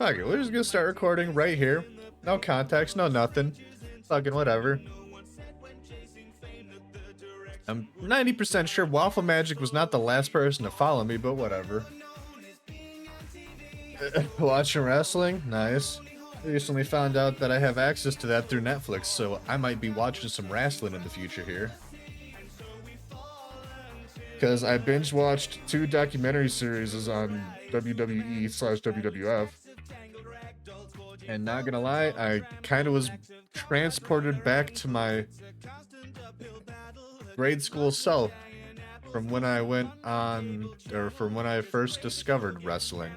Fuck it, we're just gonna start recording right here. No context, no nothing. Fucking whatever. I'm 90% sure Waffle Magic was not the last person to follow me, but whatever. Watching wrestling? Nice. Recently found out that I have access to that through Netflix, so I might be watching some wrestling in the future here. Because I binge watched 2 documentary series on WWE/WWF. And not gonna lie, I kind of was transported back to my grade school self from when I went on, or from when I first discovered wrestling.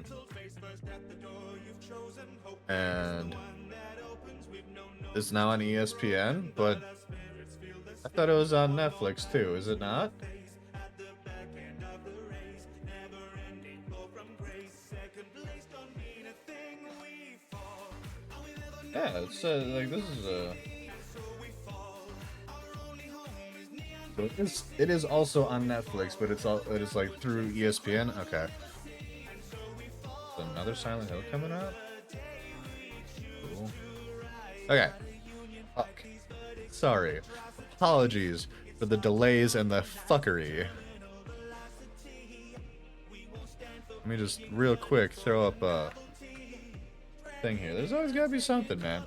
And it's now on ESPN, but I thought it was on Netflix too, is it not? Yeah, it's like this is a. It is also on Netflix, but it is like through ESPN. Okay. Another Silent Hill coming out. Cool. Okay. Fuck. Sorry. Apologies for the delays and the fuckery. Let me just real quick throw up a thing here. There's always gotta be something, man.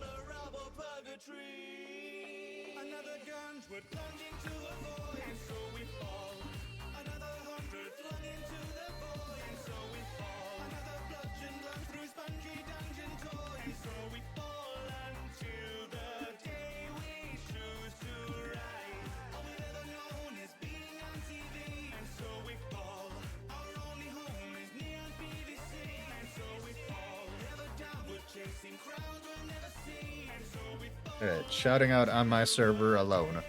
Alright, shouting out on my server alone.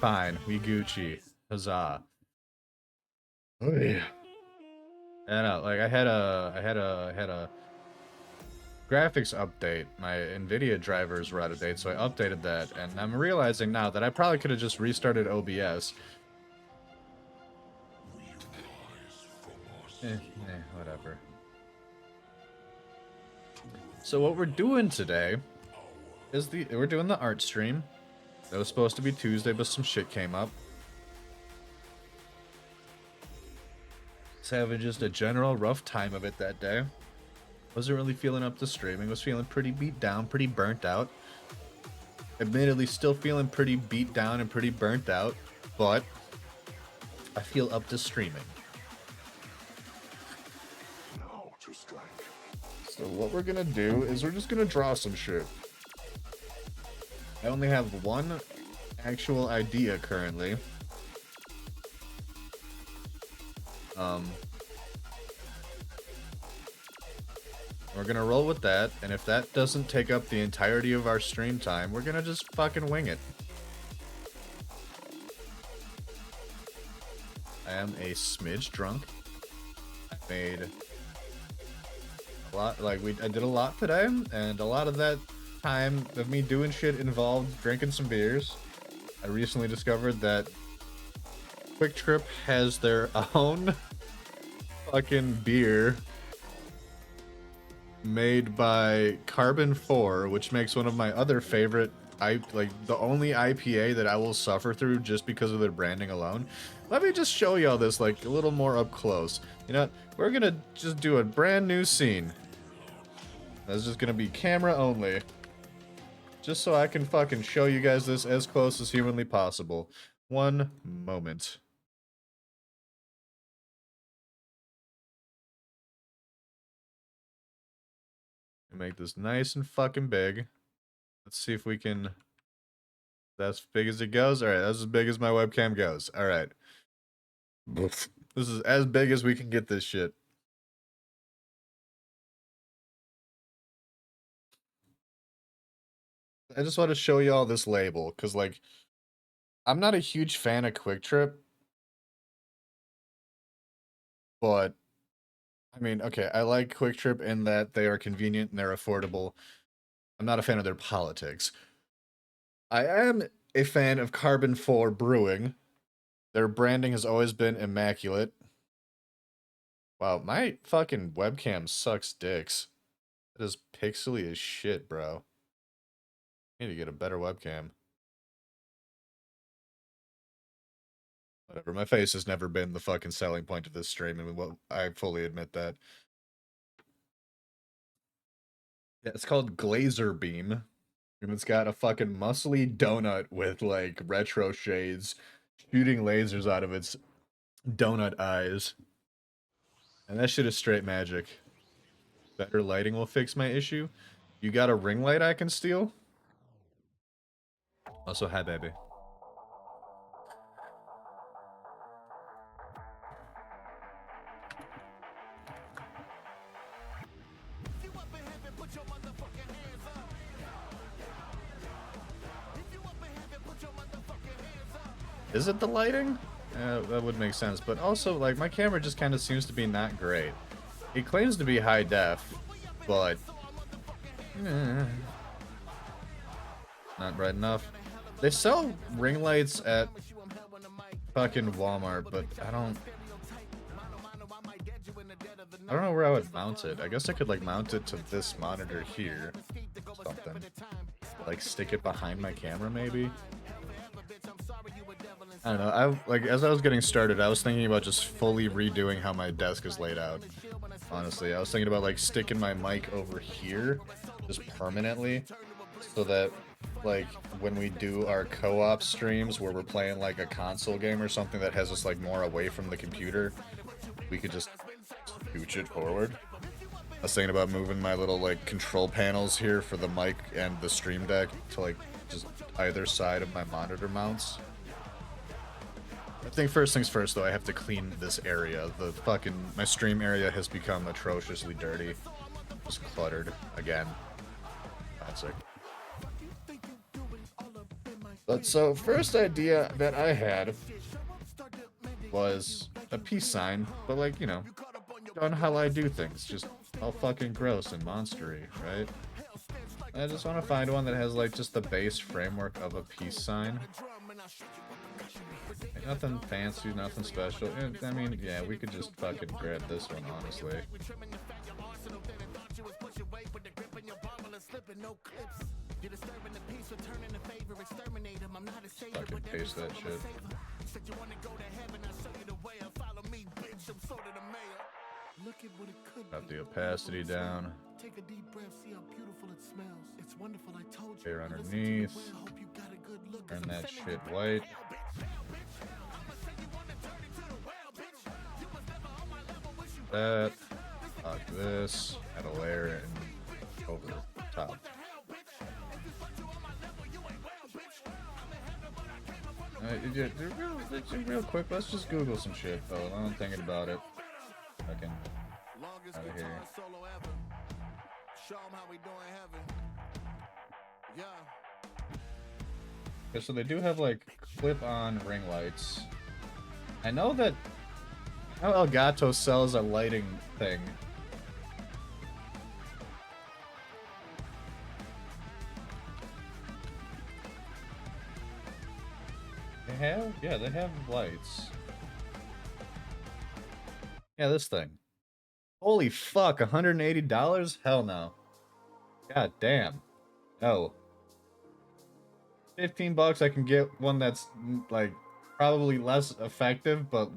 Fine, we Gucci. Huzzah. Oh yeah. And like I had a graphics update. My NVIDIA drivers were out of date, so I updated that, and I'm realizing now that I probably could have just restarted OBS. Whatever. So what we're doing today is we're doing the art stream. That was supposed to be Tuesday, but some shit came up. Was having just a general rough time of it that day. Wasn't really feeling up to streaming. Was feeling pretty beat down, pretty burnt out. Admittedly, still feeling pretty beat down and pretty burnt out, but I feel up to streaming. So what we're gonna do is we're just gonna draw some shit. I only have one actual idea currently. We're gonna roll with that, and if that doesn't take up the entirety of our stream time, we're gonna just fucking wing it. I am a smidge drunk. I made a lot, like I did a lot today, and a lot of that time of me doing shit involved drinking some beers. I recently discovered that Quick Trip has their own fucking beer made by Carbon 4, which makes one of my other favorite, the only IPA that I will suffer through just because of their branding alone. Let me just show y'all this like a little more up close. You know what? We're gonna just do a brand new scene. That's just gonna be camera only. Just so I can fucking show you guys this as close as humanly possible. One moment. Make this nice and fucking big. Let's see if we can... That's as big as it goes? Alright, that's as big as my webcam goes. Alright. This is as big as we can get this shit. I just want to show you all this label, because, like, I'm not a huge fan of Quick Trip. But, I mean, okay, I like Quick Trip in that they are convenient and they're affordable. I'm not a fan of their politics. I am a fan of Carbon 4 Brewing. Their branding has always been immaculate. Wow, my fucking webcam sucks dicks. That is pixely as shit, bro. I need to get a better webcam. Whatever, my face has never been the fucking selling point of this stream, and I fully admit that. Yeah, it's called Glazer Beam, and it's got a fucking muscly donut with, like, retro shades shooting lasers out of its donut eyes. And that shit is straight magic. Better lighting will fix my issue. You got a ring light I can steal? Also, hi, baby. Is it the lighting? That would make sense, but also, like, my camera just kind of seems to be not great. It claims to be high def, but not bright enough. They sell ring lights at fucking Walmart, but I don't know where I would mount it. I guess I could, like, mount it to this monitor here. Something. Like, stick it behind my camera, maybe? I don't know. As I was getting started, I was thinking about just fully redoing how my desk is laid out. Honestly, I was thinking about, like, sticking my mic over here, just permanently, so that, like, when we do our co-op streams where we're playing, like, a console game or something that has us, like, more away from the computer, we could just scooch it forward. I was thinking about moving my little, like, control panels here for the mic and the stream deck to, like, just either side of my monitor mounts. I think first things first, though, I have to clean this area. My stream area has become atrociously dirty. Just cluttered again. Classic. But so, first idea that I had was a peace sign, but, like, you know, on how I do things, just all fucking gross and monstery, right? I just want to find one that has, like, just the base framework of a peace sign. Like, nothing fancy, nothing special. I mean, yeah, we could just fucking grab this one, honestly. Fucking paste that shit. Got the opacity down. Take a deep breath, see how beautiful it smells. It's wonderful, I told you. Here underneath. Turn that shit white. That. Lock this. Add a layer and over the top. Real quick, let's just Google some shit, though. I'm thinking about it. Fucking out of here. Okay, so they do have, like, clip-on ring lights. I know that how Elgato sells a lighting thing. Yeah, they have lights. Yeah, this thing. Holy fuck, $180? Hell no. God damn. No. 15 bucks, I can get one that's, like, probably less effective, but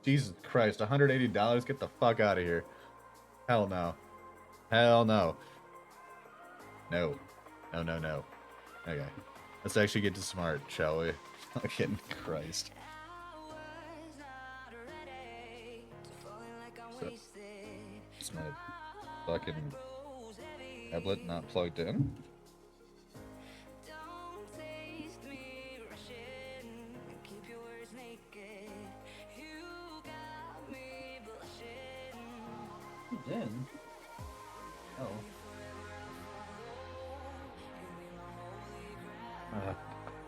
Jesus Christ, $180? Get the fuck out of here. Hell no. Hell no. No. No, no, no. Okay. Let's actually get to smart, shall we? Fucking Christ. So, is my fucking tablet not plugged in? In? Oh.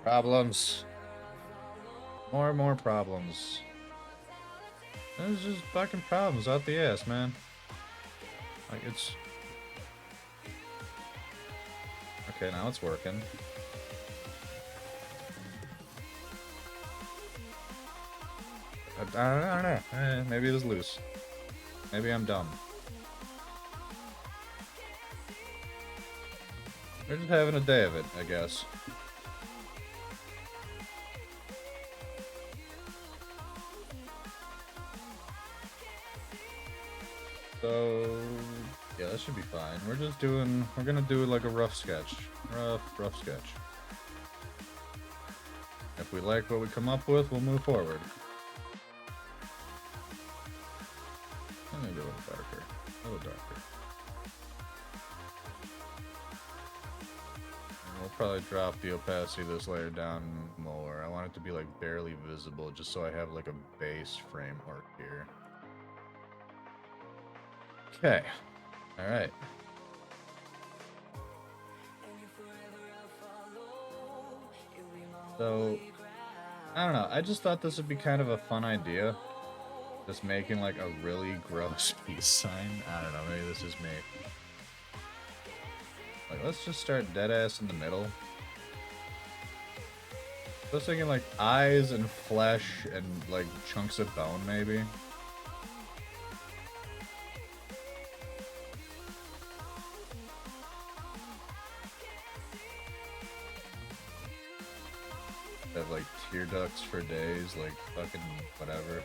Problems. More and more problems. There's just fucking problems out the ass, man. Like, it's... Okay, now it's working. I don't know. Maybe it was loose. Maybe I'm dumb. We're just having a day of it, I guess. So yeah, that should be fine. We're gonna do like a rough sketch. Rough sketch. If we like what we come up with, we'll move forward. Maybe a little darker. A little darker. And we'll probably drop the opacity of this layer down more. I want it to be like barely visible just so I have like a base framework here. Okay. Alright. So, I don't know. I just thought this would be kind of a fun idea. Just making like a really gross peace sign. I don't know. Maybe this is me. Like, let's just start dead ass in the middle. I was thinking like eyes and flesh and like chunks of bone, maybe. Have like tear ducts for days, like fucking whatever.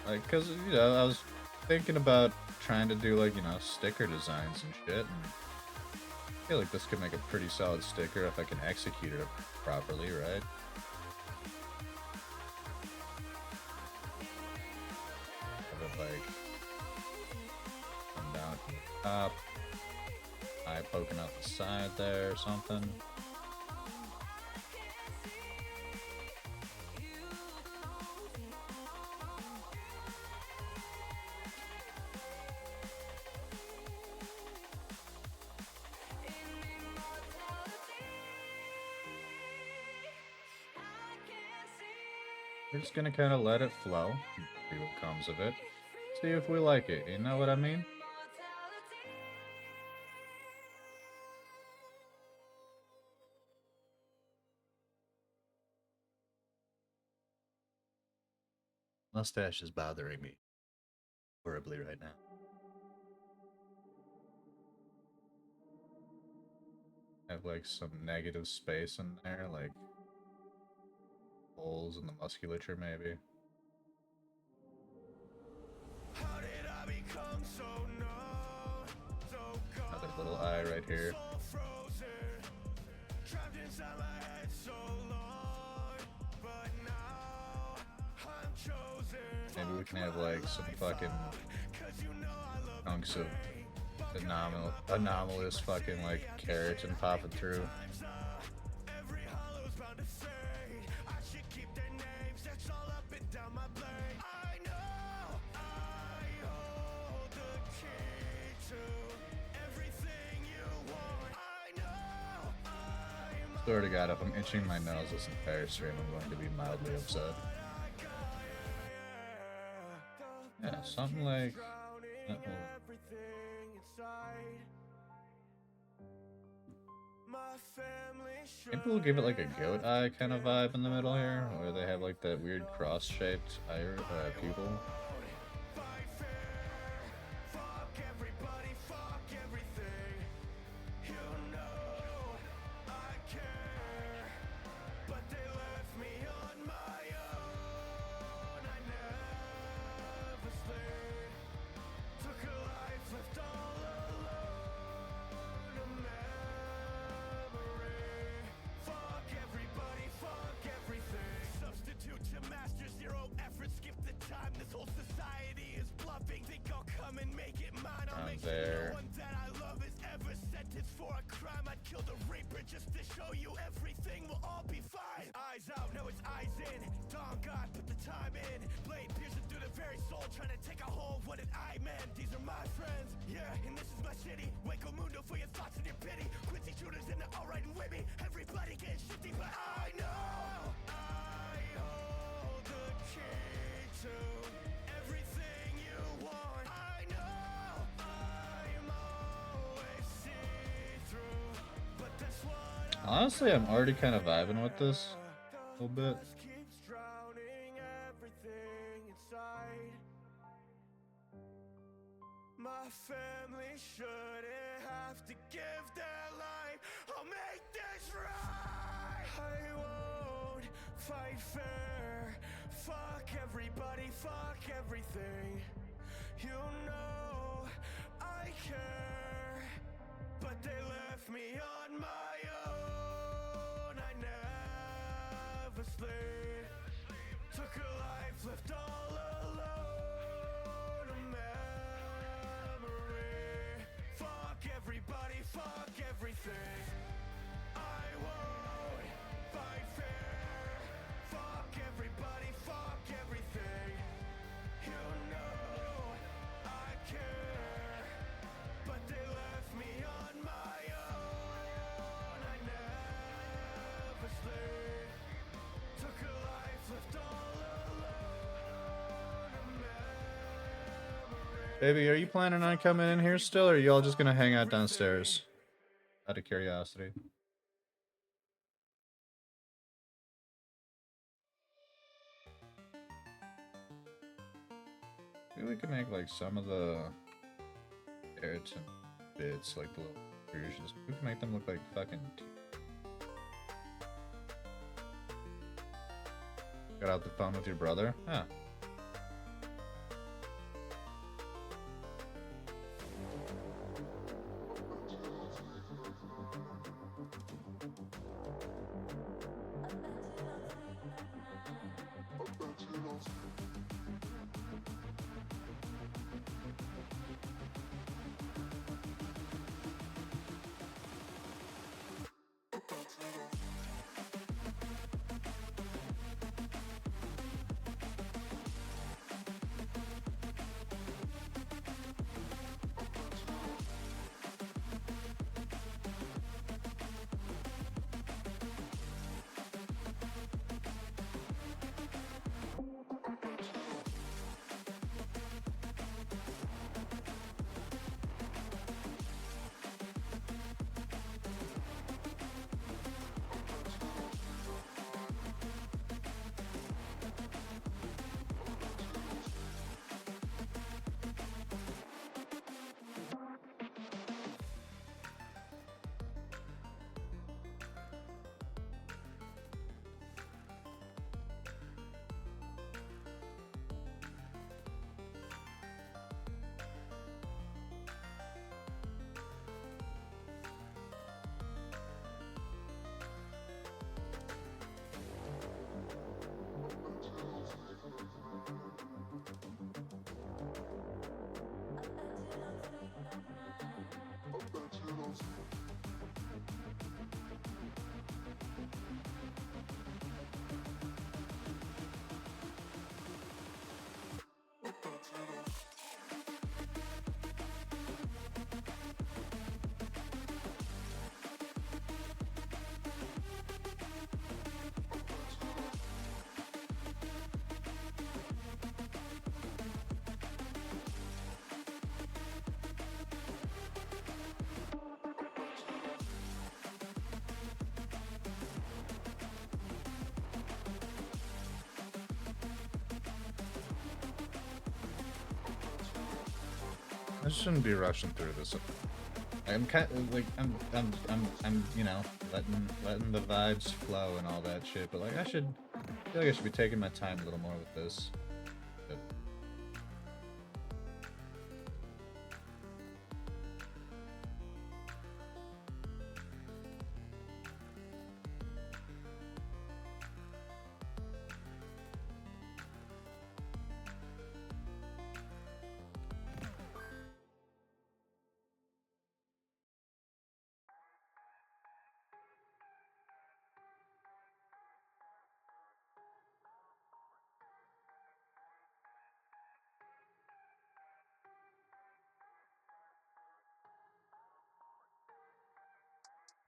Like, cause you know, I was thinking about trying to do like, you know, sticker designs and shit, and I feel like this could make a pretty solid sticker if I can execute it properly, right? Like come down from the top, eye poking out the side there or something. We're just gonna kind of let it flow, see what comes of it. See if we like it, you know what I mean? Mustache is bothering me horribly right now. Have like some negative space in there, like holes in the musculature maybe. Another little eye right here. Maybe we can have like some fucking chunks of anomalous fucking like keratin popping through. Swear to God, if I'm itching my nose this entire stream, I'm going to be mildly upset. Yeah, something like... Maybe we'll give it like a goat eye kind of vibe in the middle here, where they have like that weird cross-shaped pupil. There. Eyes out, now it's eyes in. Dawn God, put the time in. Blade piercing through the very soul, trying to take a hold. What did I meant? These are my friends. Yeah, and this is my city. Waco Mundo for your thoughts and your pity. Quincy shooters in the alright and with me. Everybody getting shifty, but I know I hold the key to everything you want. I know I'm always see through, but that's what honestly, I'm already kind of vibing with this. A little bit. Keeps drowning everything inside. My family shouldn't have to give their life. I'll make this right. I won't fight fair. Fuck everybody, fuck everything. You know I care, but they left me on my own. I never sleep. Took a life, left all alone. A memory. Fuck everybody, fuck everything. I won't fight fair. Fuck everybody, fuck everything. You know I care, but they left me on my own. I never sleep. Took a life, left all alone. A memory. Baby, are you planning on coming in here still, or are y'all just gonna hang out downstairs? Out of curiosity. Maybe we could make like some of the keratin bits, like the little versions. We can make them look like fucking. Got out the phone with your brother? Huh. I shouldn't be rushing through this. I'm kind of like I'm you know letting the vibes flow and all that shit. But like I feel like I should be taking my time a little more with this. But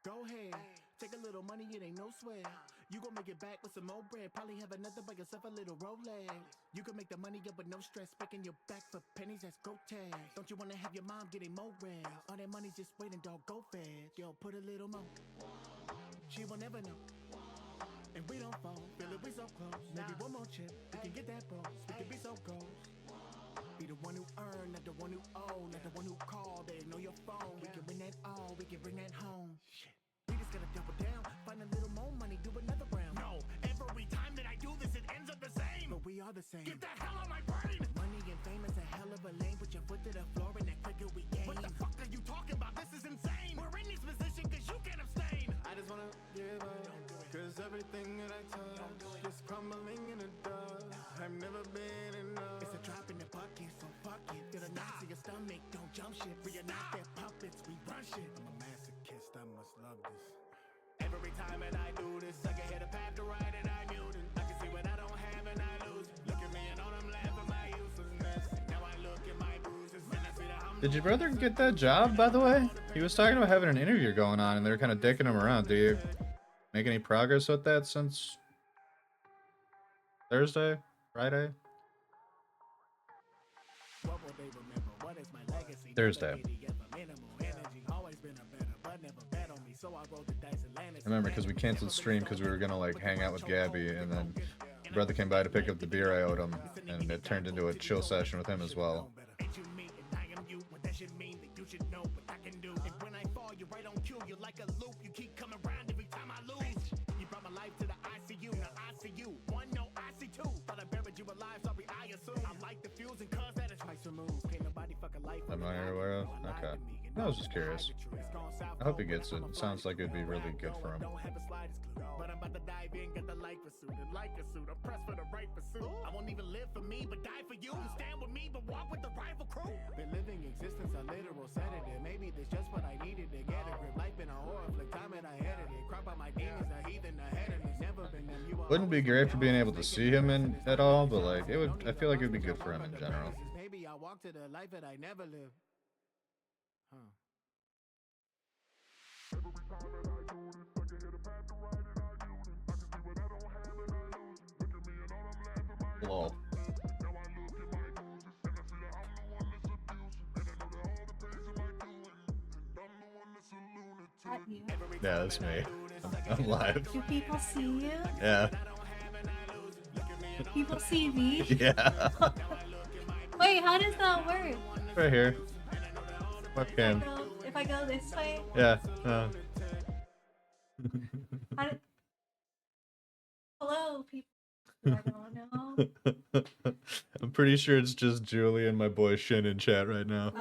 Go ahead, take a little money, it ain't no sweat. You gon' make it back with some more bread. Probably have another by yourself, a little Rolex. You can make the money up with no stress. Breaking your back for pennies, that's grotesque. Don't you wanna have your mom getting more rest? All that money's just waiting, dog, go fast. Yo, put a little more. She will never know. And we don't fall, feel it, we so close. Maybe one more chip, we can get that boss. We can be so close. Be the one who earn, not the one who owe, not the one who call. They know your phone. We can win that all, we can bring that home. Shit. We just gotta double down, find a little more money, do another round. No, every time that I do this, it ends up the same. But we are the same. Get the hell out of my brain. Money and fame is a hell of a lane. Put your foot to the floor and that quicker we gain. What the fuck are you talking about? This is insane. We're in this position cause you can't abstain. I just wanna give up, cause everything that I touch is crumbling in the dust. I've never been enough. It's a drop in the bucket, so fuck it. Feel a knot to your stomach, don't jump shit. We are not their puppets, we run shit. I'm a masochist, I must love this. Every time that I do this, I can hit a path to ride and I mute it. I can see what I don't have and I lose. Look at me and all I'm laughing my uselessness. Now I look at my bruises and I see that I'm... Did your brother get that job, by the way? He was talking about having an interview going on, and they're kind of dicking him around. Do you make any progress with that since Thursday? Friday? What will they remember? What is my legacy? Thursday. I remember because we canceled stream because we were gonna like hang out with Gabby, and then my brother came by to pick up the beer I owed him, and it turned into a chill session with him as well. I'm not aware of. Okay. I was just curious. I hope he gets it. It sounds like it'd be really good for him. But I'm about to dive in, get the life pursuit, and like a suit, I'm pressed for the right pursuit. I won't even live for me, but die for you. Stand with me, but walk with the rival crew. Been living existence a literal sedative. Maybe this just what I needed to get a grip. Life been a horror flick, time and I headed it. Crop out my demons, a heathen ahead of me. Never been them. You Wouldn't be great for being able to see him in at all, but like it would. I feel like it'd be good for him in general. Maybe I walk to the life that I never lived. Huh. Lol. Yeah, that's me. I'm live. Do people see you? Yeah. People see me? Yeah. Wait, how does that work? Right here. Webcam. If I go this way? Yeah. Hello, people. I don't know. I'm pretty sure it's just Julie and my boy Shin in chat right now.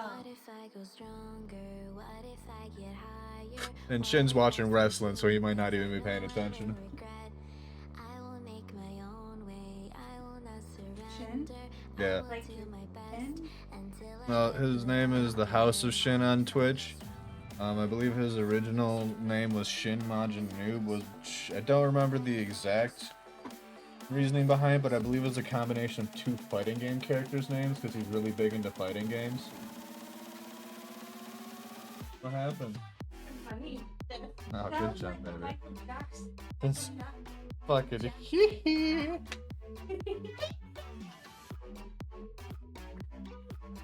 And Shin's watching wrestling, so he might not even be paying attention. Shin? Yeah. Like Shin? His name is the House of Shin on Twitch. I believe his original name was Shin Majin Noob. I don't remember the exact reasoning behind, but I believe it was a combination of two fighting game characters' names because he's really big into fighting games. What happened? Funny. Oh, good job, baby. Michael Jackson. That's fucking hee.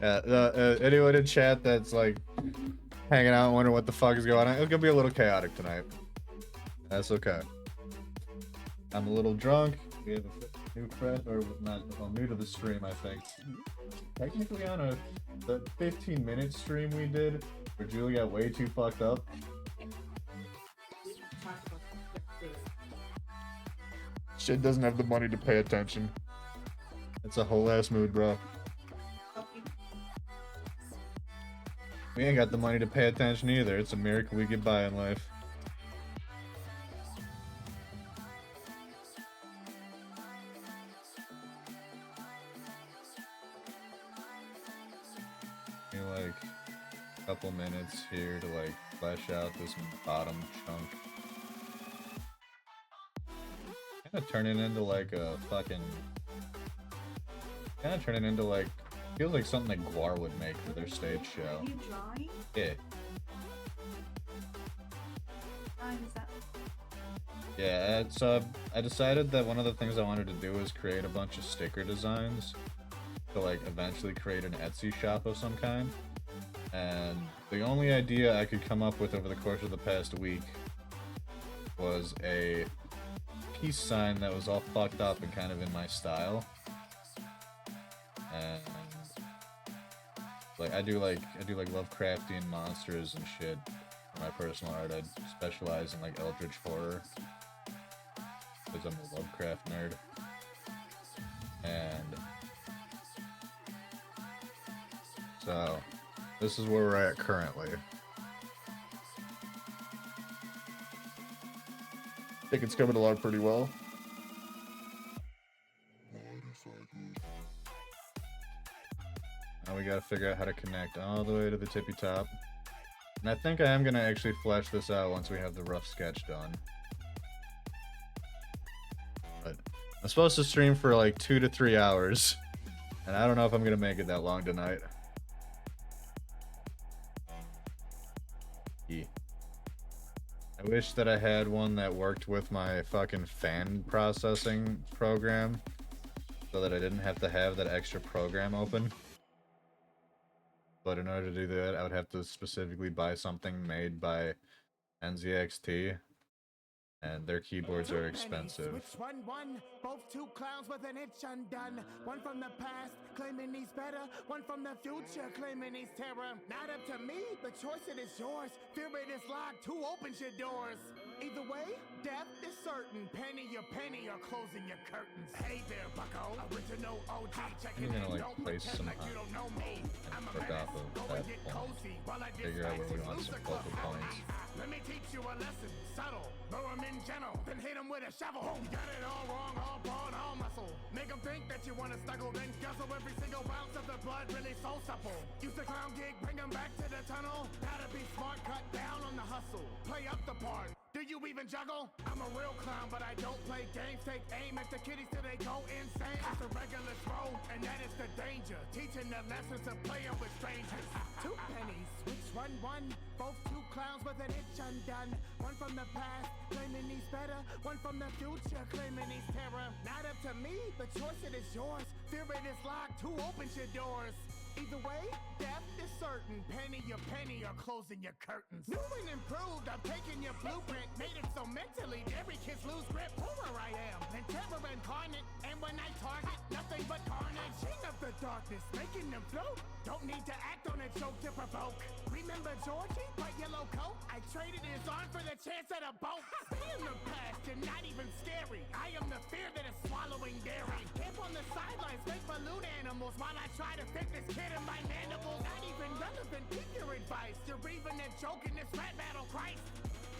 Yeah, anyone in chat that's like hanging out and wondering what the fuck is going on, it's gonna be a little chaotic tonight. That's okay. I'm a little drunk. We have a new friend, or not, well, new to the stream, I think. Technically on the 15-minute stream we did, where Julie got way too fucked up. Shit doesn't have the money to pay attention. It's a whole ass mood, bro. We ain't got the money to pay attention either. It's a miracle we get by in life. Maybe like a couple minutes here to like flesh out this bottom chunk. Kind of turning into like a fucking. Kind of turning into like. Feels like something that Guar would make for their stage show. Are you drawing? Yeah. Drawing is that? Yeah, it's I decided that one of the things I wanted to do was create a bunch of sticker designs to like eventually create an Etsy shop of some kind. And the only idea I could come up with over the course of the past week was a peace sign that was all fucked up and kind of in my style. And like I do like Lovecraftian monsters and shit. For my personal art, I specialize in like Eldritch horror because I'm a Lovecraft nerd. And so this is where we're at currently. I think it's coming along pretty well. Now we gotta figure out how to connect all the way to the tippy top. And I think I am gonna actually flesh this out once we have the rough sketch done. But I'm supposed to stream for like 2 to 3 hours. And I don't know if I'm gonna make it that long tonight. Yeah. I wish that I had one that worked with my fucking fan processing program so that I didn't have to have that extra program open. But in order to do that, I would have to specifically buy something made by NZXT, and their keyboards are expensive. Which one won? Both two clowns with an itch undone. One from the past, claiming he's better. One from the future, claiming he's terror. Not up to me, the choice it is yours. Fear it is locked, who opens your doors? Either way, death is certain. Penny your penny or closing your curtains. Hey there, bucko. Original OG, checking I'm in. gonna like Don't place pretend some like you don't know me. I'm a work menace. off of Go that and get point. cozy while I Figure out where we want some focal points. Let me teach you a lesson, subtle, throw him in gentle, then hit him with a shovel. You got it all wrong, all brawn, all muscle. Make him think that you wanna snuggle, then guzzle every single ounce of the blood, really so supple. Use the clown gig, bring him back to the tunnel. Gotta be smart, cut down on the hustle. Play up the part. Do you even juggle? I'm a real clown, but I don't play games. Take aim at the kiddies till they go insane. It's a regular throw, and that is the danger. Teaching the lessons of playing with strangers. 2 pennies, which one won? Both two clowns with an itch undone. One from the past, claiming he's better. One from the future, claiming he's terror. Not up to me, the choice it is yours. Fear it is locked, who opens your doors? Either way, death is certain. Penny your penny or closing your curtains. New and improved, I'm taking your blueprint. Made it so mentally, every kids lose grip. Horror I am, and terror incarnate. And when I target, nothing but carnage. King of the darkness, making them float. Don't need to act on a joke to provoke. Remember Georgie, bright yellow coat? I traded his arm for the chance at a boat. Stay in the past, you're not even scary. I am the fear that is swallowing dairy. Camp on the sidelines, make balloon animals while I try to fit this kid in my mandibles. Not even relevant, keep your advice. You're even a joke in this rap battle, Christ.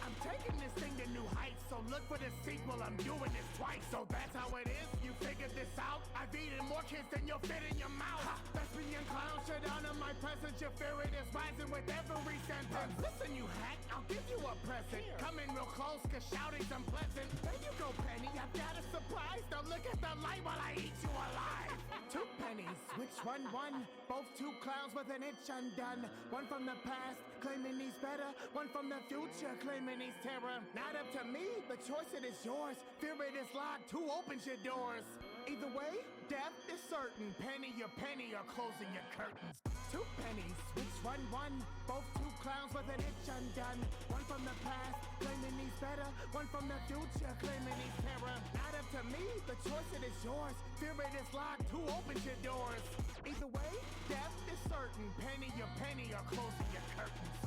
I'm taking this thing to new heights, so look for the sequel. I'm doing this twice, so that's how it is. You figured this out? I've eaten more kids than you'll fit in your mouth. Lesbian clown, shut down in my presence. Your fear it is rising with every sentence. Listen, you hack, I'll give you a present. Come in real close, cause shouting's unpleasant. There you go, Penny, I've got a surprise. Now look at the light while I eat you alive. 2 pennies, which one won? Both two clowns with an itch undone. One from the past, claiming he's better. One from the future, claiming he's terror. Not up to me, the choice it is yours. Fear it is locked, who opens your doors? Either way, death is certain. Penny your penny or closing your curtains. 2 pennies, which one won? Both two clowns with an itch undone. One from the past, claiming he's better. One from the future, claiming he's terror. Not up to me, the choice it is yours. Fear it is locked, who opens your doors? Either way, death is certain. Penny your penny or closing your curtains.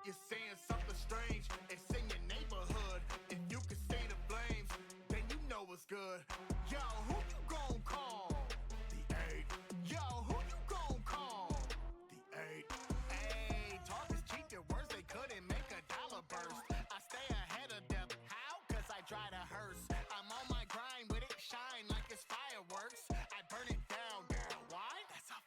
You're saying something strange, it's in your neighborhood. If you can see the flames, then you know it's good. Yo, who you gon' call? The 8. Yo, who you gon' call? The 8. Hey, talk is cheap, your words they couldn't make a dollar burst. I stay ahead of them, how? Cause I try to hearse. I'm on my grind with it shine like it's fireworks. I burn it down, girl. Why? That's a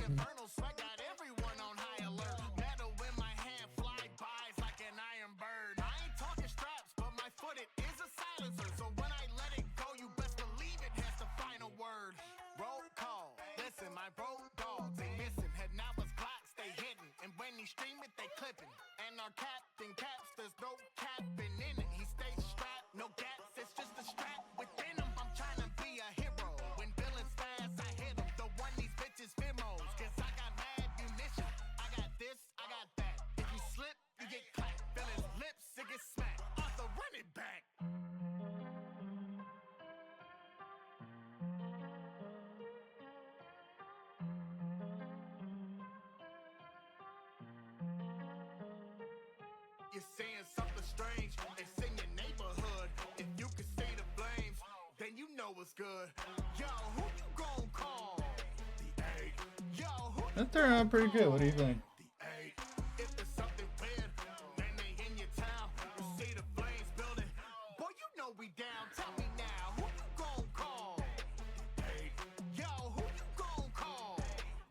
infernal sweat got everyone on high alert. Metal in my hand, fly bys like an iron bird. I ain't talking straps, but my foot it is a silencer. So when I let it go, you best believe it has the final word. Roll call, listen, my road dogs ain't missing. Heading out was Glocks, they hidden. And when he stream it, they clipping. And our captain caps, there's no capping in it. He stays strapped, no gaps, it's just a strap within him. I'm trying to be a hero. When villains fast, I hit him. The one these bitches fimos, cause I got mad munition. I got this, I got that. If you slip, you get clapped. Villains lips, it gets smacked. Arthur, run it back. You're saying something strange, it's in your neighborhood. If you can see the flames, then you know what's good. Yo, who you gon' call? The A. Yo, who you That turned out pretty good. What do you think? the A. If there's something weird, then they in your town. You see the flames building. Boy, you know we down. Tell me now, who you gon' call? The A. Yo, who you gon' call?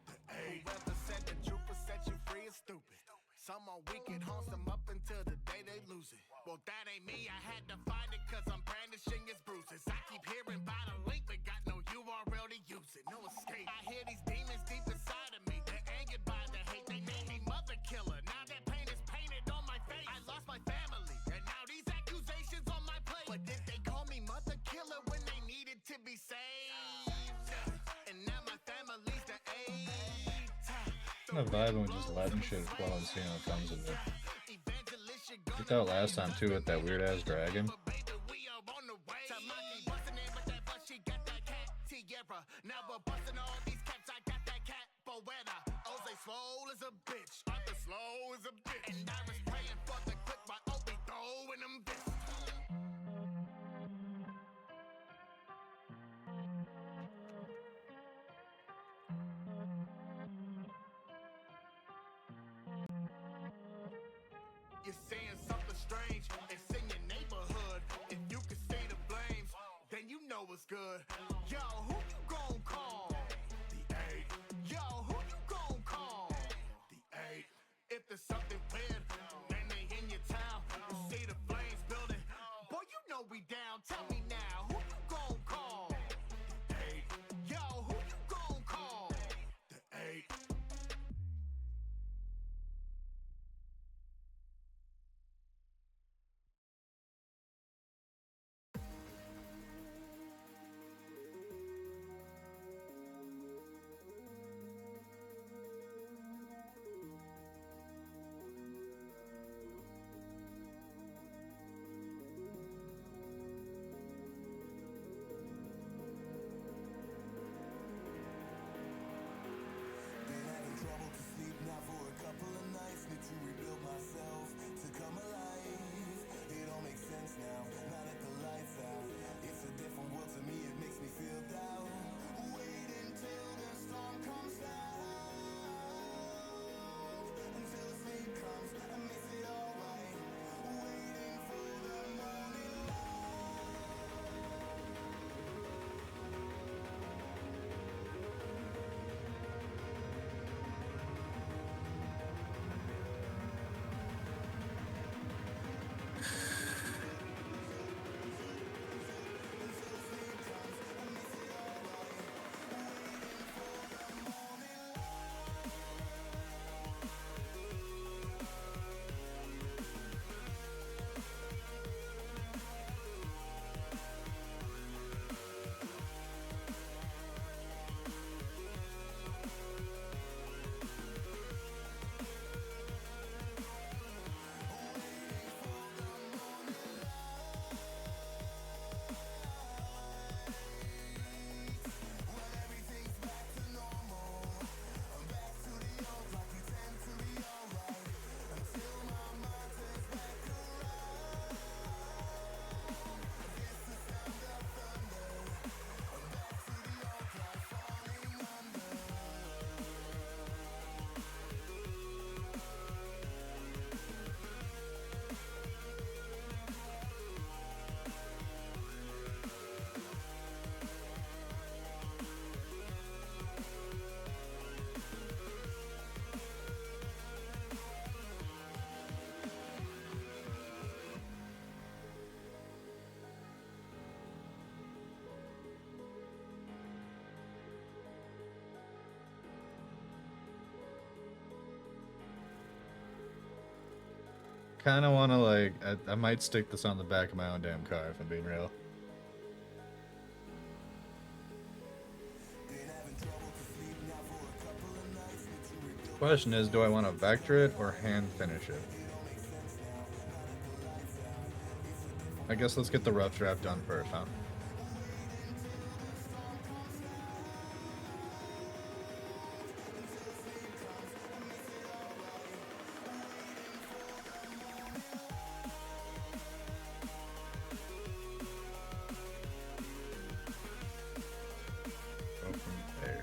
The A. Whoever said the truth will set you free is stupid. Some are wicked, haunts them up until the day they lose it. Well, that ain't me, I had to find it cause I'm brandishing his bruises. I keep hearing about a link, but got no URL to use it. No escape. I hear these demons deep inside of me. They're angered by the hate. They made me mother killer. Now that pain is painted on my face. I lost my family, and now these accusations on my plate. But did they call me mother killer when they needed to be saved? And now my family's the AIDS. I'm vibing with just letting shit flow and seeing what comes of it. Looked out last time too with that weird ass dragon. Now we're busting all these caps, I got that cat Boetta. Jose Swole is a bitch, Arthur Slow is a bitch. And I was praying for the clip while Obi throwing them fists. You're saying something strange, it's in your neighborhood. If you can see the flames, then you know what's good. Yo, who you gon' call? The A. Yo, who you gon' call? The A. If there's something weird, then they in your town. You see the flames building. Boy, you know we down. Tell me now, who you gon' call? The A. Yo, who you gon' call? The A. kind of want to like, I might stick this on the back of my own damn car if I'm being real. Question is, do I want to vector it or hand finish it? I guess let's get the rough draft done first, huh? Go from there.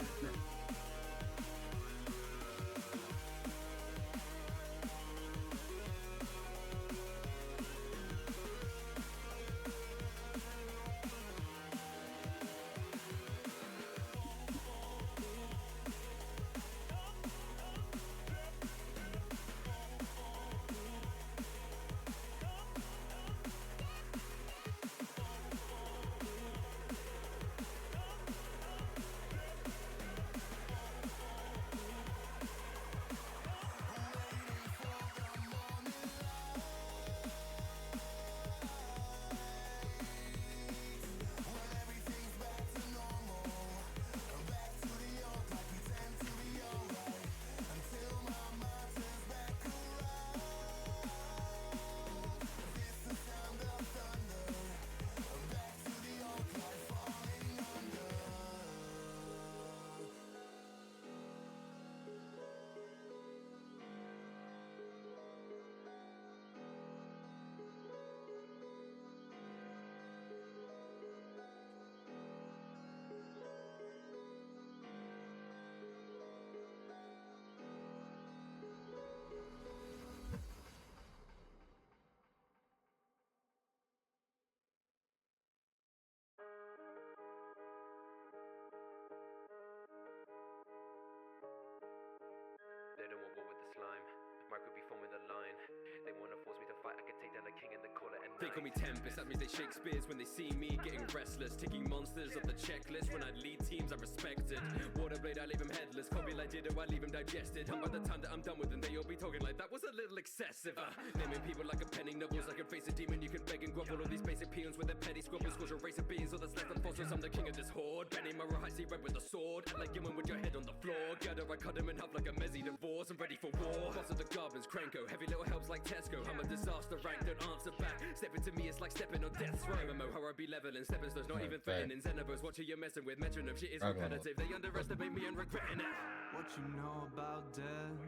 They don't want war with the slime. Mark would be forming the line. They wanna force me to fight. I could take down the king and then call it a night. They call me Tempest, that means they Shakespeare's when they see me getting restless. Ticking monsters off the checklist. When I lead teams, I'm respected. Waterblade, I leave him headless. Combi like Ditto, I leave him digested. And by the time that I'm done with them, they all be talking like that was a little excessive. Naming people like a penny nibbles. I can face a demon, you can beg and grovel. All these basic peons with their petty squabbles. Cause your race of beings, all that's left and false. I'm the king of this horde. Benny Murray, I see red with the sword. Like you with your head on the floor. Gather, I cut him in half like a messy divorce. I'm ready for war. Boss of the goblins, Cranko. Heavy little helps like Tesco. I'm a disaster rank, don't answer back. Stepping to me, it's like stepping on death's row. MMO, how I be leveling. Stepping stones, not even threatening. Xenobos, watch who you're messing with. Metronome, shit is repetitive. They underestimate me and regretting it. What you know about death,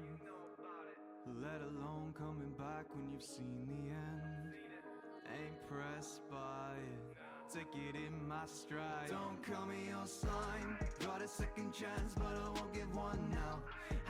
let alone coming back when you've seen the end. Ain't pressed by it, take it in my stride. Don't call me your slime, got a second chance but I won't give one now.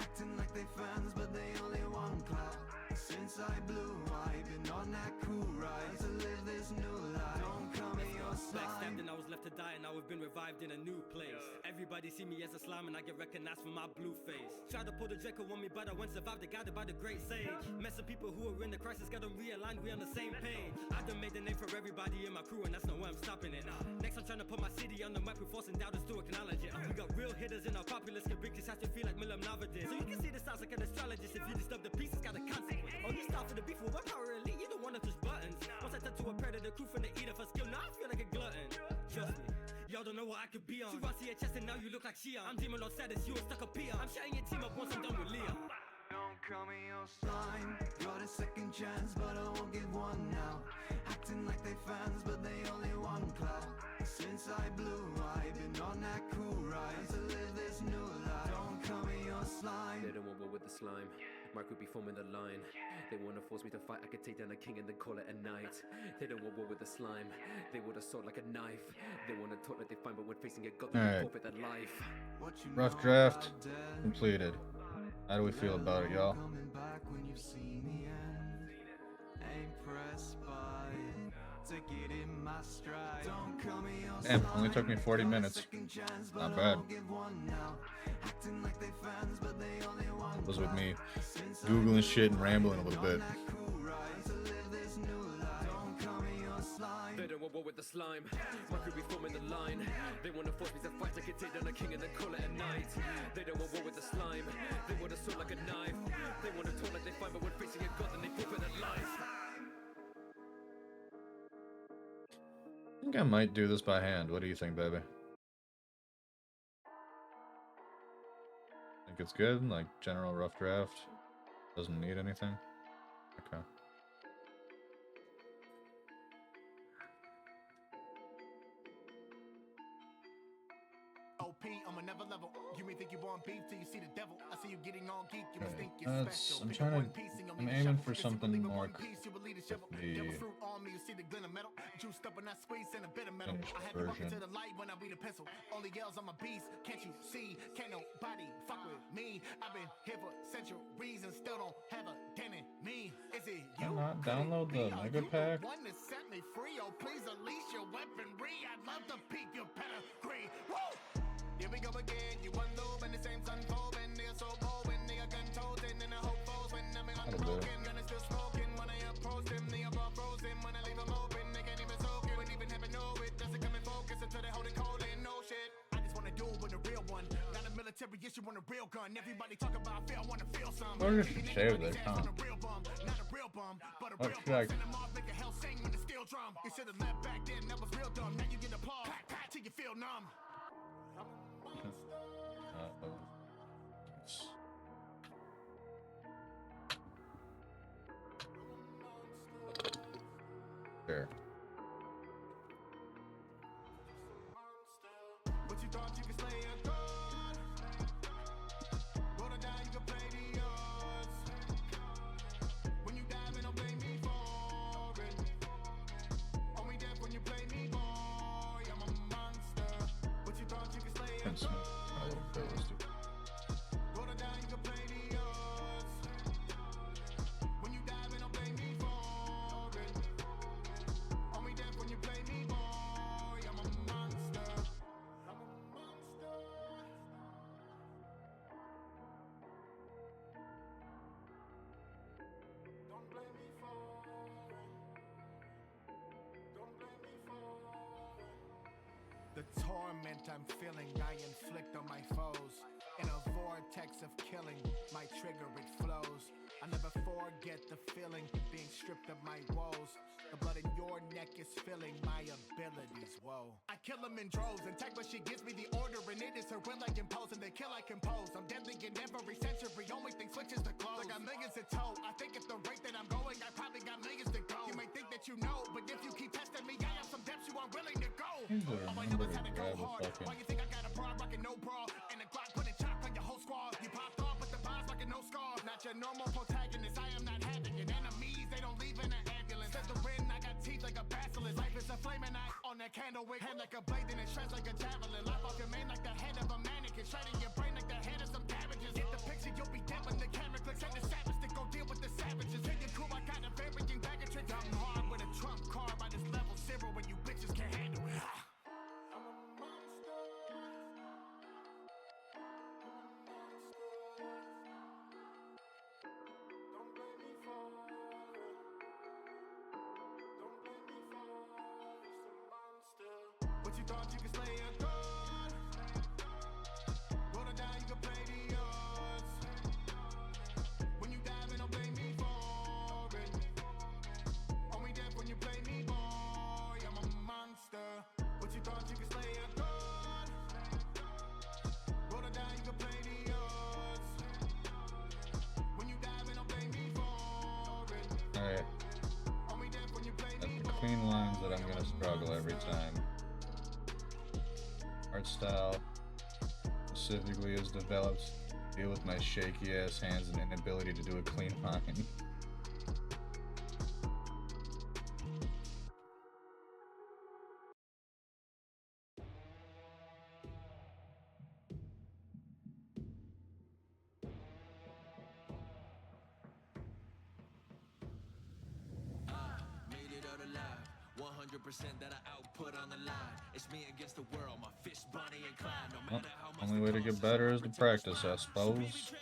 Acting like they fans but they only want clout. Since I blew, I've been on that cool ride to live this new life. Don't call me your slime. Backstabbed and I was left to die and now I've been revived in a new place. Everybody see me as a slime and I get recognized for my blue face. Tried to pull the Draco on me but I went survived, guided by the great sage. Messing people who are in the crisis, got them realigned, we on the same page. I done made a name for everybody in my crew and that's not where I'm stopping it. Next I'm trying to put my city on the map, we're forcing doubters to acknowledge it. We got real hitters in our populace, can big this has to feel like Milam Nava did. So you can see this sounds like an astrologist, if you disturb the peace it's got a consequence. Oh, you start for the beef with one power elite, you don't wanna push buttons. Once I turn to a predator, crew from the eater for skill, now I feel like a glutton. Trust me, y'all don't know what I could be on. 2 rounds to your chest and now you look like Shia. I'm demon on status, you a stuck up Pia. I'm shutting your team up once I'm done with Leah. Don't call me your slime, got a second chance but I won't give one now. Acting like they fans but they only want clout. Since I blew, I've been on that cool ride to live this new life. Don't call me your slime. They don't want war with the slime. Mark would be forming the line. They wanna force me to fight. I could take down the king and then call it a night. They don't want war with the slime. They want a sword like a knife. They wanna talk like they find, but when facing a god, they forfeit their life. What you Rough know draft about death, completed. How do we feel about it, y'all? coming back when you've seen the end. Ain't pressed by it, take it in my stride. Don't call me your Damn, slime, only took me 40 got a minutes. second chance, but Not I bad. won't give one now. Acting like they fans, but they only want It was with me Since I googling shit and rambling a little bit. on that cool ride to live this new life. Don't call me your slime. They don't want war with the slime. Mark would be forming the line. They wanna force me to fight. I could take down the king and then call it a night. They don't want war with the slime. They want a sword like a knife. They wanna talk like they find, but when facing a god, then they forfeit their life. think I might do this by hand. What do you think, baby? Think it's good? Like, general rough draft? Doesn't need anything? Okay. OP, I'm another level. You may think you want beef till you see the devil. I see you getting all geek, you must Okay, think you're special. I'm Pick trying up to. one piece and you'll I'm need a aiming shovel. for Guess you something believe in more. one piece, you will lead a shovel. The Devil fruit on me, you see the glint of metal. Juiced up when I squeeze and a bit of metal. finished I have you working version. to the light when I read a pencil. Only yells, I'm a beast. Can't you see? Can't nobody fuck with me. I've been here for centuries and still don't have a dent in me. Is it you? Why not Could it download be? the Are mega you pack? the one that set me free? Oh, please unleash your weaponry. I'd love to peep your pedigree. Woo! Here we go again, you one lobe and the same sun folding. They're so bold when they are gun toting and I hope foes when I'm unbroken. Gun is still smoking when I approach them. They are all frozen when I leave them open. They can't even soak it, wouldn't even have to know it. Doesn't come in focus until they hold it cold and no shit. I just wanna do it with a real one, not a military issue on a real gun. Everybody talk about fear, I wanna feel some. Or you should shave their Not tongue. a real bum, not a real bum, but a Oh, real should bum. I- Send them off, make a hell sing when the steel drum. You should've left back then, that was real dumb. Now you get applause, pat, pat, till you feel numb. Yes. Sure. But you thought you could slay a god. Roll it down, you can play the odds. When you dive in, don't blame me for it. Only death when you play me, boy. I'm a monster. But you thought you could slay a Prince god. Smith. A little bit, let's do. Roll it down, you can play the odds. When you dive in, don't blame me for it. Only death when you play me, boy. I'm a monster. I'm a monster. Don't blame me for it. Don't blame me for it. The torment I'm feeling, I inflict on my foes. In a vortex of killing, my trigger it flows. I never forget the feeling, being stripped of my woes. The blood in your neck is filling my abilities, whoa. I kill them in droves, and take what she gives me the order, and it is her will I impose, and they kill I compose. I'm deadly in every century, only thing switches to clothes. I got millions to tow, I think at the rate that I'm going, I probably got millions to go. You may think that you know, but if you keep testing me, I have some depths you aren't willing to go. All I know is how to go hard. Why you think I got a pride, rockin' no bra, and a Glock put a chop on your whole squad. You popped off, but the bombs rockin' no scar. Not your normal protagonist, I am not having it. Enemies, they don't leave in an ambulance. Says the wind, I got teeth like a basilisk. Life is a flaming eye on that candle wick. Hand like a blade, then it shreds like a javelin. Lop off your mane like the head of a mannequin. Shredding your brain like the head of some cabbages. Get the picture, you'll be dead when the camera clicks. Ain't the savage to go deal with the savages. Tell you cool, I got a varying bag of tricks. I'm hard with a trump card by this level 0 when you bitches can't handle it. I'm a monster. Don't blame me for it. Don't blame me for it. It's a monster. But you thought you could slay a god. Roll it down, you can play the odds. When you dive in, don't blame me for it. Only death when you play me, boy. I'm a monster. But you thought you could slay a god. Roll it down, you can play the odds. When you dive in, don't blame me for it. Alright. Only death when you play me, That's the clean lines that I'm gonna struggle every time. Art style specifically is developed to deal with my shaky ass hands and inability to do a clean line. Made it out alive, 100% that I output on the line. It's me against the world, my fist Bonnie and Clyde. No Well, matter how much only way to get better is to practice, I suppose.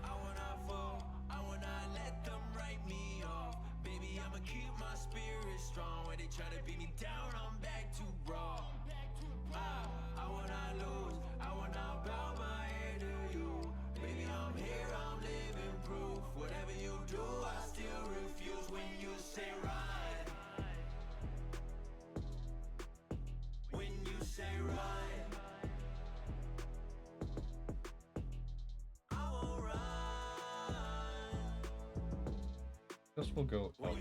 I will not fall, I will not let them Guess we'll go upward.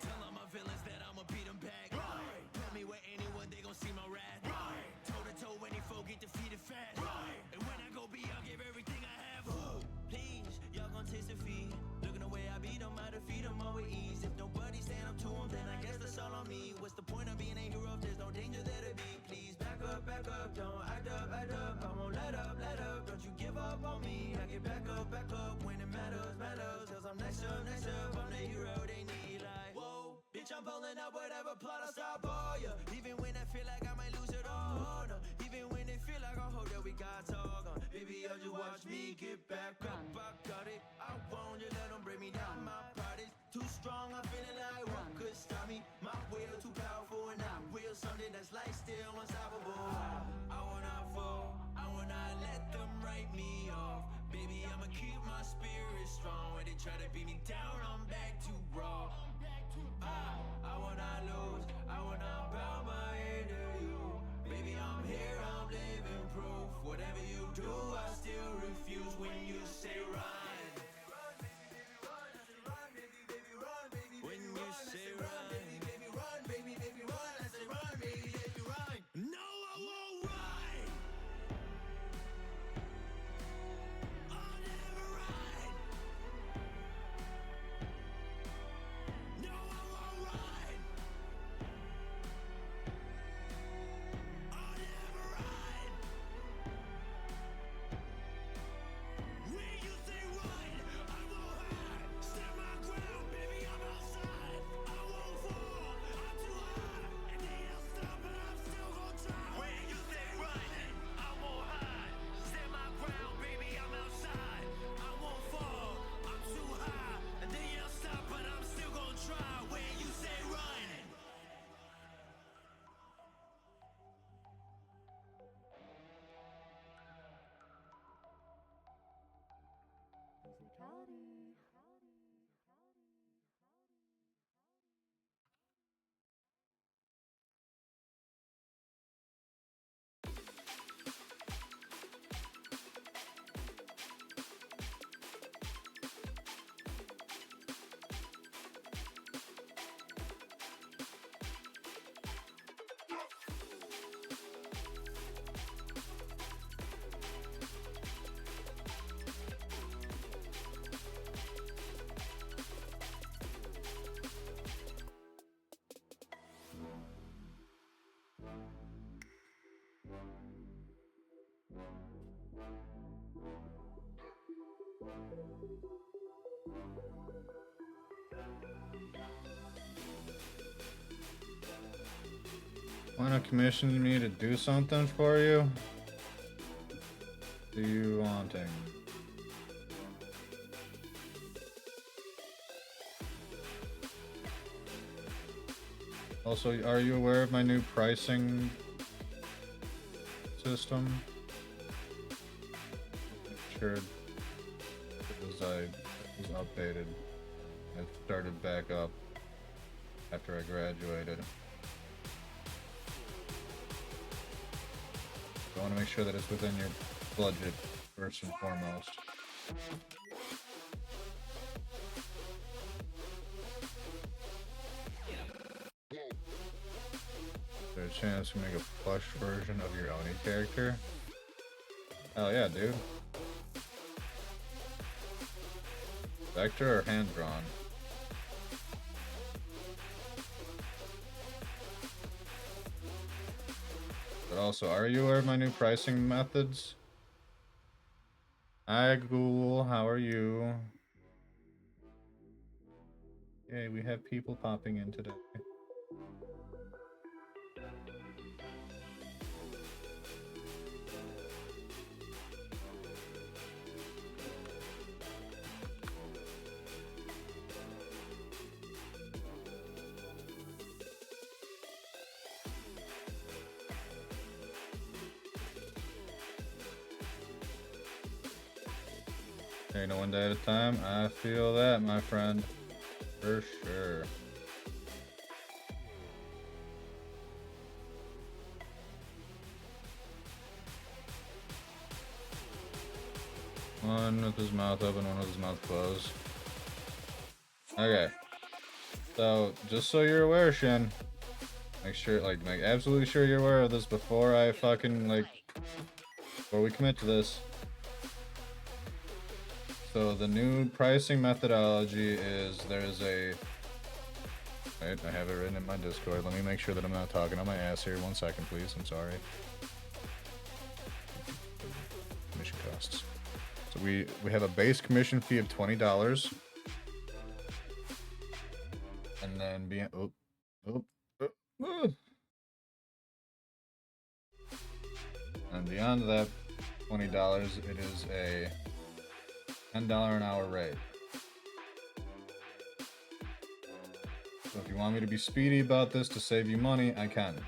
Tell all my villains that I'ma beat them back. Put me with anyone, they gon' see my wrath. Toe to toe, any foe get defeated fast. And when I go be, I'll give everything I have. Please, y'all gon' taste defeat. Looking the way I beat them, I defeat them all with ease. If nobody stand up to them, then I guess that's all on me. What's the point of being a hero if there's no danger there to be? Please back up, don't act up, act up. I won't let up, don't you give up on me. I get back up, when it matters, matters. Cause I'm next up, I'm the hero they need. Like, whoa, bitch, I'm pulling up whatever plot I stop all ya. Even when I feel like I might lose it all, no. Even when they feel like I hope that we got talk on. Baby, y'all just watch me get back up. I got it, I won't just let them bring me down. My pride is too strong, I'm feeling like what could stop me. My will too powerful and I will something that's like still unstoppable. I will not fall, I will not let them write me off. Baby, I'ma keep my spirit strong. When they try to beat me down, I'm back to raw. I will not lose, I will not bow my head to you. Baby, I'm here, I'm living proof. Whatever you do, I still refuse when you say run. When you say run, baby, run, baby, run. I say run, baby, run. No, I won't run. I'll never run. No, I won't run. I'll never run. When you say run, I won't hide. Stand my ground, baby, I'm outside. I won't fall, I'm too high. And they don't stop, but I'm still gon' try. When you say run, I won't hide. Stand my ground, baby, I'm outside. I won't fall, I'm too high. And they don't stop, but I'm still gon' try. When you say run. Wanna commission me to do something for you? Do you wanting? Also, are you aware of my new pricing system? Sure, it was updated. It started back up after I graduated. I want to make sure that it's within your budget first and foremost. There's a chance to make a plush version of your Oni character? Hell yeah, dude. Vector or hand drawn? But also, are you aware of my new pricing methods? Hi, Ghoul, how are you? Yay, we have people popping in today. Ain't no one day at a time. I feel that, my friend. For sure. One with his mouth open, one with his mouth closed. Okay. So, just so you're aware, Shin, make sure, like, make absolutely sure you're aware of this before I fucking, like, before we commit to this. So, the new pricing methodology is there's a... Wait, I have it written in my Discord. Let me make sure that I'm not talking on my ass here. 1 second, please. I'm sorry. Commission costs. So we have a base commission fee of $20. And then and beyond that $20, it is a $10 an hour rate. So if you want me to be speedy about this to save you money, I can.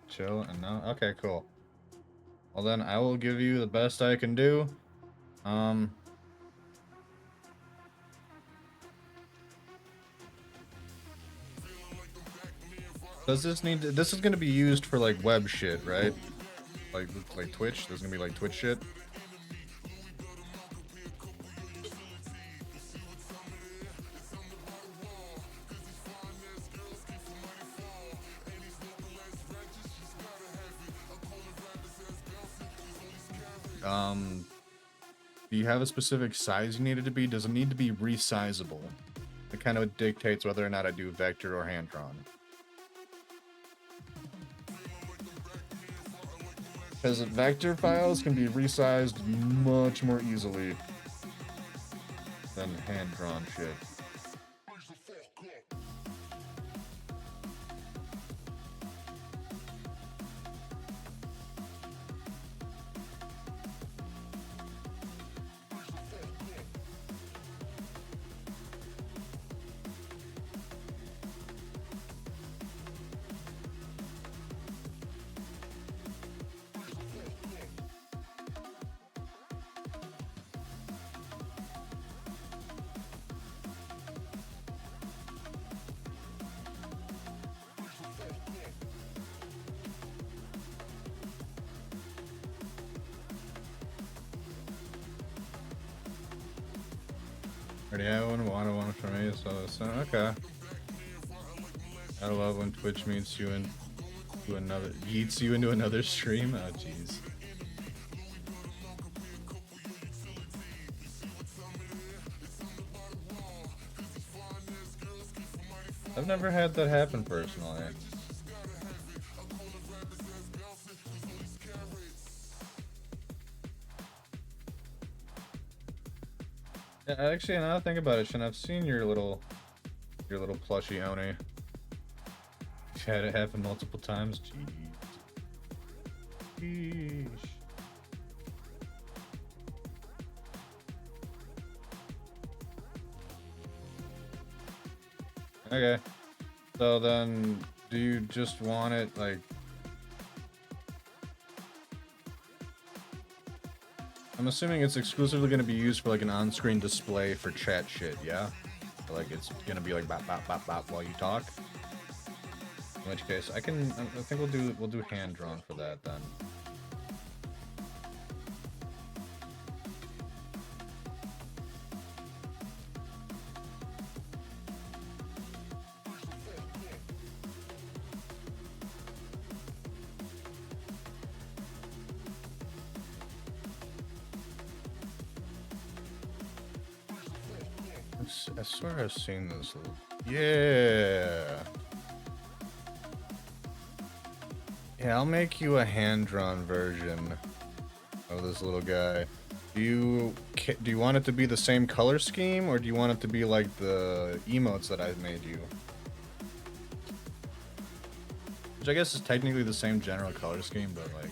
Chill and no? Okay, cool. Well then, I will give you the best I can do. Does this need to, this is gonna be used for like web shit, right? Like Twitch? There's gonna be like Twitch shit? Do you have a specific size you need it to be? Does it need to be resizable? It kind of dictates whether or not I do vector or hand-drawn. Because vector files can be resized much more easily than hand-drawn shit. Already have one, wanted one for me, so it's okay. I love when Twitch meets you into another, yeets you into another stream. Oh jeez. I've never had that happen personally. Yeah, actually, now that I think about it, Shin, I've seen your little plushie Oni. You've had it happen multiple times. Jeez. Okay. So then, do you just want it like? I'm assuming it's exclusively going to be used for like an on-screen display for chat shit, yeah? Or, like it's going to be like bop bop bop bop while you talk. In which case, I think we'll do hand drawn for that then. I swear I've seen this little... Yeah! Yeah, I'll make you a hand-drawn version of this little guy. Do you want it to be the same color scheme, or do you want it to be like the emotes that I've made you? Which I guess is technically the same general color scheme, but like...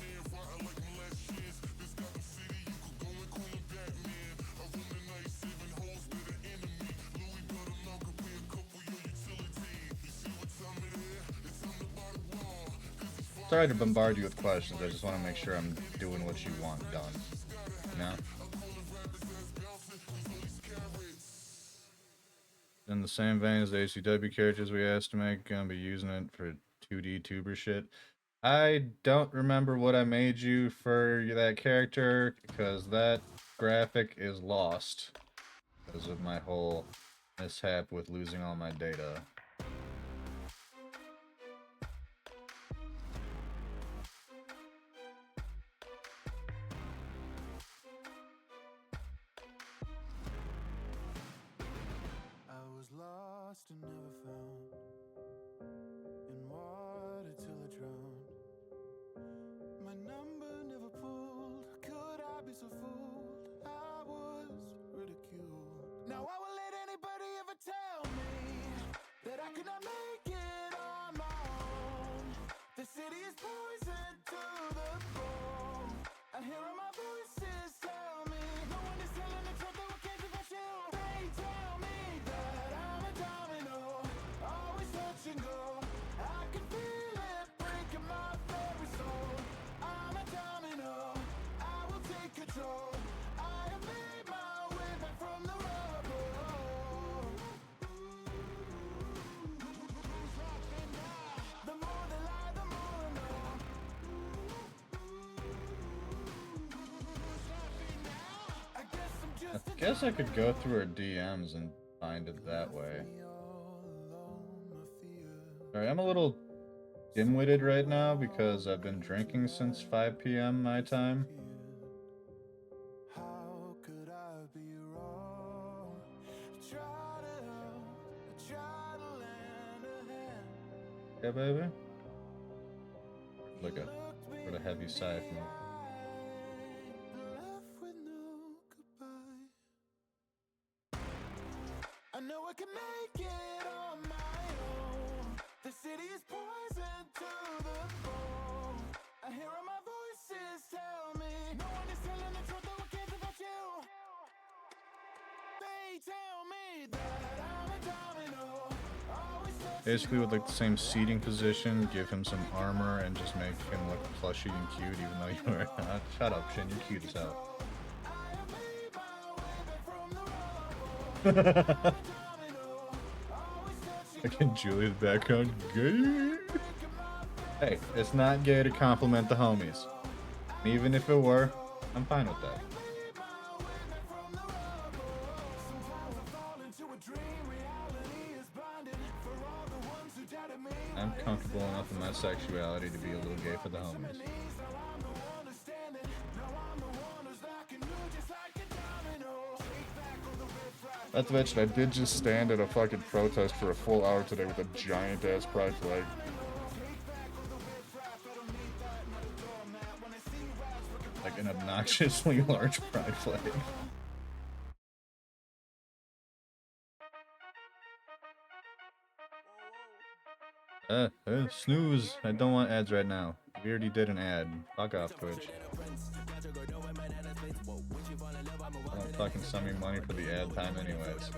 Sorry to bombard you with questions. I just want to make sure I'm doing what you want done. You know? In the same vein as the ACW characters we asked to make, gonna be using it for 2D tuber shit. I don't remember what I made you for that character because that graphic is lost because of my whole mishap with losing all my data. I was lost and never found, in water till I drowned. My number never pulled, could I be so fooled? I was ridiculed. Now I won't let anybody ever tell me that I could not make it on my own. The city is poison to the bone. I hear all my voices tell me no one is telling the truth, no one cares about you. They tell me that I'm a domino, always touch and go. I can feel it breaking my very soul. I'm a domino, I will take control. I have made my way back from the rubble. The more they lie, the more I know. I guess I'm just I guess I could go through her DMs and find it that way. Sorry, I'm a little dim-witted right now because I've been drinking since 5 p.m. my time. How could I be wrong? Try to help, try to lend a hand. Yeah, baby? Like a sort of heavy sigh from Left with no goodbye. I know I can make it on my own. The city is poison to the bone. I hear all my voices tell me no one is telling the truth, no one cares about you. They tell me that I'm a domino, always touching basically with like the same seating position, give him some armor, and just make him look plushy and cute even though you are not. Shut up, Shin, you're cute as hell. I have made my way back from the rubble. Like in Julia's background, gay. Hey, it's not gay to compliment the homies. And even if it were, I'm fine with that. I'm comfortable enough in my sexuality to be a little gay for the homies. That's bitch, I did just stand at a fucking protest for a full hour today with a giant ass pride flag. Like an obnoxiously large pride flag. Snooze. I don't want ads right now. We already did an ad. Fuck off, Twitch. I don't fucking send me money for the ad time anyways.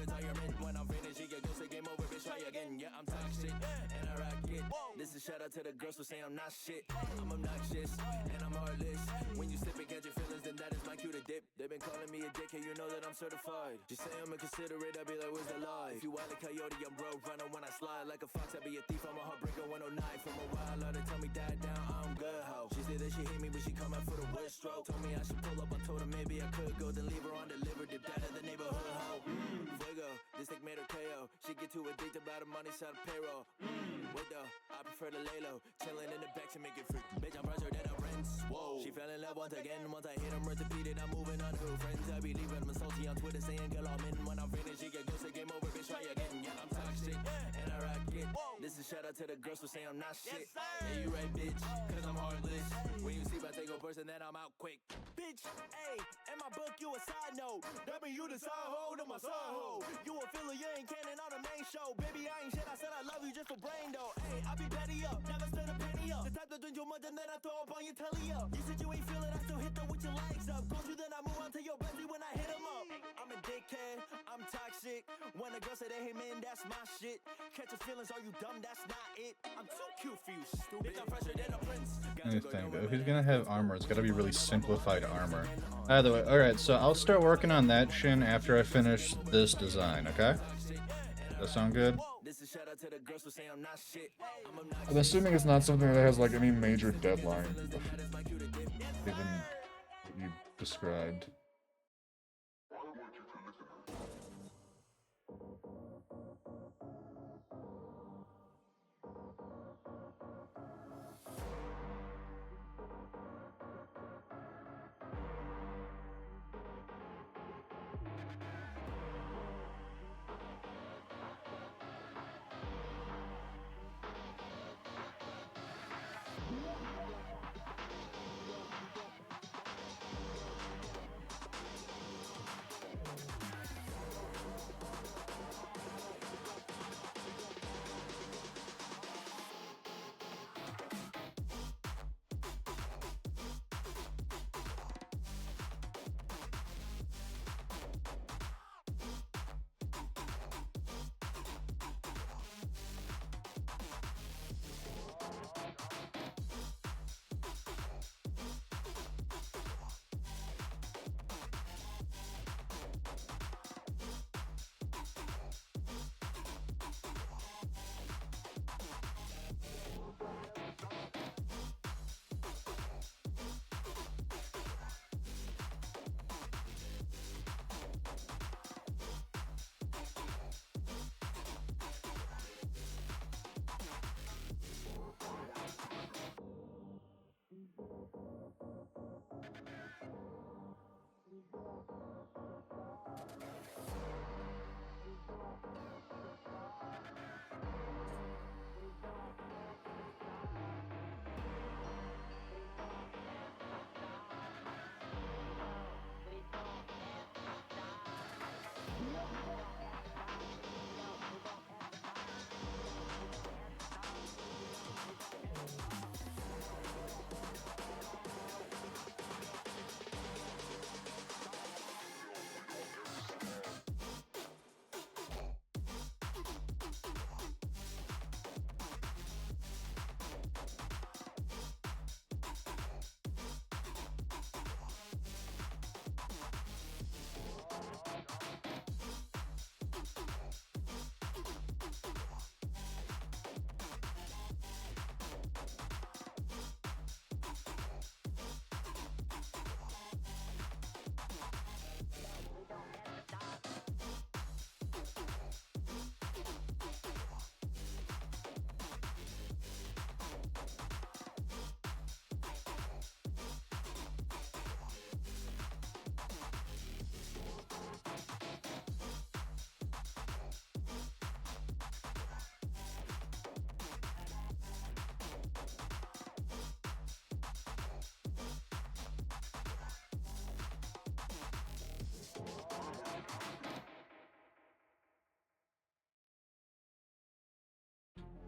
This is shout out to the girls who say I'm not shit. I'm obnoxious and I'm heartless. When you slip and catch your feelings, then that is my cue to dip. They've been calling me a dickhead, you know that I'm certified. Just say I'm inconsiderate, I'll be like, where's the lie? If you wild a coyote, I'm road runner when I slide. Like a fox, I be a thief, I'm a heartbreaker 109. From a while, let her tell me die down, I'm good, ho. She said that she hate me, but she come out for the worst stroke. Told me I should pull up, I told her maybe I could go. Then leave her on delivered, dipped out of the neighborhood, ho. Fuego, this thing made her KO. She get too addicted by the money side of payroll. Wait though, I prefer to lay low. Chillin' in the back to make it free. Bitch, I'm fresher than a rinse. Whoa. She fell in love once again. Once I hit him, repeated, I'm moving on to friends. I be leaving them salty on Twitter saying, girl, I'm in. When I'm finished, she get good, say game over, bitch, try again. Yeah, I'm toxic, and I rock it. This is shout out to the girls who say I'm not shit. Yeah, you right, bitch, cause I'm heartless. When you see I take a person, then I'm out quick. Bitch, ayy, in my book, you a side note. That mean you the side hoe to my side hoe. You a filler, you ain't canon on the main show. Baby, I ain't shit, I said I love you just for brain though. Ayy, I be petty up, never spend a penny up. The type that drink too much and then I throw up on your telly up. You said you ain't feel it, I still hit them with your legs up. Go through, then I move on to your bestie when I hit him up. I'm a dickhead, I'm toxic. When a girl say that, hey man, that's my shit. Catch your feelings, are you dumb? That's not it. I'm too cute for you, stupid. I'm fresher than a prince. Let me think though. If he's gonna have armor, it's gotta be really simplified armor. Either way, alright, so I'll start working on that Shin after I finish this design, okay? That sound good? I'm assuming it's not something that has like any major deadline. Given what you described.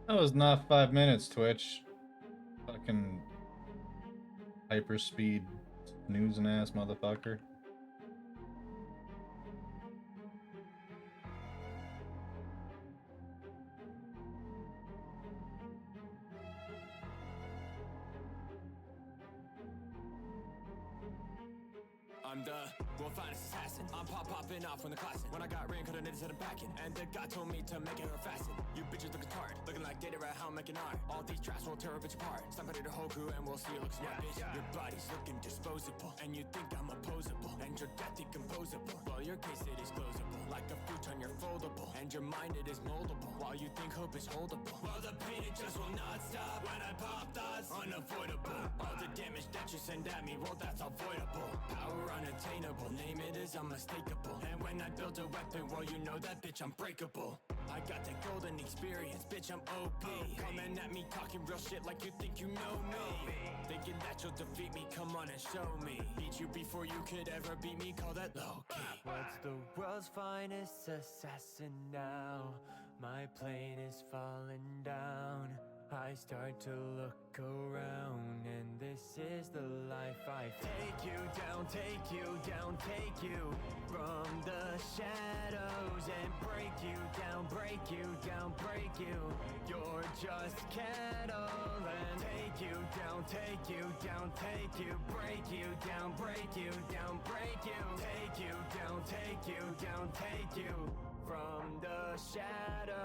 That was not 5 minutes, Twitch. Fucking hyperspeed snoozing ass motherfucker. I'm the world finest assassin. I'm popping off from the classic. When I got rain, could've knitted to the back end. And the guy told me to make it her fasten. You bitches looking tired, looking like data right how I'm making art. All these traps will tear a bitch apart. Stop it to Hoku and we'll see you look smart, bitch. Your body's looking disposable, and you think I'm opposable. And your death decomposable. Well, your case it is closable. Like a futon, you're foldable. And your mind it is moldable. While you think hope is holdable. Well, the pain it just will not stop. When I pop thoughts, unavoidable. All the damage that you send at me, well, that's avoidable. Power unattainable, name it is unmistakable. And when I build a weapon, well, you know that bitch I'm breakable. I got that golden experience, bitch I'm OP. Coming at me talking real shit like you think you know me. Thinking that you'll defeat me, come on and show me. Beat you before you could ever beat me, call that low key. What's the world's finest assassin now? My plane is falling down. I start to look around, and this is the life I take you down, take you down, take you from the shadows and break you down, break you down, break you. You're just cattle and take you down, take you down, take you, break you down, break you down, break you, take you down, take you down, take you from the shadows.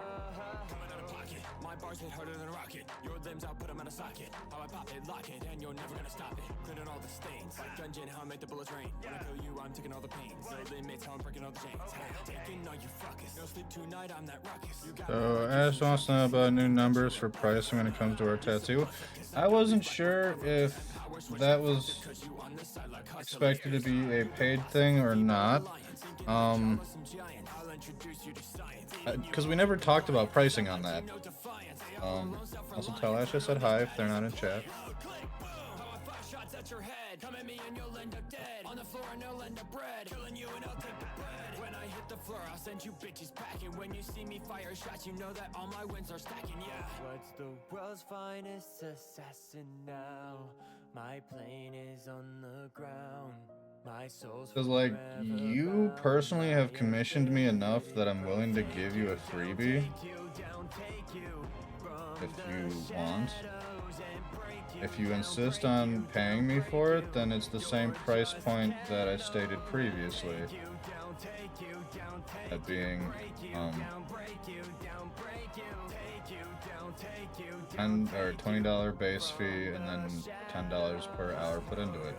Coming out of pocket, my bars hit harder than a rocket. Your limbs, I'll put them in a socket. How I pop it, lock it, and you're never gonna stop it. Cleaning all the stains, like dungeon, how I make the bullets rain. When I kill you, I'm taking all the pain. No limits, how I'm breaking all the chains. Taking all you fuckers. No sleep tonight, I'm that ruckus. You got So Ash wants to know about new numbers for pricing when it comes to our tattoo. I wasn't sure if that was expected to be a paid thing or not. Because we never talked about pricing on that. Also tell Ash I said hi if they're not in chat. at your head. Come at me and you'll end up dead. On the floor and you'll end up bread. Killing you and I'll take the bread. When I hit the floor, I'll send you bitches packing. When you see me fire shots, you know that all my wins are stacking, yeah. What's the world's finest assassin now? My plane is on the ground. My soul's Because, like, you personally have commissioned me enough that I'm willing to give you a freebie. If you want. If you insist on paying me for it, then it's the same price point that I stated previously. That being, $20 base fee and then $10 per hour put into it.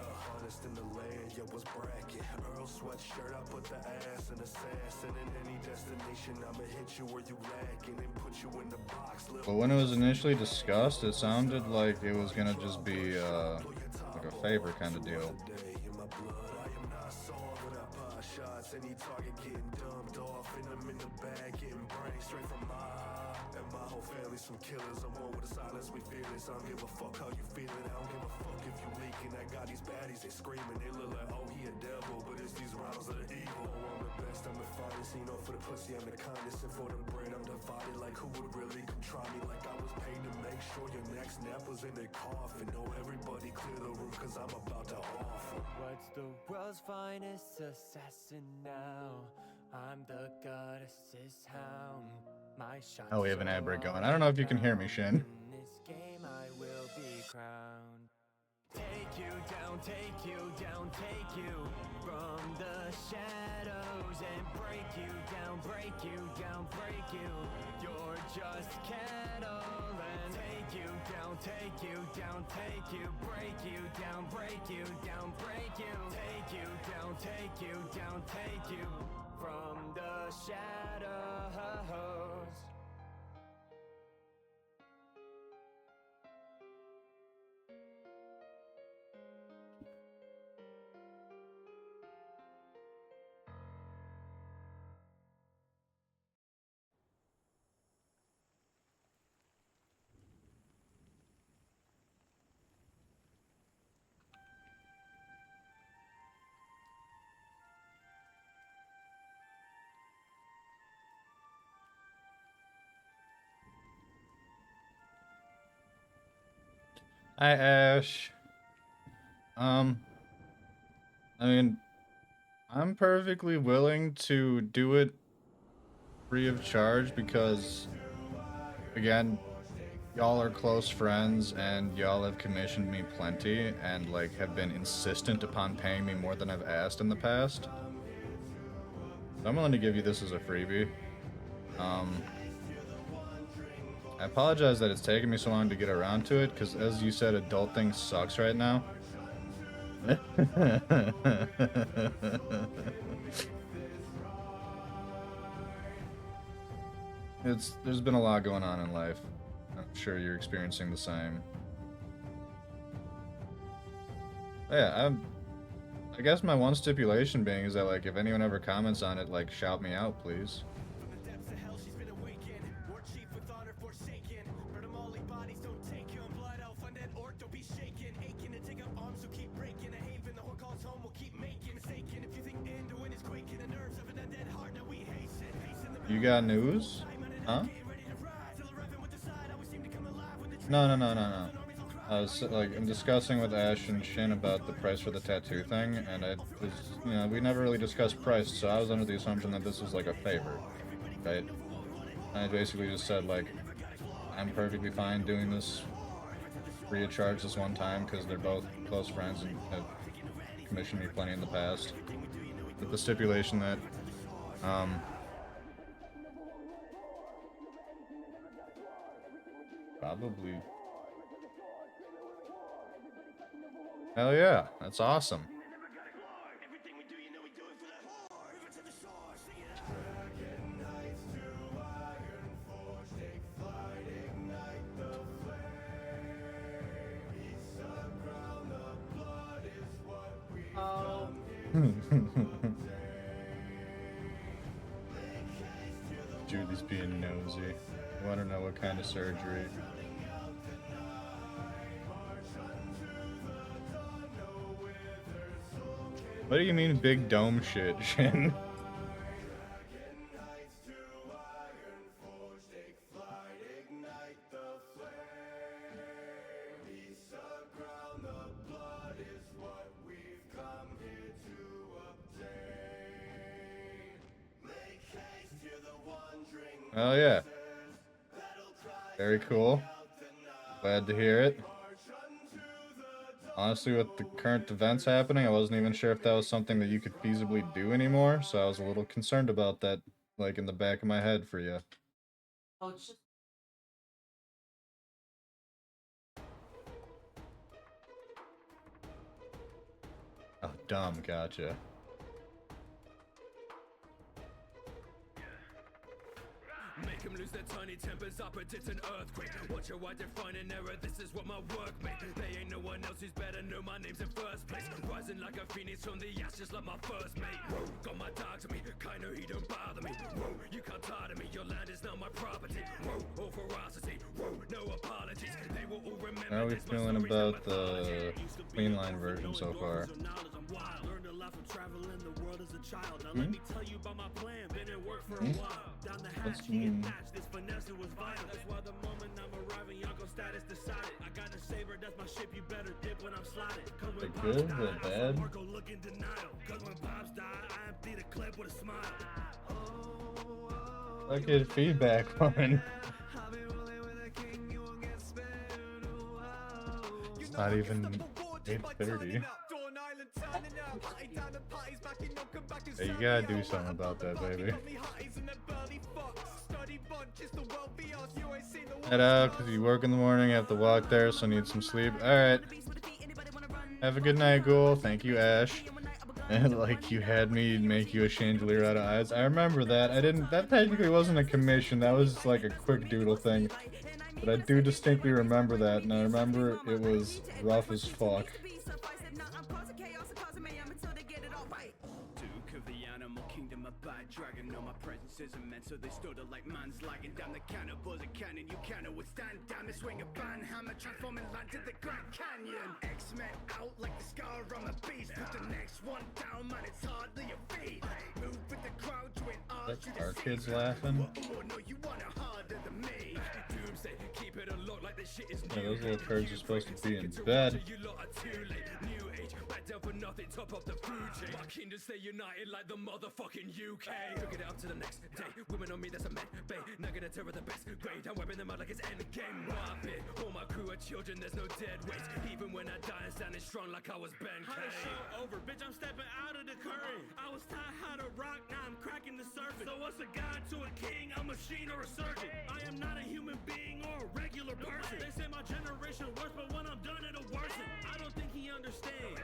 But when it was initially discussed, it sounded like it was gonna just be like a favor kind of deal. Some killers, I'm one with the silence, we fearless. I don't give a fuck how you feeling. I don't give a fuck if you leaking. I got these baddies, they screaming. They look like, oh, he a devil, but it's these rounds of the evil. Oh, I'm the best, I'm the finest. You know, for the pussy, I'm the kindest. And for the bread, I'm divided. Like, who would really come try me? Like, I was paid to make sure your next nap was in the coffin. Know everybody clear the room, cause I'm about to offer. What's the world's finest assassin now? I'm the goddess's hound. My shots Oh, we have an ad break going. I don't know if you can hear me, Shin. In this game I will be crowned. Take you down, take you down, take you from the shadows and break you down, break you down, break you. You're just cattle and take you down, take you down, take you, break you down, break you down, break you, take you down, take you down, take you from the shadows. Hi, Ash. I mean, I'm perfectly willing to do it free of charge because, again, y'all are close friends and y'all have commissioned me plenty and, like, have been insistent upon paying me more than I've asked in the past. So I'm willing to give you this as a freebie. I apologize that it's taken me so long to get around to it, because as you said, adulting sucks right now. There's been a lot going on in life. I'm sure you're experiencing the same. But yeah, I guess my one stipulation being is that, like, if anyone ever comments on it, like, shout me out, please. You got news? Huh? No. I'm discussing with Ash and Shin about the price for the tattoo thing, and it was, we never really discussed price, so I was under the assumption that this was like a favor, right? I basically just said, like, I'm perfectly fine doing this free of charge this one time because they're both close friends and have commissioned me plenty in the past. With the stipulation that, probably. Hell yeah, that's awesome. Julie's being nosy. I want to know what kind of surgery. What do you mean big dome shit, Shin? Oh yeah. Very cool. Glad to hear it. Honestly, with the current events happening, I wasn't even sure if that was something that you could feasibly do anymore, so I was a little concerned about that, like, in the back of my head for you. Oh, it's just Oh, dumb, gotcha. Make them lose their tiny tempers, I predict an earthquake. Watch how I define an error, this is what my work made. They ain't no one else who's better, know my name's in first place. Rising like a phoenix from the ashes like my first mate. Whoa, got my dog to me, kinda he don't bother me. Whoa, you can't tire me, your land is now my property. Whoa, all ferocity, whoa, no apologies. They will all remember. How are we feeling about the clean line version so far? Learned a lot from traveling the world as a child. Now let me tell you about my plan. Been at work for a while. Down the hatch, he attached. This finesse was vital. That's why the moment I'm arriving, Yonko status decided. I got a saber, that's my ship. You better dip when I'm sliding. Cause when The Pops good, died, the I saw bad? Marco look in denial. Cause when Pops died, I emptied a clip with a smile. Look at feedback coming. It's not even 8:30. Hey, you gotta do something about that, baby. Head out, because you work in the morning, have to walk there, so need some sleep. Alright. Have a good night, Ghoul. Thank you, Ash. And like you had me make you a chandelier out of eyes. I remember that. That technically wasn't a commission, that was like a quick doodle thing. But I do distinctly remember that, and I remember it was rough as fuck. Duke of the animal kingdom, a bad dragon. No, my presence is immense, so they stood it like man's lagging down the cannibals a cannon. You cannot withstand. Down the swing of ban hammer, transforming land to the Grand Canyon. X-Men out like the scar on a beast. Put the next one down, man, it's hardly a feat. Move with the crowd, join ours. That's our kids laughing. Oh no, you want it harder than me. Doomsday, keep it unlocked like this shit is Yeah, new. those little turds are supposed to be in bed. You lot are too late. New age, back down for nothing, top of the food chain. My kingdom stay united like the motherfucking UK. Took it up to the next day. Women on me, that's a med bay. Not gonna terror the best grade. I'm wearing them out like it's endgame. Wild bit. All my crew are children, there's no dead weights. Even when I die, I'm standing strong like I was Ben K. Over, bitch, I'm stepping out of the current. I was taught how to rock, now I'm cracking the surface. So what's a god to a king, a machine or a surgeon? I am not a human being or a regular person. They say my generation worse, but when I'm done it'll worsen. I don't think he understands.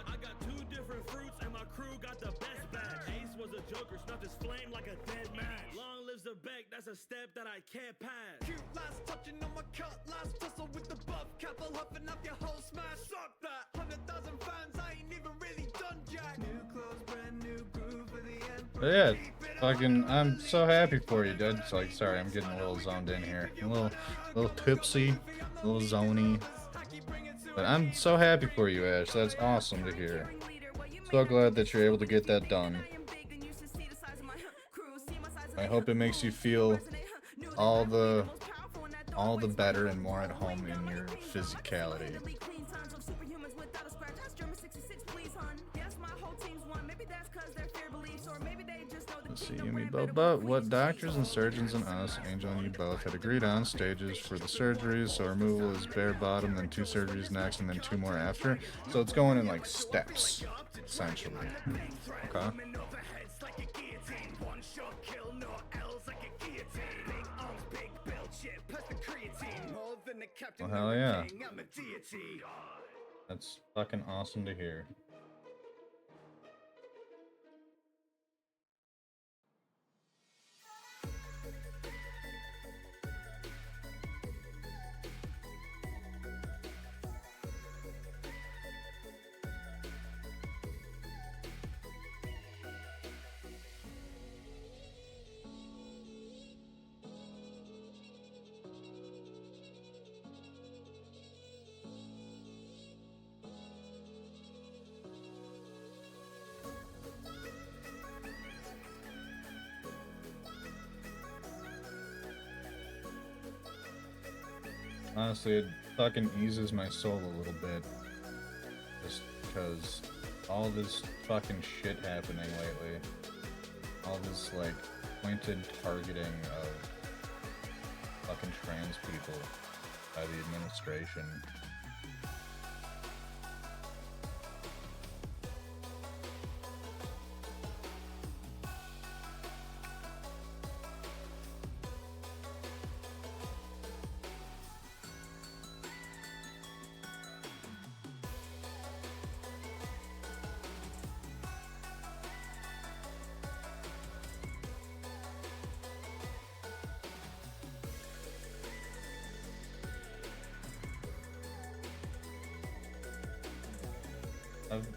I got two different fruits and my crew got the best batch. Ace was a joker, snuffed his flame like a dead match. Long lives the beck, that's a step that I can't pass. Cute last touching on my cut, last tussle with the buff couple huffing up your whole smash. Suck that 100,000 fans, I ain't even really done jack. New clothes, brand new groove for the emperor. But yeah, fucking, I'm so happy for you, dude. It's like, sorry, I'm getting a little zoned in here. A little tipsy, a little zony. But I'm so happy for you, Ash. That's awesome to hear. So glad that you're able to get that done. I hope it makes you feel all the all the better and more at home in your physicality. Let's see, Yumi Boba. What doctors and surgeons and us, Angel and you both, had agreed on stages for the surgeries. So removal is bare bottom, then 2 surgeries next, and then 2 more after. So it's going in like steps, essentially. Okay. Well, hell yeah. That's fucking awesome to hear. Honestly, it fucking eases my soul a little bit. Just because all this fucking shit happening lately. All this, like, pointed targeting of fucking trans people by the administration.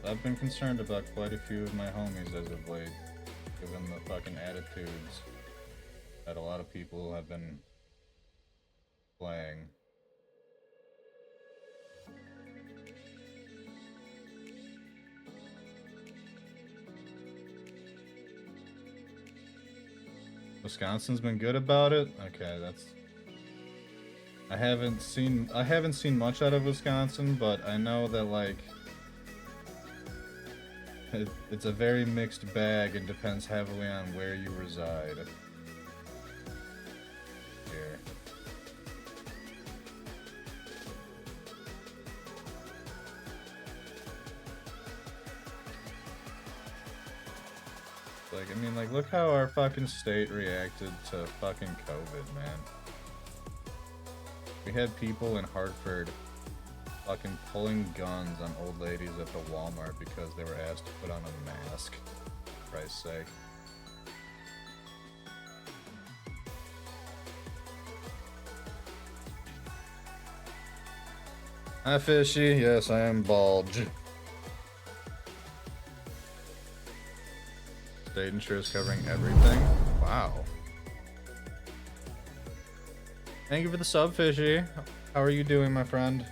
I've been concerned about quite a few of my homies as of late, given the fucking attitudes that a lot of people have been playing. Wisconsin's been good about it? Okay, that's... I haven't seen much out of Wisconsin, but I know that, like, it's a very mixed bag and depends heavily on where you reside. Here. Like, I mean, like, look how our fucking state reacted to fucking COVID, man. We had people in Hartford fucking pulling guns on old ladies at the Walmart because they were asked to put on a mask, for Christ's sake. Hi, Fishy. Yes, I am Bulge. State insurance covering everything. Wow. Thank you for the sub, Fishy. How are you doing, my friend?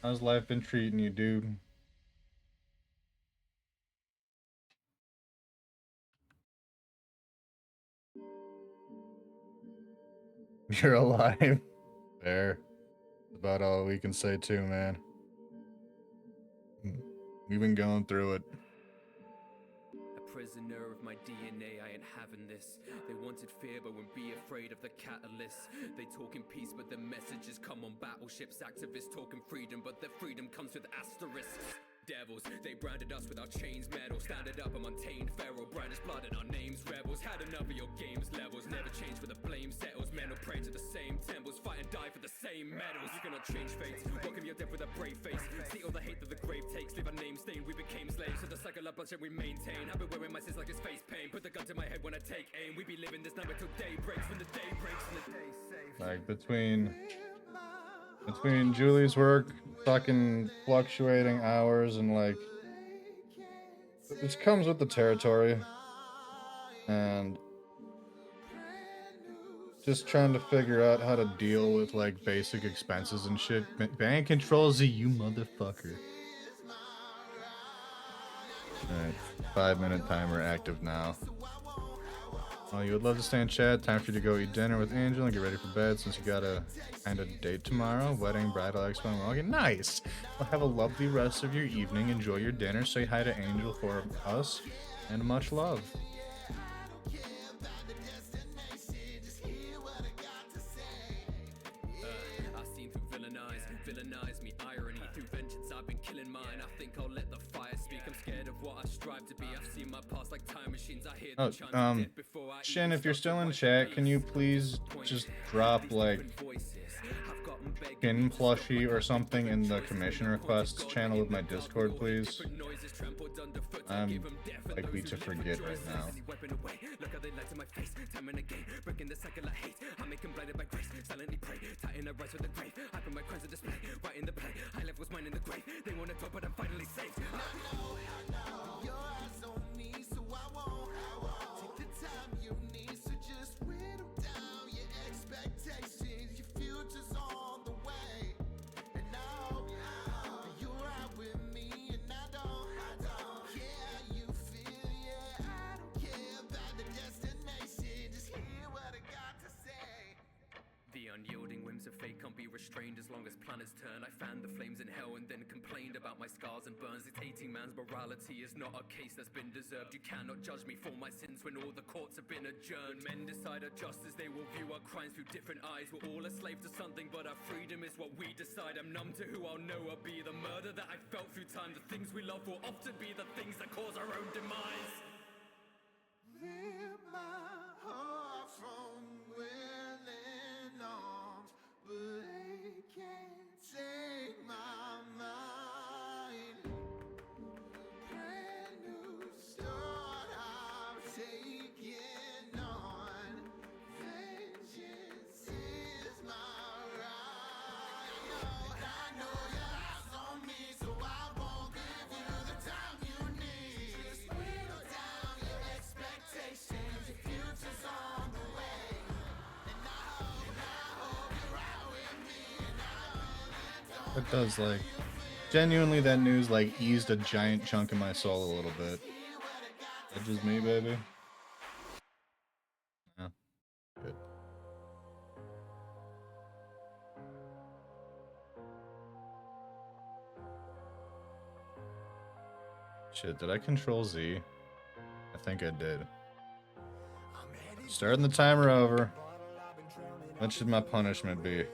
How's life been treating you, dude? You're alive. Fair. That's about all we can say too, man. We've been going through it. A prisoner of my DNA, I ain't having this. They wanted fear but won't be afraid of the catalyst. They talk in peace but their messages come on battleships. Activists talking freedom but their freedom comes with asterisks. Devils, they branded us with our chains metal. Standing up, I'm untamed feral. Brightest blood in our names, rebels. Had enough of your games levels. Never change for the blame settles. Men will pray to the same temples. Fight and die for the same medals. You cannot change fates. Welcome your death with a brave face. See all the hate that the grave takes. Leave our name stained, we became slaves. So the cycle of bloodshed we maintain. I've been wearing my sins like it's face pain. Put the gun to my head when I take aim. We be living this number till day breaks. When the day breaks and the day's safe. Like, between Julie's work, fucking fluctuating hours, and like, it comes with the territory, and just trying to figure out how to deal with like basic expenses and shit. Bank controls you motherfucker. Alright, 5-minute timer active now. Oh, you would love to stay in chat. Time for you to go eat dinner with Angel and get ready for bed since you got a kind of date tomorrow. Wedding, bridal expo, and walking. Nice. Well, have a lovely rest of your evening. Enjoy your dinner. Say hi to Angel for us, and much love. I've seen through villainize me, irony through vengeance. I've been killing mine. I think I'll let the fire speak. I'm scared of what I strive to be. I've seen my past like time machines. I hear the chimes of death before I Shin, even if you're start still to in wipe chat, the can you face. please just drop like pin plushie or something in the commission requests channel of my Discord, please? I'm likely to forget right now. Look how they lie to my face, time and again, breaking the cycle of hate. I make them blinded by grace, silently pray, tighten the rise with the grave. I put my crimes on display, right in the play. I left what's mine in the grave. They want to talk, but I'm finally safe. I know your eyes on me, so I won't take the time you need. So just whittle down your expectations. Your future's on the way, and I hope you're right with me. And I don't care how you feel. Yeah, I don't care about the destination. Just hear what I got to say. The unyielding whims of fate can't be restrained as long as planets turn. I fanned the flames in hell and then complained about my scars and burns. Dictating man's morality is not a case that's been deserved. You cannot judge me for my sins when all the courts have been adjourned. Men decide our justice, they will view our crimes through different eyes. We're all a slave to something, but our freedom is what we decide. I'm numb to who I'll know I'll be. The murder that I felt through time. The things we love will often be the things that cause our own demise. Rip my heart from willing arms, but they can't take my mind. Brand new start, I'm taking on. Vengeance is my right. Oh, and I know your eyes on me, so I won't give you the time you need. Just whittle down your expectations. Your future's on the way, and I hope you're out with me. And I know It does, like, genuinely, that news like eased a giant chunk of my soul a little bit. That's just me, baby. Yeah, good. Shit, did I control Z? I think I did. Starting the timer over. What should my punishment be?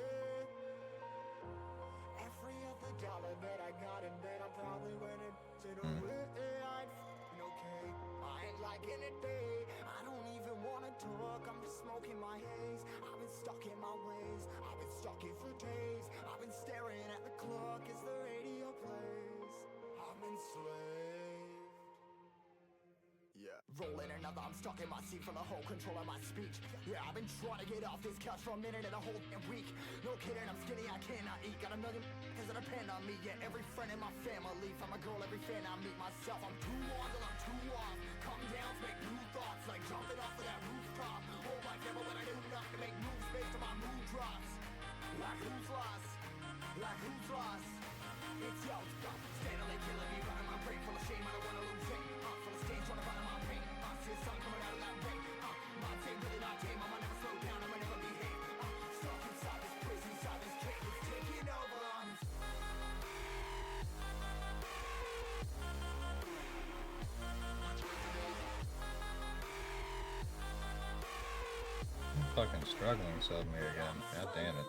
Rolling another, I'm stuck in my seat for the whole control of my speech. Yeah, I've been trying to get off this couch for a minute and a whole damn week. No kidding, I'm skinny, I cannot eat. Got a million that depend on me. Yeah, every friend in my family. From a girl, every fan I meet myself. I'm too on till I'm too off. Come down to make new thoughts, like jumping off of that rooftop. Whole life never when I do nothing to make moves based on my mood drops. Like who's lost? Like who's lost? It's yo, stop. Steadily killing me, running my brain full of shame. I don't wanna lose it. Full of stage, trying to find my pain. See the sun coming out of that rain. My team really not tame. I'ma never slow down. I'ma never behave. Stuck inside this prison, inside this cage. It's taking over. I'm fucking struggling suddenly again. God damn it.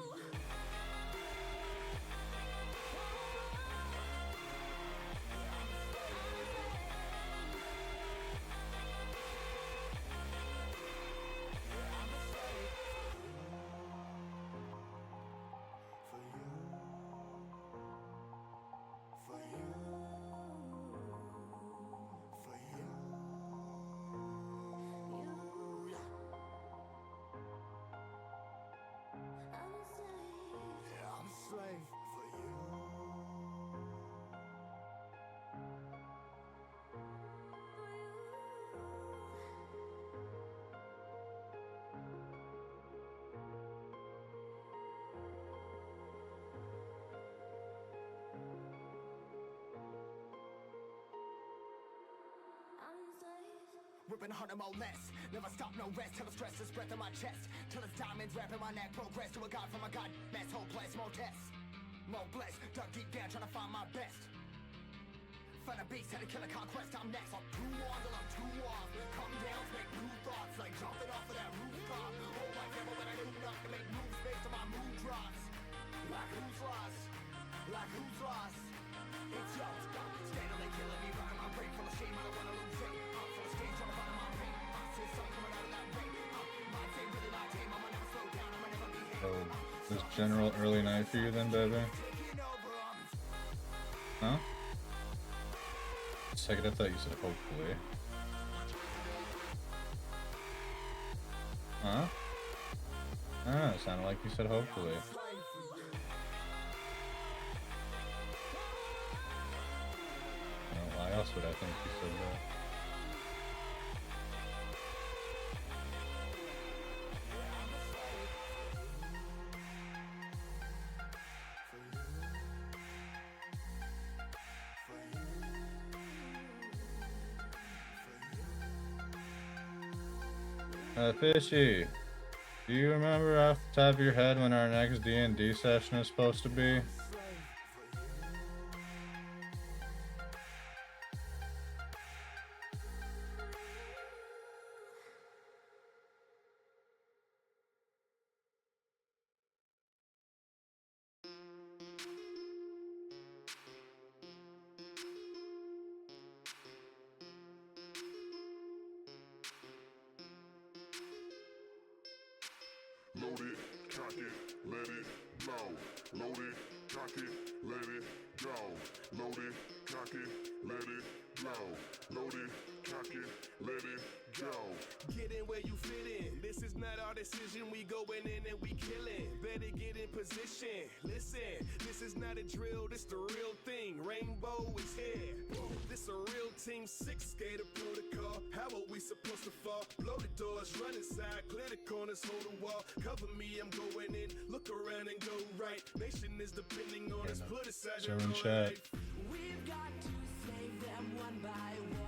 I'm Ripping 100 more less. Never stop, no rest. Till the stress is breath in my chest. Till it's diamonds wrapping my neck. Progress to a god from a god mess. Hopeless, more tests. More blessed. Dug deep down trying to find my best. Find a beast, had to kill a conquest. I'm next. I'm too on till I'm too off. Come down, make new thoughts. Like jumping off of that rooftop. Hold my camera when I do not to make moves based on my mood drops. Like who's lost? Like who's lost? It's yours. Steadily killing me, rocking my brain full of shame. I don't wanna lose it. I'm full of stage, trying to find my pain. I see something coming out of that rain. My team really my team. I'ma never slow down. I'ma never be here. Oh, this general early night for you then, baby? Huh? A second, I thought you said hopefully. Huh? Ah, it sounded like you said hopefully. Why else would I think you said that? Fishy, do you remember off the top of your head when our next D&D session is supposed to be? Load it, cock it, let it blow. Load it, cock it, let it go. Load it, cock it, let it blow. Load it, cock it, let it go. Get in where you fit in. This is not our decision. We going in and we killing. Better get in position. Listen, this is not a drill. This the real thing. Rainbow is here. This a real team 6 skater protocol. How are we supposed to fall? Blow the doors, run inside, clear the corners, hold the wall. Cover me, I'm going in. Look around and go right. Nation is depending on us. Put aside your own life. We've got to save them one by one.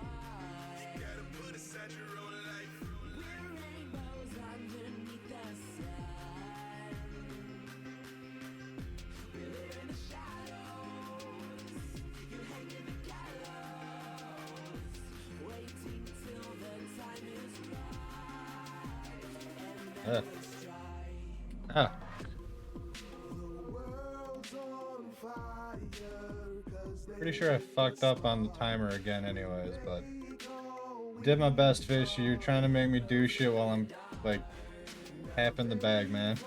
You gotta put aside your own life. We're rainbows underneath the sun. We live in the shadows. You hang in the gallows. Waiting till the time is right. And then we strike. Ah. Pretty sure I fucked up on the timer again anyways, but did my best, Fish. You're trying to make me do shit while I'm like half in the bag, man.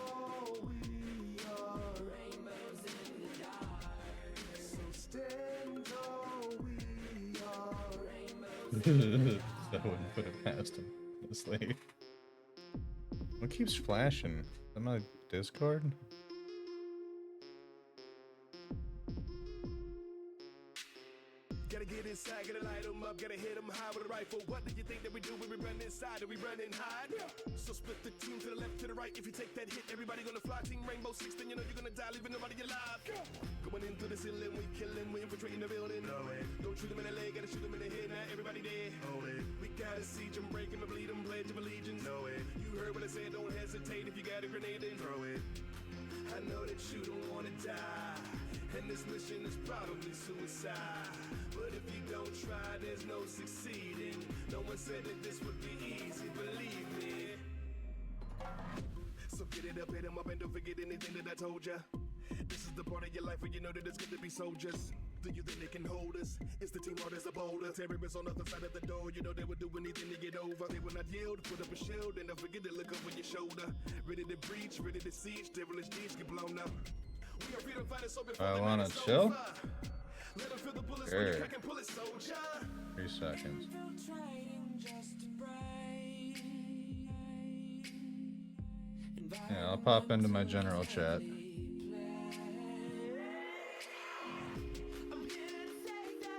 I wouldn't put it past him, honestly. What keeps flashing? Is that my Discord? Gotta get inside, gotta light them up, gotta hit them high with a rifle. What do you think that we do when we run inside? Do we run and hide? So split the team to the left, to the right. If you take that hit, everybody gonna fly. Team Rainbow 6, then you know you're gonna die, leaving nobody alive. Going into the ceiling, we killing, we infiltrating the building. Don't shoot them in the leg, gotta shoot them in the head, now everybody dead. We gotta siege them, break them, and bleed them, pledge of allegiance. You heard what I said, don't hesitate if you got a grenade, then throw it. I know that you don't wanna die, and this mission is probably suicide. But if you don't try, there's no succeeding. No one said that this would be easy, believe me. So get it up, hit 'em up, and don't forget anything that I told ya. This is the part of your life where you know that it's good to be soldiers. Do you think they can hold us? It's the team hardest of older. Terrorists on the other side of the door. You know they would do anything to get over. They will not yield, put up a shield, and don't forget to look over your shoulder. Ready to breach, ready to siege, devilish deeds get blown up. We are freedom fighters, so before I wanna chill? let them feel the bullets Sure. when you crack and pull it, soldier. 3 seconds. Yeah, I'll pop into my general chat.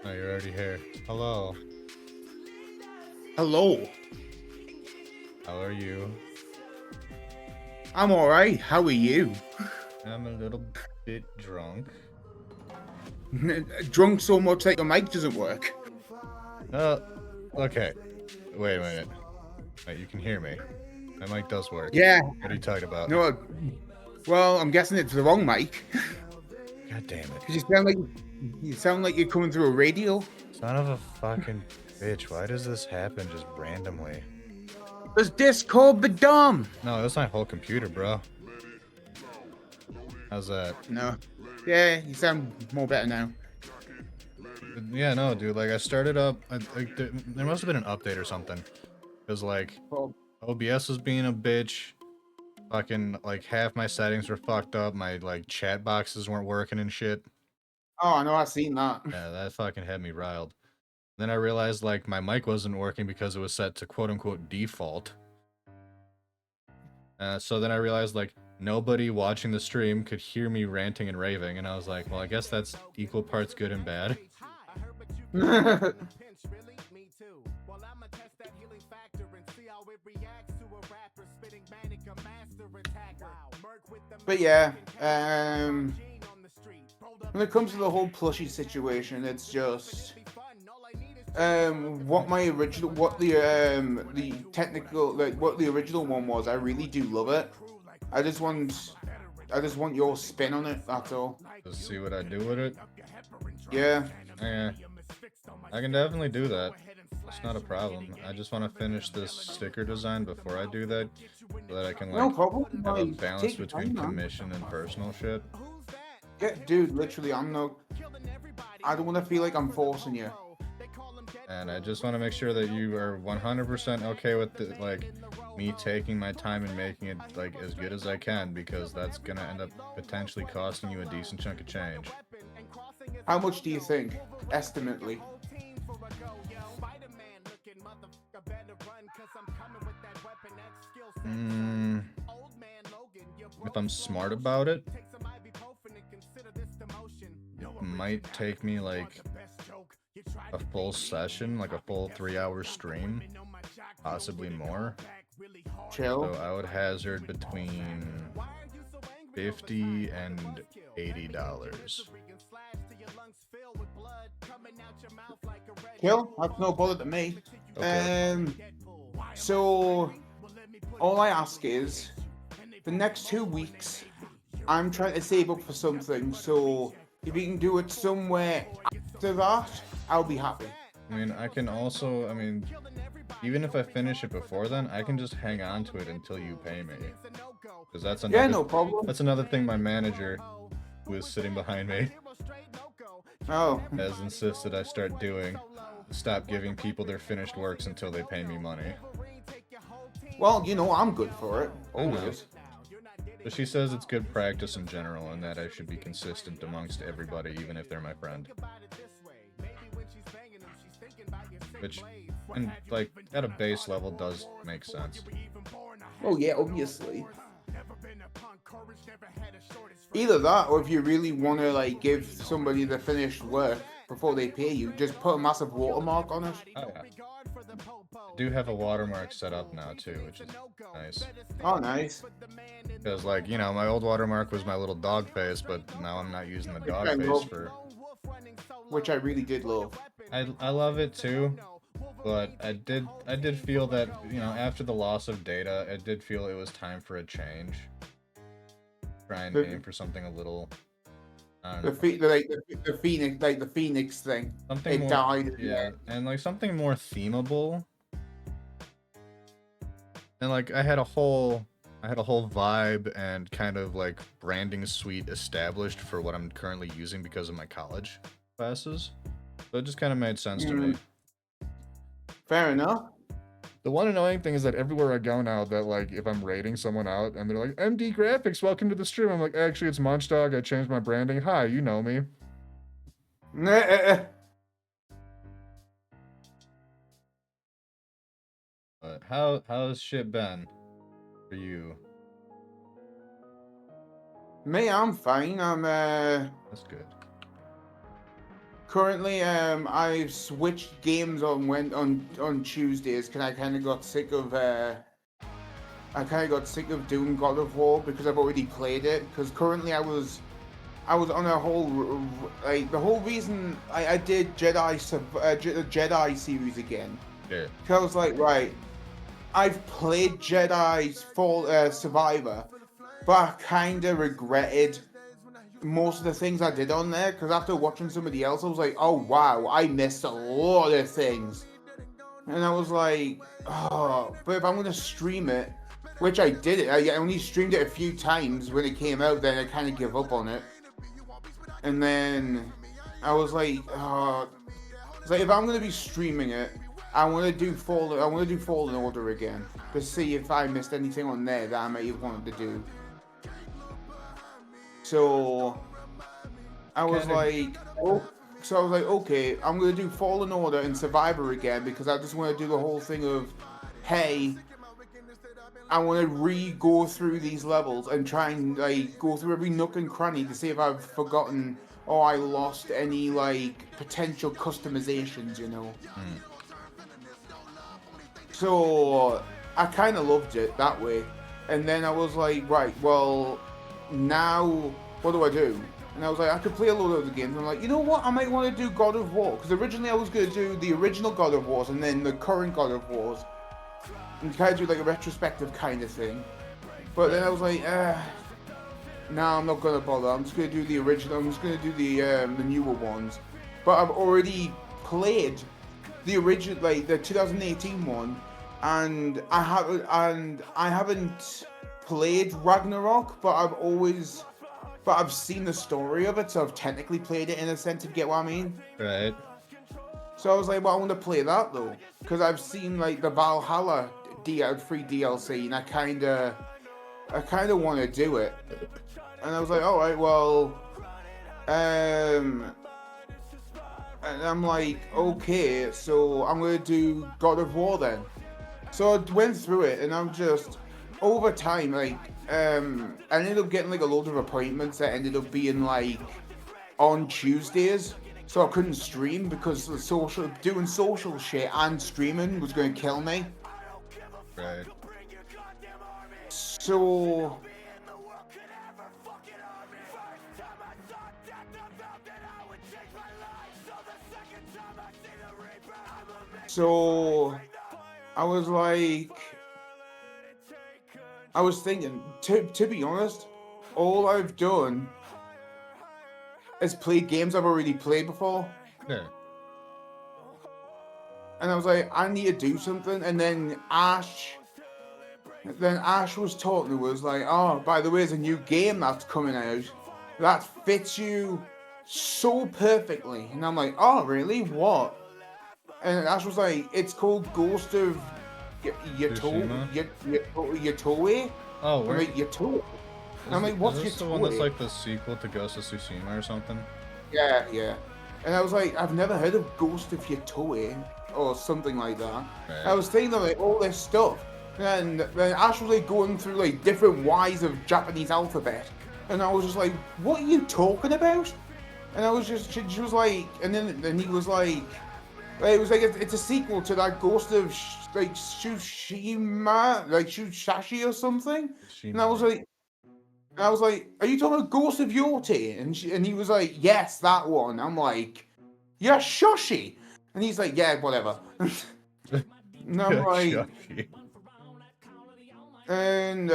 Oh, you're already here. Hello. Hello. How are you? I'm alright. How are you? I'm a little bit drunk. Drunk so much that your mic doesn't work. Okay. Wait a minute. Wait, you can hear me. My mic does work. Yeah. What are you talking about? No. Well, I'm guessing it's the wrong mic. God damn it. Because you sound like you're coming through a radio. Son of a fucking bitch. Why does this happen just randomly? There's Discord, the dumb. No, that's my whole computer, bro. How's that? No. Yeah, you sound more better now. Yeah, no, dude. Like, I started up. Like, there must have been an update or something. Because, like, OBS was being a bitch. Fucking, like, half my settings were fucked up. My, like, chat boxes weren't working and shit. Oh, I know, I've seen that. Yeah, that fucking had me riled. Then I realized, like, my mic wasn't working because it was set to quote-unquote default. So then I realized, like, nobody watching the stream could hear me ranting and raving, and I was like, well, I guess that's equal parts good and bad. But yeah, when it comes to the whole plushie situation, it's just what the original one was. I really do love it. I just want your spin on it. That's all. Let's see what I do with it. Yeah. Yeah. I can definitely do that. It's not a problem. I just want to finish this sticker design before I do that, so that I can like no problem. have a balance between commission and personal shit. Yeah, dude, literally, I don't want to feel like I'm forcing you. And I just want to make sure that you are 100% okay with like me taking my time and making it like as good as I can, because that's gonna end up potentially costing you a decent chunk of change. How much do you think, estimately? If I'm smart about it, it might take me like a full session, like a full 3-hour stream, possibly more. Chill. So I would hazard between $50 and $80. Chill. That's no bother to me. Okay. So all I ask is, the next 2 weeks, I'm trying to save up for something. So if you can do it somewhere after that, I'll be happy. I mean, I can also, even if I finish it before then, I can just hang on to it until you pay me. Because that's another, yeah, no problem. That's another thing my manager, who is sitting behind me, has insisted I start doing. Stop giving people their finished works until they pay me money. Well, you know, I'm good for it. Always. But she says it's good practice in general, and that I should be consistent amongst everybody, even if they're my friend. Which, and like, at a base level does make sense. Oh yeah, obviously. Either that, or if you really want to like give somebody the finished work before they pay you, just put a massive watermark on it. Oh yeah. I do have a watermark set up now too, which is nice. Oh, nice. Because like, you know, my old watermark was my little dog face, but now I'm not using the dog face for... Which I really did love. I love it too, but I did feel that, you know, after the loss of data, I did feel it was time for a change. Try and aim for something a little... The phoenix thing. Something more, died. Yeah, and like something more themable. And like I had a whole vibe and kind of like branding suite established for what I'm currently using because of my college classes. So it just kind of made sense to me. Fair enough. The one annoying thing is that everywhere I go now, that like if I'm rating someone out and they're like, MD Graphics, welcome to the stream. I'm like, actually it's Munch-Dawg, I changed my branding. Hi, you know me. But how's shit been for you? Me, I'm fine. That's good. Currently, I've switched games on Tuesdays because I kind of got sick of doing God of War because I've already played it. Because currently I was on a whole like the whole reason I did Jedi series again Yeah. Cause I was like, right, I've played Jedi's Survivor, but I kind of regretted most of the things I did on there, because after watching somebody else, I was like, oh wow, I missed a lot of things. And I was like, oh, but if I'm going to stream it, which I did it, I only streamed it a few times when it came out, then I kind of gave up on it. And then I was like, it's like if I'm going to be streaming it, I want to do Fallen Order again to see if I missed anything on there that I might have wanted to do. So I was like, okay, I'm gonna do Fallen Order and Survivor again because I just want to do the whole thing of, hey, I want to go through these levels and try and like go through every nook and cranny to see if I've forgotten or I lost any like potential customizations, you know. So I kind of loved it that way, and then I was like, right, well, now what do I do? And I was like, I could play a load of the games. I'm like, you know what? I might want to do God of War, because originally I was going to do the original God of Wars and then the current God of Wars, and kind of do like a retrospective kind of thing. But then I was like, nah, I'm not gonna bother. I'm just gonna do the original. I'm just gonna do the newer ones. But I've already played the original, like the 2018 one, and I haven't played Ragnarok, but I've seen the story of it, so I've technically played it in a sense, if you get what I mean. Right. So I was like, well, I want to play that though, because I've seen like the Valhalla free DLC, and I kind of want to do it. And I was like, all right, well, and I'm like, okay, so I'm gonna do God of War then. So I went through it, and I'm just over time, like, I ended up getting like a load of appointments that ended up being like on Tuesdays, so I couldn't stream because doing social shit and streaming was going to kill me. Right. So I was like, I was thinking, to be honest, all I've done is played games I've already played before. Yeah. And I was like, I need to do something. And then Ash was talking to us like, oh, by the way, there's a new game that's coming out that fits you so perfectly. And I'm like, oh, really? What? And Ash was like, it's called Ghost of Yatoe. Oh, where? Like, Yatoe. And I'm like, what's Is this Yatoe? the one that's like the sequel to Ghost of Tsushima or something? Yeah. And I was like, I've never heard of Ghost of Yatoe or something like that. Right. I was thinking of like all this stuff. And then Ash was like going through like different Ys of Japanese alphabet. And I was just like, what are you talking about? And I was just, she was like, and then he was like, it was like it's a sequel to that Ghost of like Tsushima, like Shushashi or something. And I was like, are you talking about Ghost of Yote? And he was like, yes, that one. I'm like, yeah, Shoshi. And he's like, yeah, whatever. And I'm like, and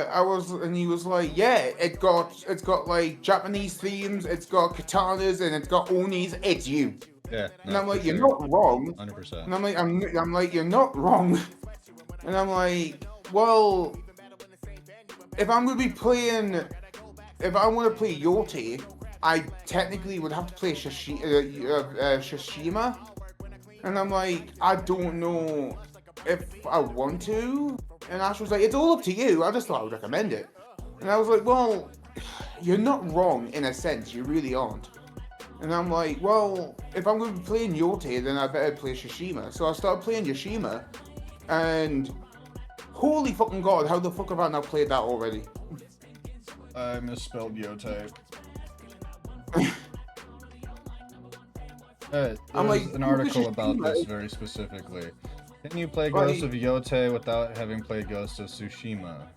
he was like, yeah, it's got like Japanese themes, it's got katanas, and it's got onis. It's you. Yeah. And I'm like, you're not wrong. 100%. And I'm like, you're not wrong. And I'm like, well, if I'm gonna be playing, if I want to play Yote, I technically would have to play Shishima. And I'm like, I don't know if I want to. And Ash was like, it's all up to you. I just thought I would recommend it. And I was like, well, you're not wrong in a sense. You really aren't. And I'm like, well, if I'm going to be playing Yote, then I better play Shishima. So I started playing Yoshima. And holy fucking god, how the fuck have I not played that already? I misspelled Yote. There's an article about this very specifically. Can you play Ghost of Yote without having played Ghost of Tsushima?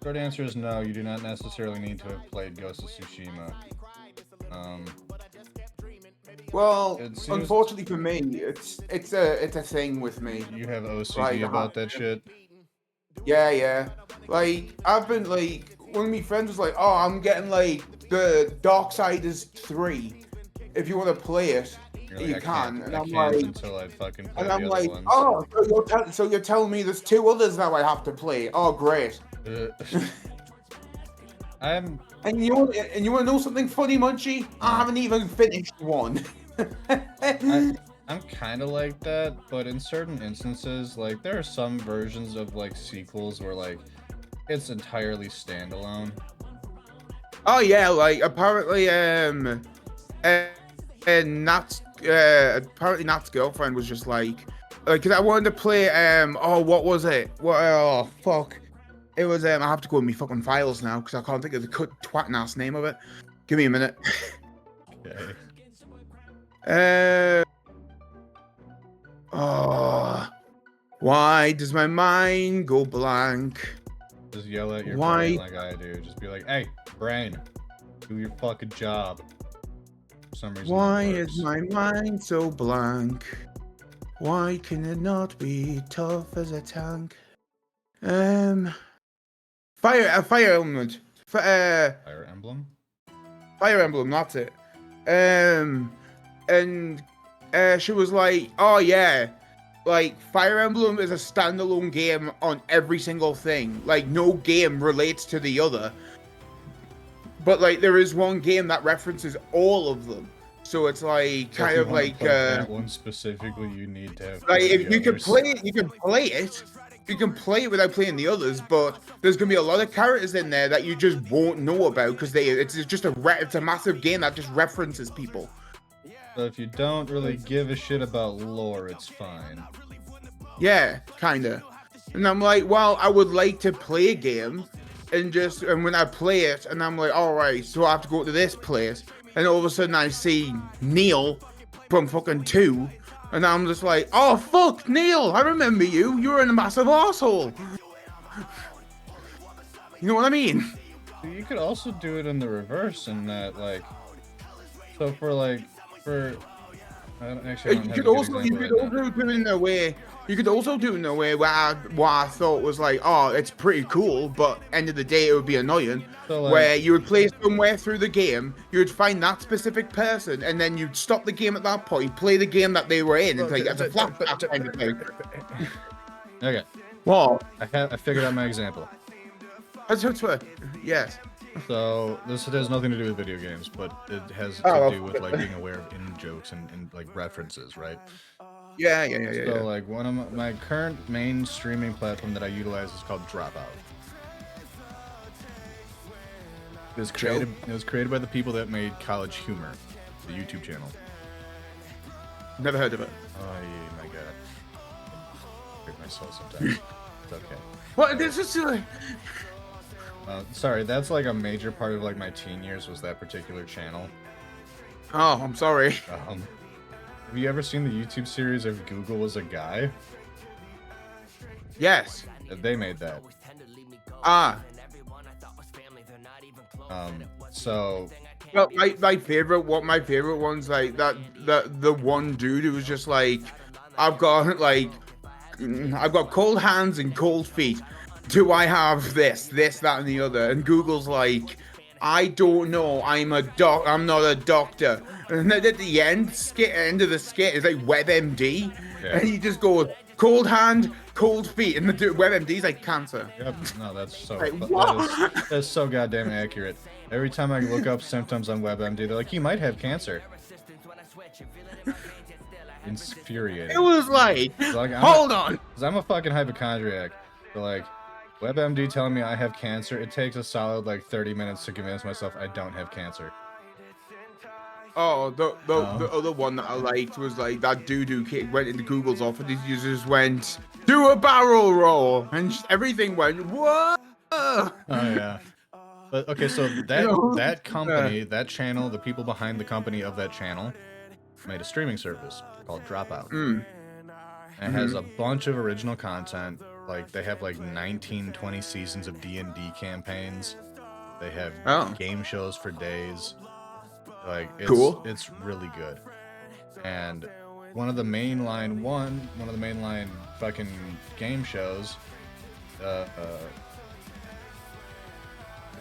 Short answer is no, you do not necessarily need to have played Ghost of Tsushima. Well, It seems- unfortunately for me, it's a thing with me. You have OCD Like, about that shit? Yeah. Like, I've been like, one of my friends was like, "Oh, I'm getting like the Darksiders 3. If you want to play it, You're you like, can." And I I'm can't like, until I fucking play and the I'm other like, ones. "Oh, so you're telling me there's 2 others now I have to play? Oh, great." I'm And you want to know something funny, Munchie? I haven't even finished one. I'm kind of like that, but in certain instances, like there are some versions of like sequels where like it's entirely standalone. Oh yeah, like apparently and Nat's apparently Nat's girlfriend was just like because I wanted to play what was it? Fuck. It was I have to go in my fucking files now because I can't think of the twat ass name of it. Give me a minute. Okay. Why does my mind go blank? Just yell at your Why? brain like I do. Just be like, "Hey, brain, do your fucking job." For some reason. Why it works. is my mind so blank? Why can it not be tough as a tank? Fire element. Fire Emblem? Fire Emblem, that's it. And she was like, "Oh yeah, like Fire Emblem is a standalone game on every single thing. Like no game relates to the other. But like there is one game that references all of them. So it's like So if kind you of wanna like play that one specifically, you need to have like played if the you can others. play it, you can play it. You can play it without playing the others, but there's gonna be a lot of characters in there that you just won't know about because it's just it's a massive game that just references people. So if you don't really give a shit about lore, it's fine. Yeah, kinda. And I'm like, well, I would like to play a game, and when I play it, and I'm like, all right, so I have to go to this place, and all of a sudden I see Neil from fucking 2. And I'm just like, oh, fuck, Neil, I remember you. You were in a massive arsehole. You know what I mean? You could also do it in the reverse in that, like, so I don't actually You could also do it in a way. You could also do it in a way where I thought was like, oh, it's pretty cool, but end of the day it would be annoying. So, like, where you would play somewhere through the game, you would find that specific person, and then you'd stop the game at that point, play the game that they were in, and like as a flashback kind of thing. Okay. What? I figured out my example. Yes. So this has nothing to do with video games, but it has to Oh, do with like being aware of in jokes and like references, right? Yeah. So like one of my current main streaming platform that I utilize is called Dropout. It was created by the people that made College Humor, the YouTube channel. Never heard of it. Oh yeah, my god. I hurt myself sometimes. It's okay. What? This is silly. Sorry, that's like a major part of like my teen years was that particular channel. Oh, I'm sorry. Have you ever seen the YouTube series of Google Was a Guy? Yes. They made that. So well, my favorite ones like that the one dude who was just like, I've got cold hands and cold feet. Do I have this, that, and the other? And Google's like, I don't know. I'm not a doctor. And then at the end of the skit is like WebMD, and he just goes cold hand, cold feet, and the WebMD's like cancer. Yep. No, that's so like, what? That's so goddamn accurate. Every time I look up symptoms on WebMD, they're like, you might have cancer. Infuriating. It was like hold on. Because I'm a fucking hypochondriac. So like, WebMD telling me I have cancer, it takes a solid like 30 minutes to convince myself I don't have cancer. Oh, the other one that I liked was like that dude who went into Google's office. His users went, do a barrel roll, and everything went, whoa. Oh yeah. But okay, so that company, that channel, the people behind the company of that channel, made a streaming service called Dropout. And it has a bunch of original content. Like they have like 20 seasons of D&D campaigns. They have game shows for days. Like it's really good. And one of the mainline fucking game shows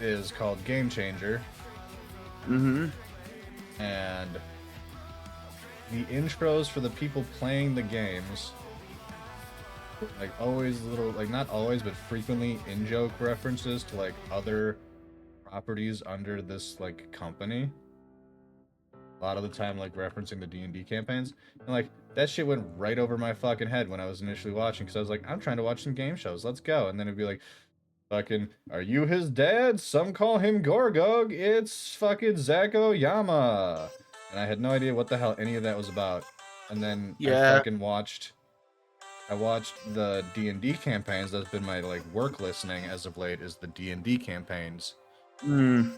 is called Game Changer. Mm-hmm. And the intros for the people playing the games, like always little, like not always, but frequently in-joke references to like other properties under this like company. A lot of the time, like referencing the D&D campaigns, and like that shit went right over my fucking head when I was initially watching, because I was like, I'm trying to watch some game shows, let's go. And then it'd be like, fucking, are you his dad? Some call him Gorgog. It's fucking Zach Oyama. And I had no idea what the hell any of that was about. And then I watched the D&D campaigns. That's been my like work listening as of late, is the D&D campaigns. And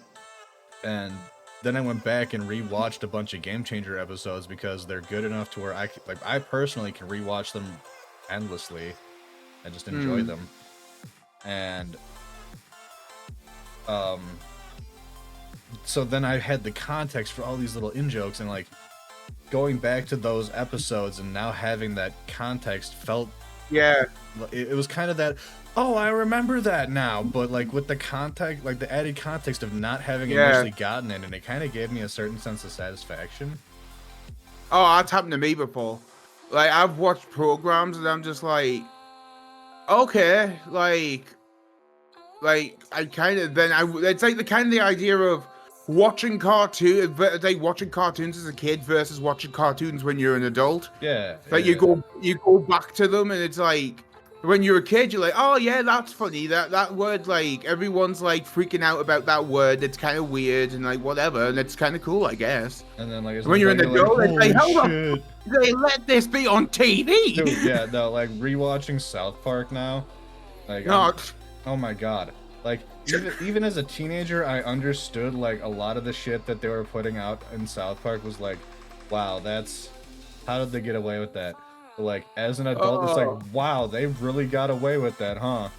then I went back and rewatched a bunch of Game Changer episodes because they're good enough to where I personally can rewatch them endlessly and just enjoy them. And so then I had the context for all these little in-jokes, and like going back to those episodes and now having that context felt, it was kind of that, oh, I remember that now, but like with the context, like the added context of not having initially gotten it, and it kind of gave me a certain sense of satisfaction. Oh, that's happened to me before. Like, I've watched programs and I'm just like, okay, like I kind of it's like the idea of watching cartoons, like watching cartoons as a kid versus watching cartoons when you're an adult. Like you go back to them, and it's like when you're a kid, you're like, oh yeah, that's funny. That word, like everyone's like freaking out about that word. It's kind of weird and like whatever, and it's kind of cool, I guess. And then like when you're an adult, like, it's like, how the they let this be on TV? Dude, yeah, no, like rewatching South Park now, like oh my god, like even as a teenager, I understood like a lot of the shit that they were putting out in South Park was like, wow, that's, how did they get away with that? But like as an adult, it's like, wow, they really got away with that, huh?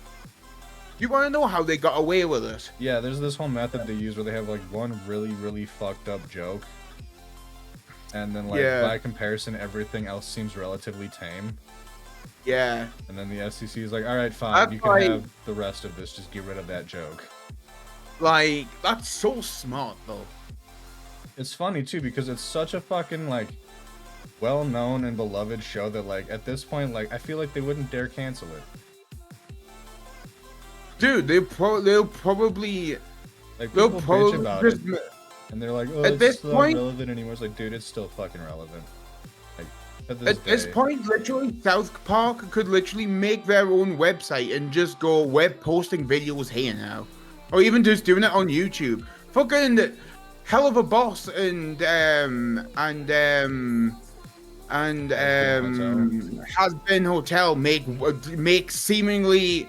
You want to know how they got away with it? Yeah, there's this whole method they use where they have like one really fucked up joke, and then like by comparison, everything else seems relatively tame. Yeah. And then the SEC is like, all right, fine, you can have the rest of this, just get rid of that joke. Like, that's so smart, though. It's funny, too, because it's such a fucking, like, well-known and beloved show that, like, at this point, like, I feel like they wouldn't dare cancel it. Dude, they'll probably... Like, people bitch about it, and they're like, oh, it's not relevant anymore. It's like, dude, it's still fucking relevant. At this point, literally, South Park could literally make their own website and just go, we're posting videos here now. Or even just doing it on YouTube. Fucking Hell of a Boss and Has Been Hotel make seemingly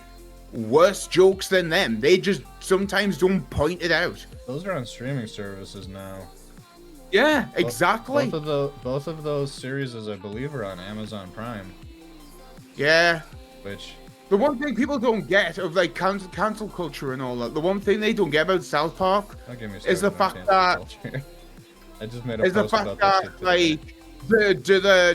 worse jokes than them. They just sometimes don't point it out. Those are on streaming services now. Yeah, exactly. Both of those series, I believe, are on Amazon Prime. Yeah. Which... The one thing people don't get of like cancel culture and all that, the one thing they don't get about South Park is the fact that I just made a post about that shit today.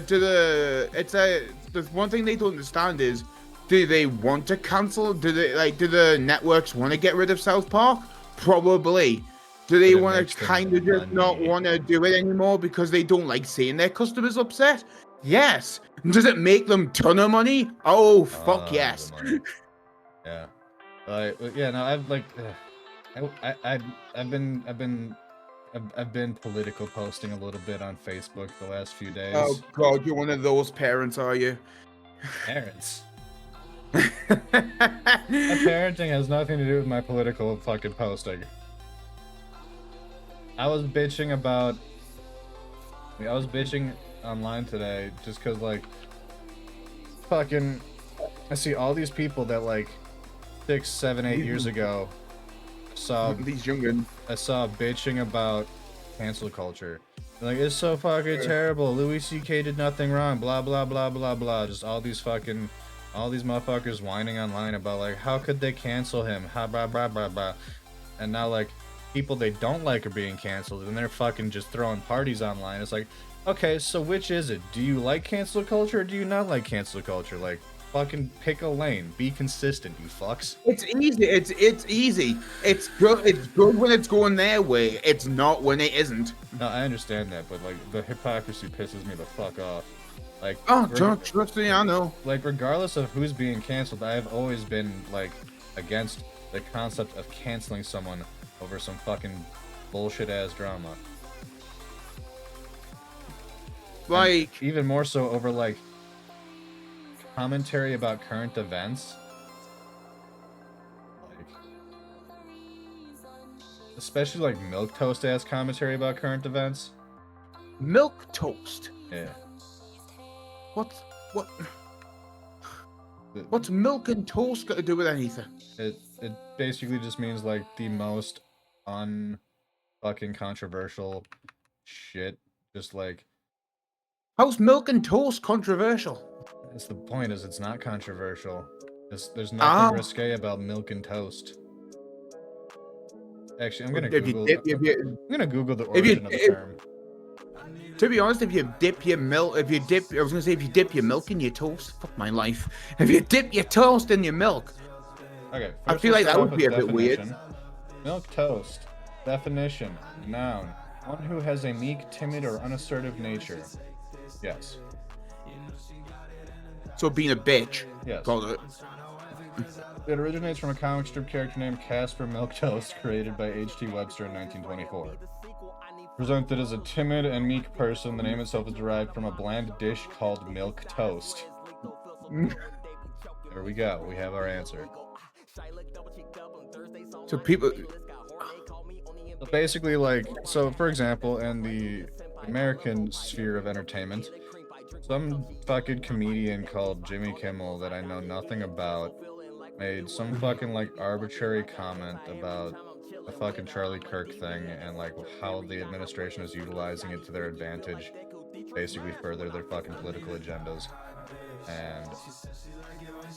The one thing they don't understand is, do they want to cancel? Do the networks want to get rid of South Park? Probably. Do they want to kind of just not want to do it anymore because they don't like seeing their customers upset? Yes. Does it make them ton of money? Oh, fuck yes. Yeah. Yeah, no, I've like, I've been political posting a little bit on Facebook the last few days. Oh god, you're one of those parents, are you? Parents? My parenting has nothing to do with my political fucking posting. I was bitching online today just because, like, fucking, I see all these people that, like, 6, 7, 8 years ago these youngins. I saw bitching about cancel culture. Like, it's so fucking terrible. Louis C.K. did nothing wrong. Blah, blah, blah, blah, blah. Just all these motherfuckers whining online about, like, how could they cancel him? Ha, blah, blah, blah, blah. And now, like, people they don't like are being canceled, and they're fucking just throwing parties online. It's like, Okay, so which is it? Do you like cancel culture or do you not like cancel culture? Like, fucking pick a lane. Be consistent, you fucks. It's easy. It's easy. It's good. It's good when it's going their way. It's not when it isn't. No, I understand that, but like the hypocrisy pisses me the fuck off. Like, oh, trust me, I know. Like, regardless of who's being canceled, I've always been like against the concept of canceling someone over some fucking bullshit ass drama. Like, and even more so over like commentary about current events. Like, especially like milquetoast ass commentary about current events. Milquetoast? Yeah. What's milk and toast got to do with anything? It basically just means like the most unfucking controversial shit. Just like, how's milk and toast controversial? That's the point, is it's not controversial. There's nothing risque about milk and toast. Actually, I'm gonna Google the origin of the term. To be honest, if you dip your milk in your toast, fuck my life. If you dip your toast in your milk, okay, I feel like that would be a bit weird. Milk toast. Definition: noun, one who has a meek, timid, or unassertive nature. Yes. So being a bitch. Yes. Called it. It originates from a comic strip character named Casper Milquetoast, created by H.G. Webster in 1924. Presented as a timid and meek person, the name itself is derived from a bland dish called milk toast. There we go. We have our answer. So people... So basically, like, so for example, in the American sphere of entertainment, some fucking comedian called Jimmy Kimmel that I know nothing about made some fucking like arbitrary comment about the fucking Charlie Kirk thing and like how the administration is utilizing it to their advantage, basically further their fucking political agendas. And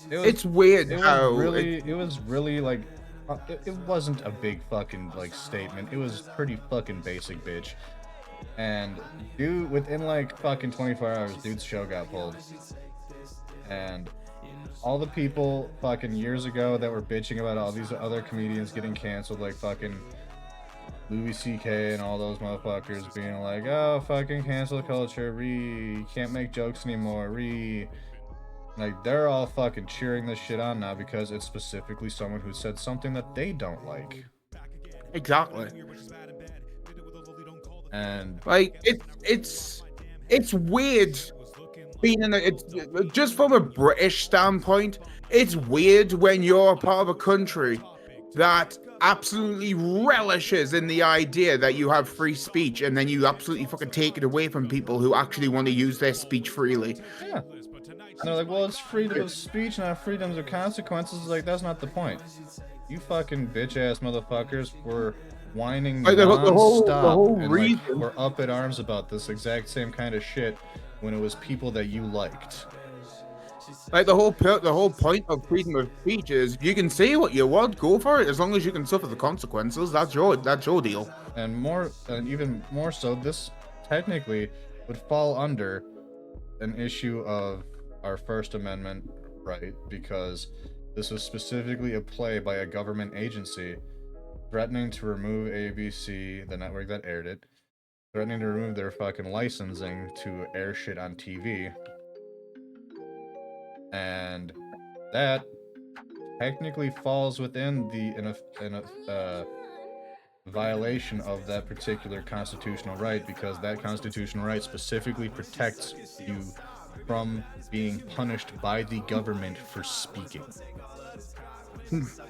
it's weird how it was really like it wasn't a big fucking like statement. It was pretty fucking basic, bitch. And dude, within like fucking 24 hours, dude's show got pulled. And all the people fucking years ago that were bitching about all these other comedians getting canceled, like fucking Louis C.K. and all those motherfuckers being like, oh, fucking cancel culture, you can't make jokes anymore, like, they're all fucking cheering this shit on now because it's specifically someone who said something that they don't like. Exactly. And like it's weird being in it's just from a British standpoint, it's weird when you're a part of a country that absolutely relishes in the idea that you have free speech and then you absolutely fucking take it away from people who actually want to use their speech freely. Yeah. And they're like, well, it's freedom of speech, not freedoms of consequences. Like, that's not the point. You fucking bitch-ass motherfuckers were whining non-stop and like, were up at arms about this exact same kind of shit when it was people that you liked. Like, the whole point of freedom of speech is you can say what you want, go for it, as long as you can suffer the consequences. That's your deal. And even more so, this technically would fall under an issue of our First Amendment right, because this was specifically a play by a government agency threatening to remove ABC, the network that aired it, threatening to remove their fucking licensing to air shit on TV. And that technically falls within the violation of that particular constitutional right, because that constitutional right specifically protects you from being punished by the government for speaking.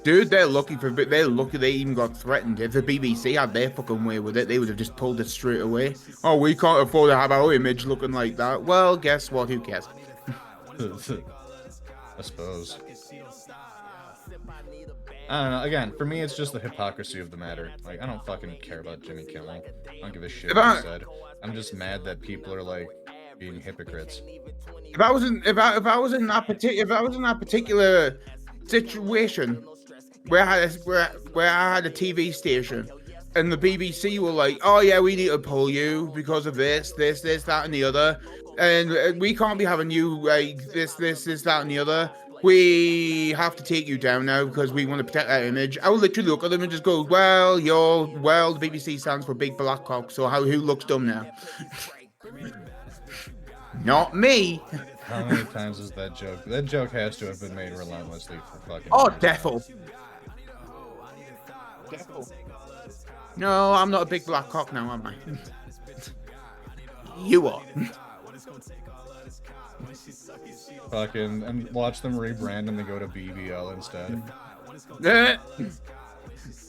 Dude, they're lucky they even got threatened. If the BBC had their fucking way with it, they would have just pulled it straight away. Oh, we can't afford to have our image looking like that. Well, guess what? Who cares? I suppose. I don't know. Again, for me, it's just the hypocrisy of the matter. Like, I don't fucking care about Jimmy Kimmel. I don't give a shit what he said. I'm just mad that people are like being hypocrites. If I was in that particular situation where I had a TV station and the BBC were like, "Oh yeah, we need to pull you because of this, that, and the other, and we can't be having you like this, that, and the other. We have to take you down now because we want to protect our image." I would literally look at them and just go, "Well, the BBC stands for Big Black Cock, so who looks dumb now?" Not me. How many times is that joke? That joke has to have been made relentlessly for fucking. Oh, years. defo. No, I'm not a big black cock now, am I? You are. Fucking, and watch them rebrand and they go to BBL instead.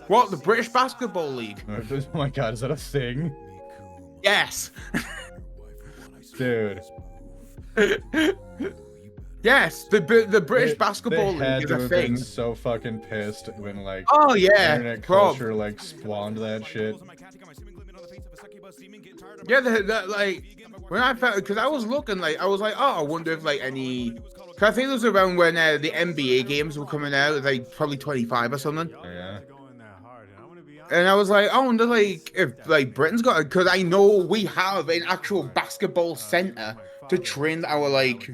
What, the British Basketball League? Oh my god, is that a thing? Yes. Dude. Yes, the British Basketball League is a thing. Been so fucking pissed when like oh yeah, internet culture like spawned that shit. Yeah, like when I felt because I was looking like I was like, oh, I wonder if like any. Cause I think it was around when the NBA games were coming out, like probably 25 or something. Oh, yeah. And I was like, I wonder like if like Britain's got it, because I know we have an actual basketball center to train our like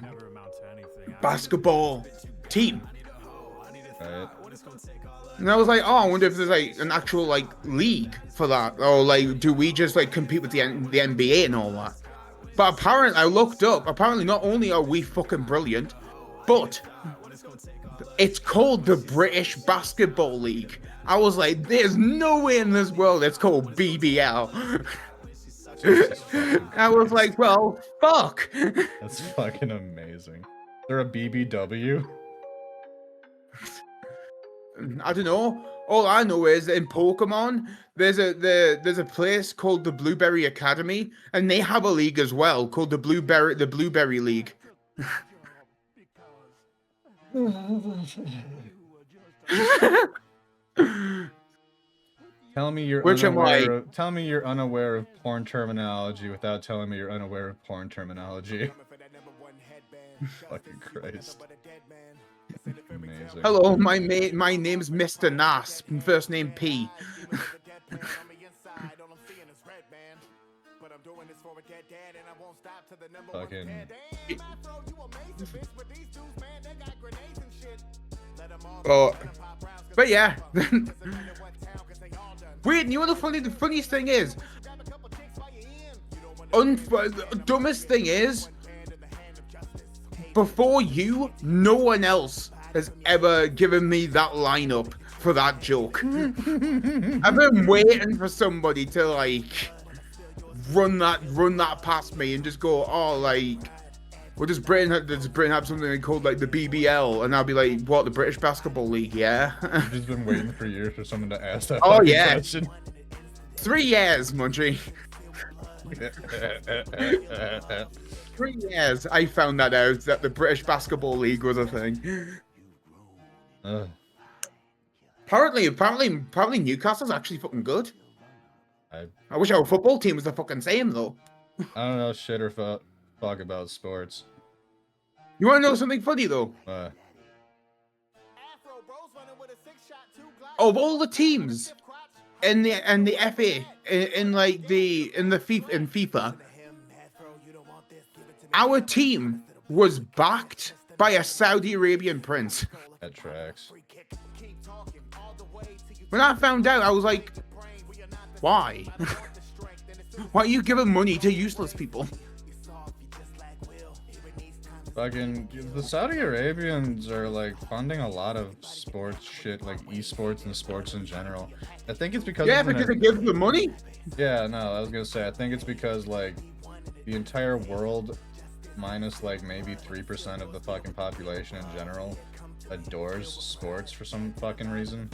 basketball team. Right. And I was like, oh, I wonder if there's like an actual like league for that, or like do we just like compete with the NBA and all that? But apparently, I looked up. Apparently, not only are we fucking brilliant, but it's called the British Basketball League. I was like, there's no way in this world it's called BBL. I was like, well, fuck. That's fucking amazing. They're a BBW. I don't know. All I know is in Pokemon, there's a place called the Blueberry Academy, and they have a league as well called the Blueberry League. Tell me you're tell me you're unaware of porn terminology without telling me you're unaware of porn terminology. Fucking Christ. Amazing. Hello, my name's Mr. Nas, first name P. Fucking. But yeah. Wait, you know the funniest thing is? Dumbest thing is? Before you, no one else has ever given me that lineup for that joke. I've been waiting for somebody to like run that past me and just go, oh, like, well, does Britain have something called like the BBL? And I'll be like, what, the British Basketball League? Yeah. I've just been waiting for years for someone to ask that. Oh yeah. Question. 3 years, Munchie. 3 years, I found that out, that the British Basketball League was a thing. Apparently Newcastle's actually fucking good. I wish our football team was the fucking same, though. I don't know shit or fuck about sports. You want to know something funny, though? Of all the teams in the FA, in FIFA, our team was backed by a Saudi Arabian prince. That tracks. When I found out, I was like, why? Why are you giving money to useless people? Fucking, the Saudi Arabians are like funding a lot of sports shit, like esports and sports in general. I think it's because because they give them money. Yeah, no, I was gonna say I think it's because like the entire world, minus like maybe 3% of the fucking population in general, adores sports for some fucking reason.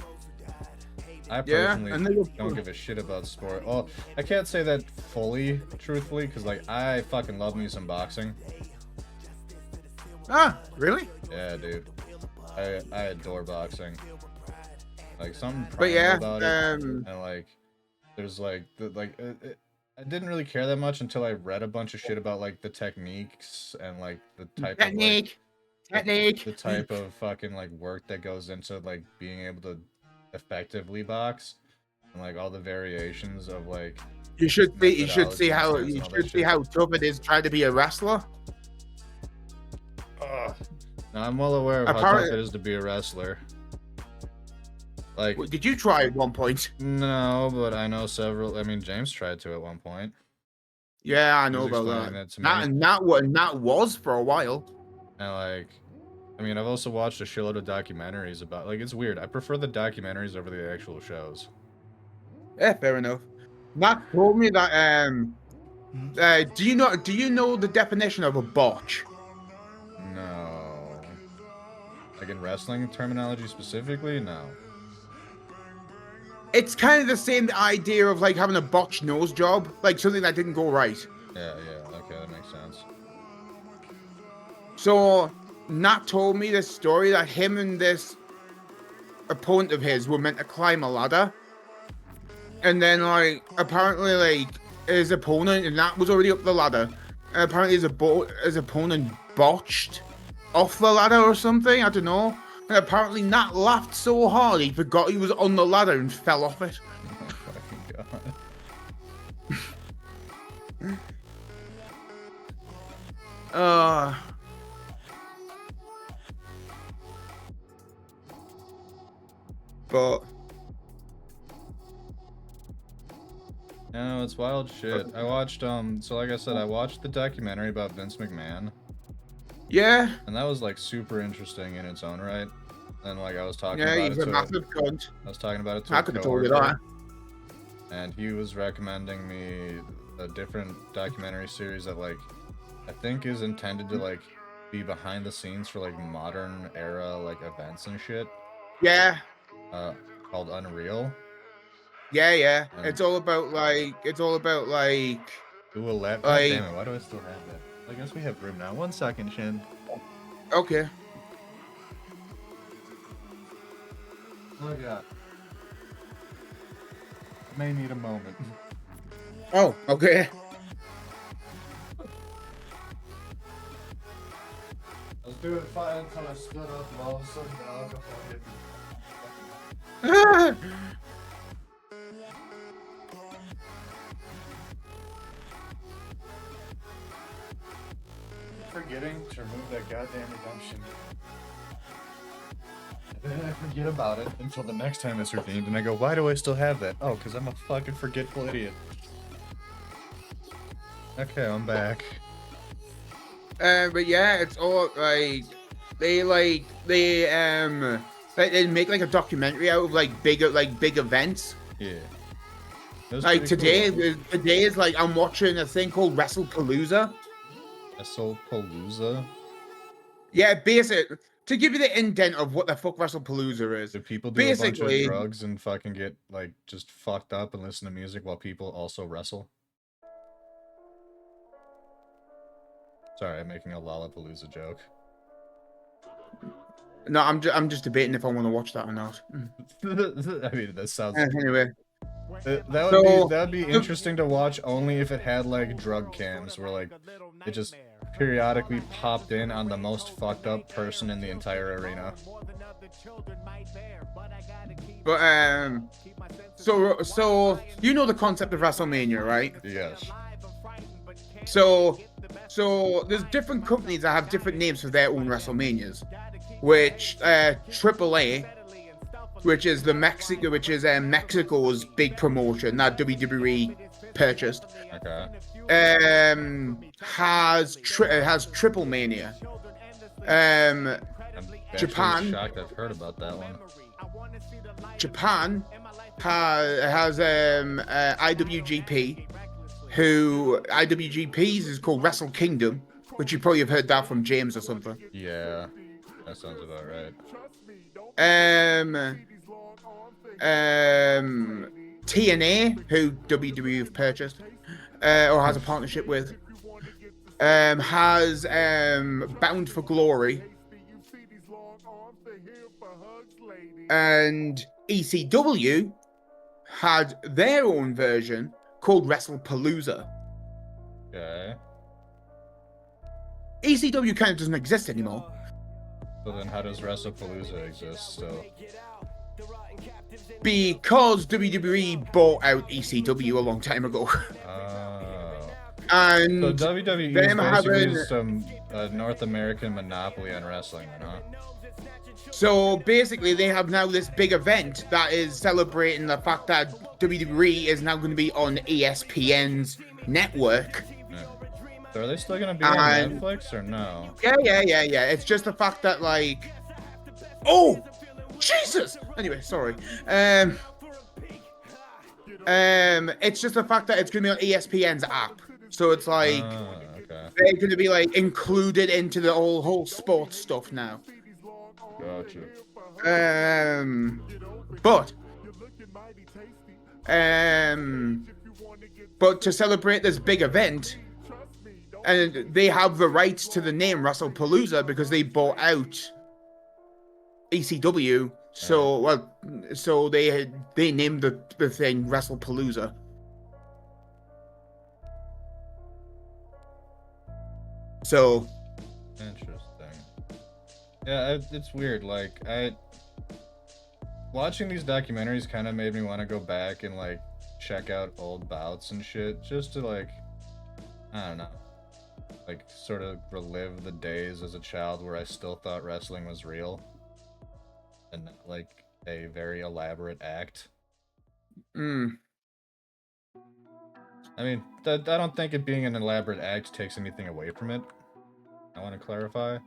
I personally don't give a shit about sport. Well, I can't say that fully, truthfully, because like I fucking love me some boxing. Ah, really? Yeah, dude. I adore boxing. Like something but about it, and like there's like I didn't really care that much until I read a bunch of shit about like the techniques and like the type of the type of fucking like work that goes into like being able to effectively box. and like all the variations of like. You should see how methodologies you and all that should see shit. how tough it is trying to be a wrestler. Now, I'm well aware of how tough Apparently- it is to be a wrestler. Like, Did you try at one point? no, but I know several. I mean, James tried to at one point. Yeah, I He know was about explaining that. that to me. And that was for a while. And like, I mean, I've also watched a shitload of documentaries about. Like, it's weird. I prefer the documentaries over the actual shows. Yeah, fair enough. Matt told me that. Do you know the definition of a botch? No. Like in wrestling terminology specifically, no. It's kind of the same idea of like having a botched nose job, like something that didn't go right. Yeah, okay, that makes sense. So Nat told me this story that him and this opponent of his were meant to climb a ladder, and then like apparently like his opponent, and Nat was already up the ladder, and apparently his opponent botched off the ladder or something. I don't know. And apparently Nat laughed so hard he forgot he was on the ladder and fell off it. Oh fucking god. But No, it's wild shit. I watched so like I said, I watched the documentary about Vince McMahon. yeah, And that was like super interesting in its own right. And like I was talking yeah, about he's it a to massive cunt. I was talking about it to I a could have told you coworker, that. and he was recommending me a different documentary series that like I think is intended to like be behind the scenes for like modern era like events and shit. Yeah, Called Unreal. yeah. And- It's all about like Ooh, a lap. God Like- damn it, why do I still have that? I guess we have room now. 1 second, Shin. okay. Oh god. I may need a moment. Oh, okay. I was doing fine until I stood up and all of a sudden the alcohol hit me. Forgetting to remove that goddamn redemption. And then I forget about it until the next time it's redeemed, and I go, why do I still have that? Oh, because I'm a fucking forgetful idiot. Okay, I'm back. But yeah, it's all like they make like a documentary out of like big events. Yeah. It was Like pretty today, cool. today is like I'm watching a thing called WrestlePalooza. WrestlePalooza? Yeah, basic to give you the indent of what the fuck WrestlePalooza is. Do people do a bunch Basically- of drugs and fucking get like just fucked up and listen to music while people also wrestle? Sorry, I'm making a Lollapalooza joke. No, I'm just debating if I want to watch that or not. I mean, that sounds. Anyway, That would be interesting to watch only if it had like drug cams where like it just periodically popped in on the most fucked up person in the entire arena. but so you know the concept of WrestleMania, right? Yes. So there's different companies that have different names for their own WrestleManias, which AAA, which is Mexico's big promotion that WWE purchased, Okay. has Triple Mania. I'm actually Japan. shocked I've heard about that one. Japan has IWGP, who IWGP's is called Wrestle Kingdom, which you probably have heard that from James or something. Yeah, that sounds about right. TNA, who WWE have purchased or has a partnership with, has Bound for Glory, and ECW had their own version called WrestlePalooza. Okay. ECW kind of doesn't exist anymore. So then how does WrestlePalooza exist still? because WWE bought out ECW a long time ago. Oh. And So WWE is them basically having, some North American monopoly on wrestling, huh? so basically they have now this big event that is celebrating the fact that WWE is now going to be on ESPN's network. Yeah. So are they still gonna be on Netflix or no? Yeah. It's just the fact that, like, oh, Jesus. Anyway, sorry. It's just the fact that it's gonna be on ESPN's app, so it's like Okay. they're gonna be like included into the whole sports stuff now. Gotcha. But to celebrate this big event, and they have the rights to the name WrestlePalooza because they bought out ECW. So they named the thing WrestlePalooza. So Interesting. Yeah, it's weird. Like, watching these documentaries kind of made me want to go back and like check out old bouts and shit, just to like, I don't know, like sort of relive the days as a child where I still thought wrestling was real and not like a very elaborate act. I mean, I don't think it being an elaborate act takes anything away from it. I want to clarify.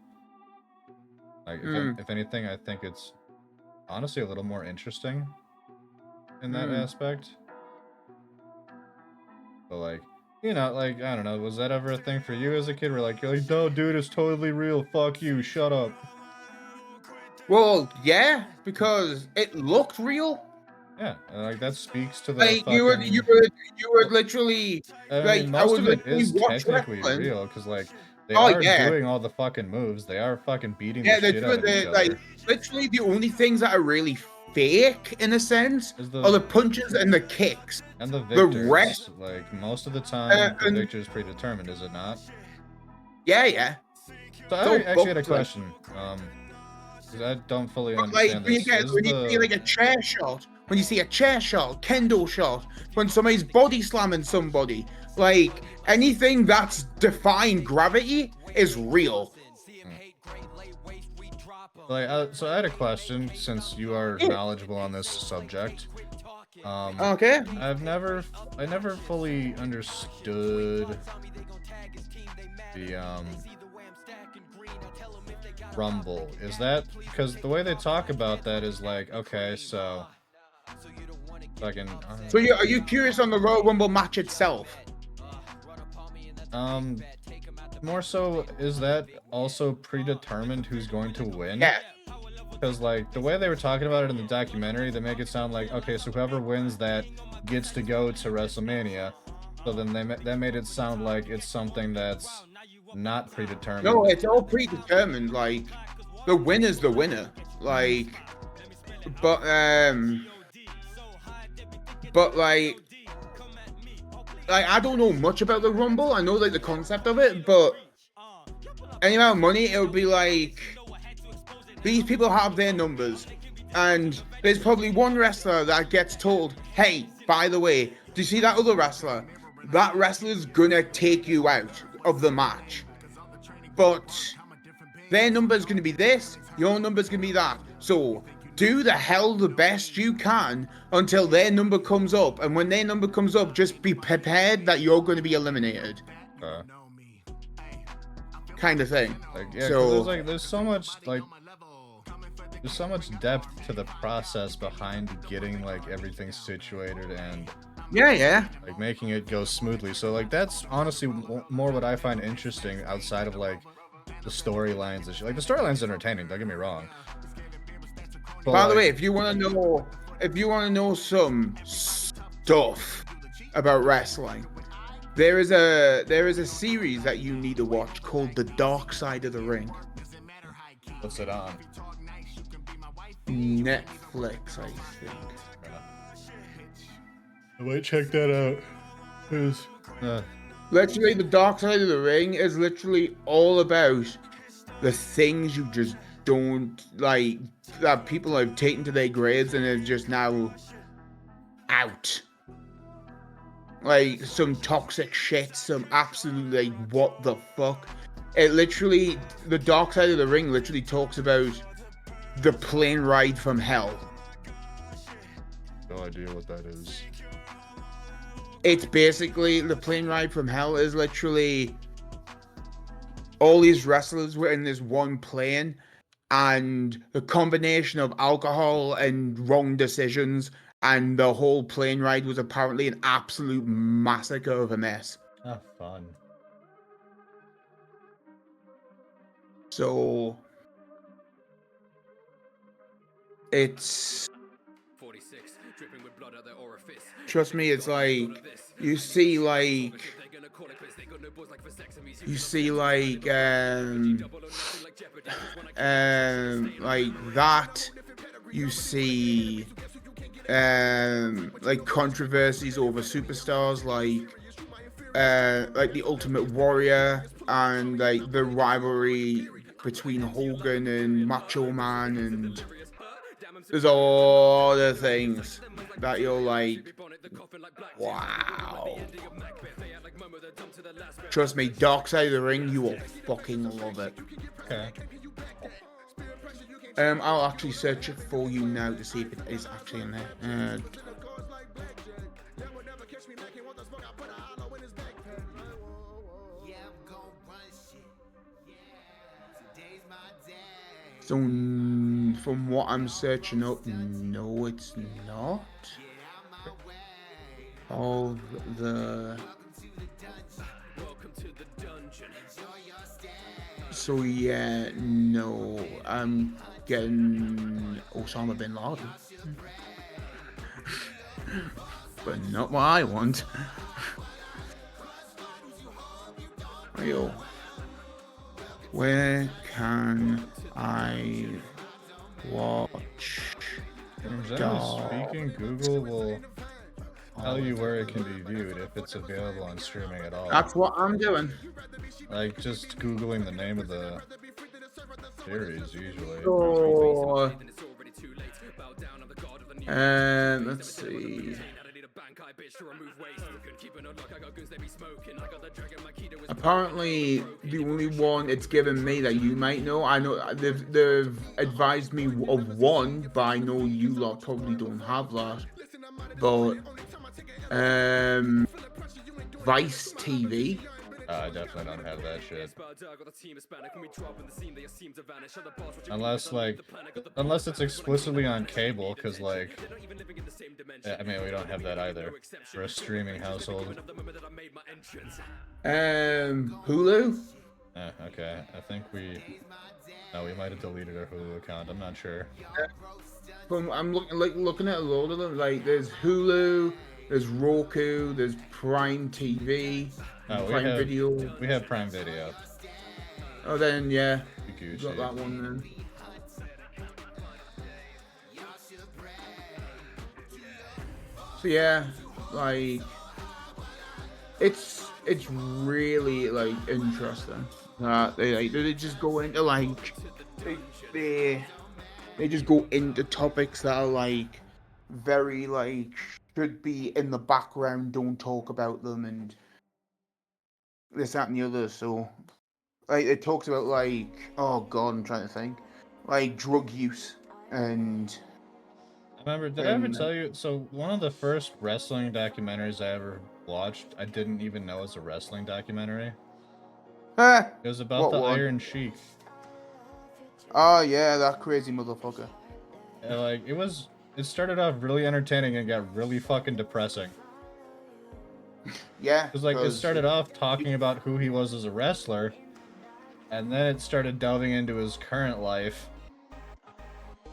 Like, if anything, I think it's honestly a little more interesting in that aspect. But like, you know, like, I don't know, was that ever a thing for you as a kid? Where like, you're like, no, dude, it's totally real. Fuck you, shut up. Well, yeah, because it looked real. Yeah, like that speaks to the like fucking... you were literally I mean, most of it is technically real because like they are doing all the fucking moves. They are fucking beating the shit out of each other. Like literally the only things that are really fake in a sense are the punches and the kicks. And the victors. The rest, like most of the time, the victor is predetermined, is it not? Yeah. So I actually had a question. Because I don't fully understand this. When you see like a chair shot, when you see a chair shot, kendo shot, when somebody's body slamming somebody, like anything that's defying gravity is real. Like, so I had a question since you are knowledgeable on this subject. Okay. I never fully understood the Rumble. Is that because the way they talk about that is like, okay, so fucking. So are you curious on the Royal Rumble match itself? More so, is that also predetermined who's going to win? Yeah. Because like the way they were talking about it in the documentary, they make it sound like, okay, so whoever wins that gets to go to WrestleMania. So then that made it sound like it's something that's not predetermined. No, it's all predetermined. Like the winner's the winner. Like, but like I don't know much about the Rumble. I know like the concept of it, but any amount of money, it would be like these people have their numbers, and there's probably one wrestler that gets told, "Hey, by the way, do you see that other wrestler? That wrestler's gonna take you out of the match, but their number's gonna be this, your number's gonna be that. So do the hell the best you can until their number comes up, and when their number comes up, just be prepared that you're going to be eliminated." Kind of thing. Like, yeah, so there's so much depth to the process behind getting like everything situated and like making it go smoothly. So like that's honestly more what I find interesting outside of like the storylines and shit. Like the storyline's entertaining, don't get me wrong. But by the way, if you want to know some stuff about wrestling, there is a series that you need to watch called The Dark Side of the Ring. What's it on? Netflix, I think. I might check that out. Literally, The Dark Side of the Ring is literally all about the things you just don't like that people have taken to their graves and are just now out. Like some toxic shit, some absolutely like, what the fuck. It literally, the Dark Side of the Ring literally talks about the plane ride from hell. No idea what that is. It's basically, the plane ride from hell is literally all these wrestlers were in this one plane, and the combination of alcohol and wrong decisions and the whole plane ride was apparently an absolute massacre of a mess. Ah, fun. So it's, trust me, it's like you see like that, you see like controversies over superstars like the Ultimate Warrior and like the rivalry between Hogan and Macho Man, and there's all the things that you're like, wow. Trust me, Dark Side of the Ring, you will fucking love it. Okay. I'll actually search it for you now to see if it is actually in there. So, from what I'm searching up, no, it's not. Of the... So, yeah, no, I'm getting Osama bin Laden. But not what I want. Yo. Where can I watch? Generally speaking, Google will tell you where it can be viewed if it's available on streaming at all. That's what I'm doing. Like just Googling the name of the series usually. Oh. Let's see. Apparently, the only one it's given me that you might know, I know they've advised me of one, but I know you lot probably don't have that. But Vice TV. I definitely don't have that shit. Unless it's explicitly on cable, because like, I mean, we don't have that either for a streaming household. Hulu? Okay, I think we might have deleted our Hulu account, I'm not sure. I'm looking at a load of them, like there's Hulu, there's Roku, there's Prime TV, Prime Video. We have Prime Video. Oh, then yeah, you got that one then. So yeah, like it's really like interesting that they just go into like they just go into topics that are like very like should be in the background, don't talk about them, and this, that, and the other. So like it talks about like, oh god, I'm trying to think, like drug use and. Did I ever tell you? So one of the first wrestling documentaries I ever watched, I didn't even know it was a wrestling documentary. It was about the Iron Sheik. Oh yeah, that crazy motherfucker. Yeah, like it started off really entertaining and got really fucking depressing. Yeah. Because like it started off talking about who he was as a wrestler, and then it started delving into his current life.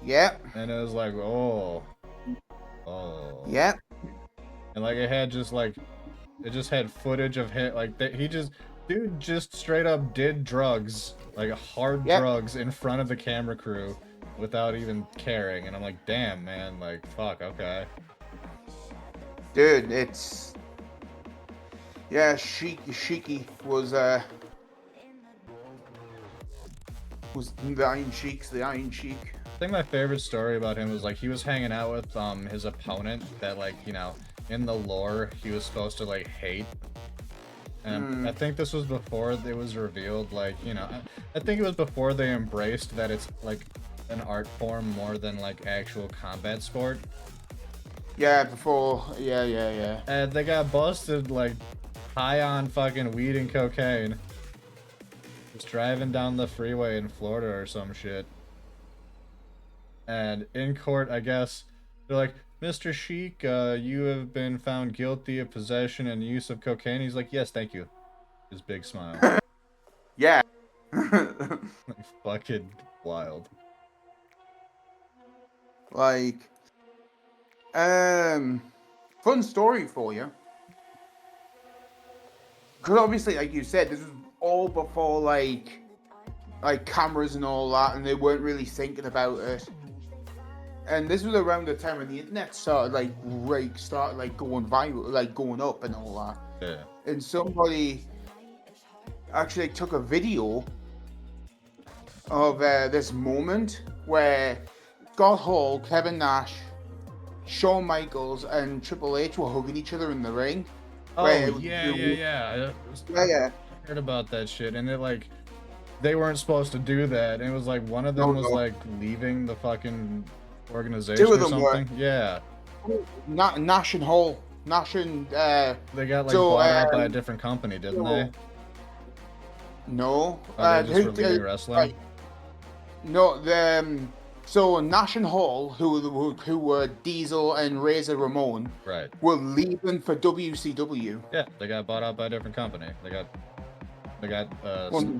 Yeah. And it was like, oh. Yeah. And like it just had footage of him, like dude just straight up did drugs, like hard drugs in front of the camera crew without even caring. And I'm like, damn, man, like fuck, okay. Dude, it's Sheiky was Was the Iron Sheik's the Iron Sheik. I think my favorite story about him was like he was hanging out with his opponent that like, you know, in the lore he was supposed to like hate. And I think this was before it was revealed, like, you know, I think it was before they embraced that it's like an art form more than like actual combat sport. Yeah, before, yeah. And they got busted like high on fucking weed and cocaine. Just driving down the freeway in Florida or some shit. And in court, I guess, they're like, Mr. Sheik, you have been found guilty of possession and use of cocaine. He's like, yes, thank you. His big smile. Yeah. Like, fucking wild. Like, fun story for you. Because obviously, like you said, this was all before, like cameras and all that, and they weren't really thinking about it. And this was around the time when the internet started, like, going viral, like, going up and all that. Yeah. And somebody actually took a video of this moment where Scott Hall, Kevin Nash, Shawn Michaels, and Triple H were hugging each other in the ring. Oh, yeah. Yeah. I heard about that shit, and it, like, they weren't supposed to do that, and it was, like, one of them was, like, leaving the fucking organization Two of or them something. were. Yeah. Nash and Hall. Nash and, They got, like, bought out by a different company, didn't they? No. Or they just were leaving wrestling? No, so Nash and Hall, who were Diesel and Razor Ramon, right, were leaving for WCW. Yeah, they got bought out by a different company. They got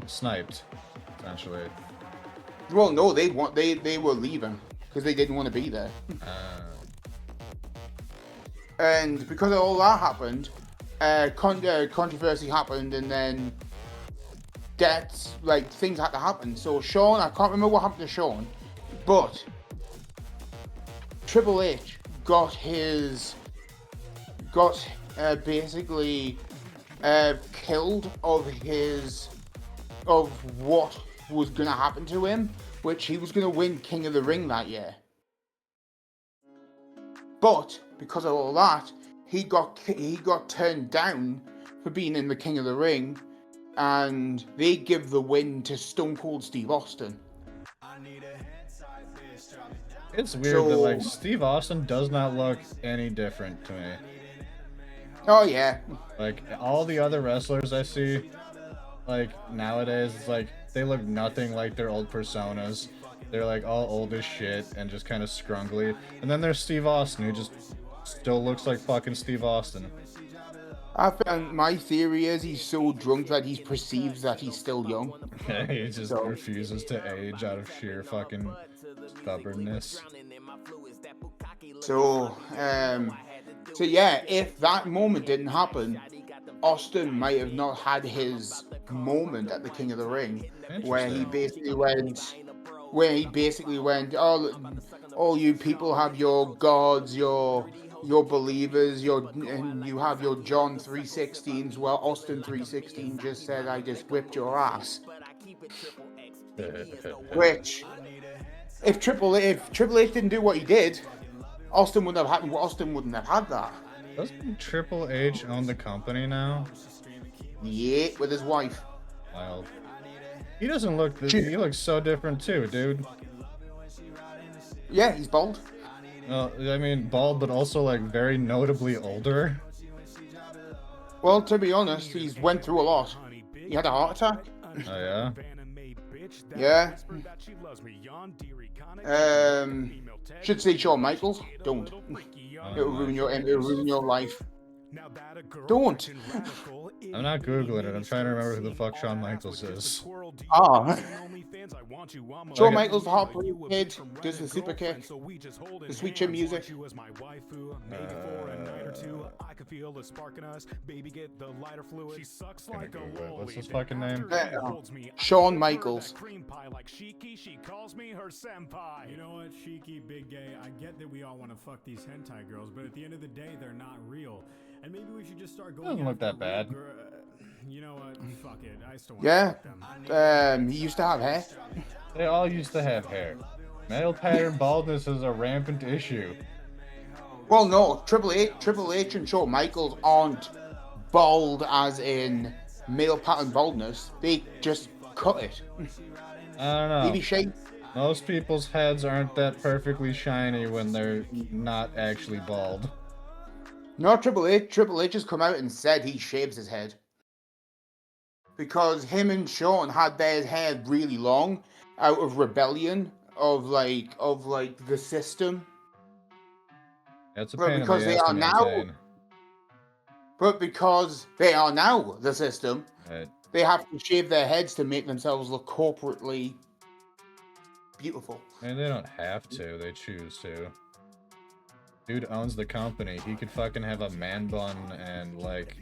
sniped, essentially. Well, no, they were leaving because they didn't want to be there. And because of all that happened, controversy happened, and then deaths, like, things had to happen. So Shawn, I can't remember what happened to Shawn, but Triple H basically killed of what was gonna happen to him, which he was gonna win King of the Ring that year. But because of all that, he got turned down for being in the King of the Ring, and they give the win to Stone Cold Steve Austin. It's weird that, like, Steve Austin does not look any different to me. Oh, yeah. Like, all the other wrestlers I see, like, nowadays, it's like, they look nothing like their old personas. They're, like, all old as shit and just kind of scrungly. And then there's Steve Austin, who just still looks like fucking Steve Austin. My theory is he's so drunk that he perceives that he's still young. Yeah, he just refuses to age out of sheer fucking stubbornness. So yeah, if that moment didn't happen, Austin might have not had his moment at the King of the Ring, where he basically went, all you people have your gods, your believers, and you have your John 3:16s. Well, Austin 3:16 just said, I just whipped your ass. Which, if Triple H didn't do what he did, Austin wouldn't have had that. Doesn't Triple H own the company now? Yeah, with his wife. Wild. He doesn't look. He looks so different too, dude. Yeah, he's bald. Well, I mean, bald, but also, like, very notably older. Well, to be honest, he's went through a lot. He had a heart attack. Oh, yeah? Yeah. Should say Shawn Michaels. Don't. It'll ruin your life. Don't. I'm not Googling it. I'm trying to remember who the fuck Shawn Michaels is. Shawn Michaels, the Heartbreak Kid, does the super kick, the sweet chin music. What's his fucking name? Shawn Michaels. She calls me her senpai. You know what, Shiki, big gay, I get that we all want to fuck these hentai girls, but at the end of the day, they're not real. And maybe we should just start going. Doesn't look that bad. You know what? Fuck it. I still want to fuck them. He used to have hair. They all used to have hair. Male pattern baldness is a rampant issue. Well, no, Triple H and Shawn Michaels aren't bald as in male pattern baldness. They just cut it. I don't know. Maybe shave. Most people's heads aren't that perfectly shiny when they're not actually bald. No, Triple H. Triple H has come out and said he shaves his head. Because him and Shawn had their hair really long out of rebellion of the system. It's a But pain because in the they ass are to now, maintain. but because they are now the system, Right. they have to shave their heads to make themselves look corporately beautiful. And they don't have to, they choose to. Dude owns the company. He could fucking have a man bun and like.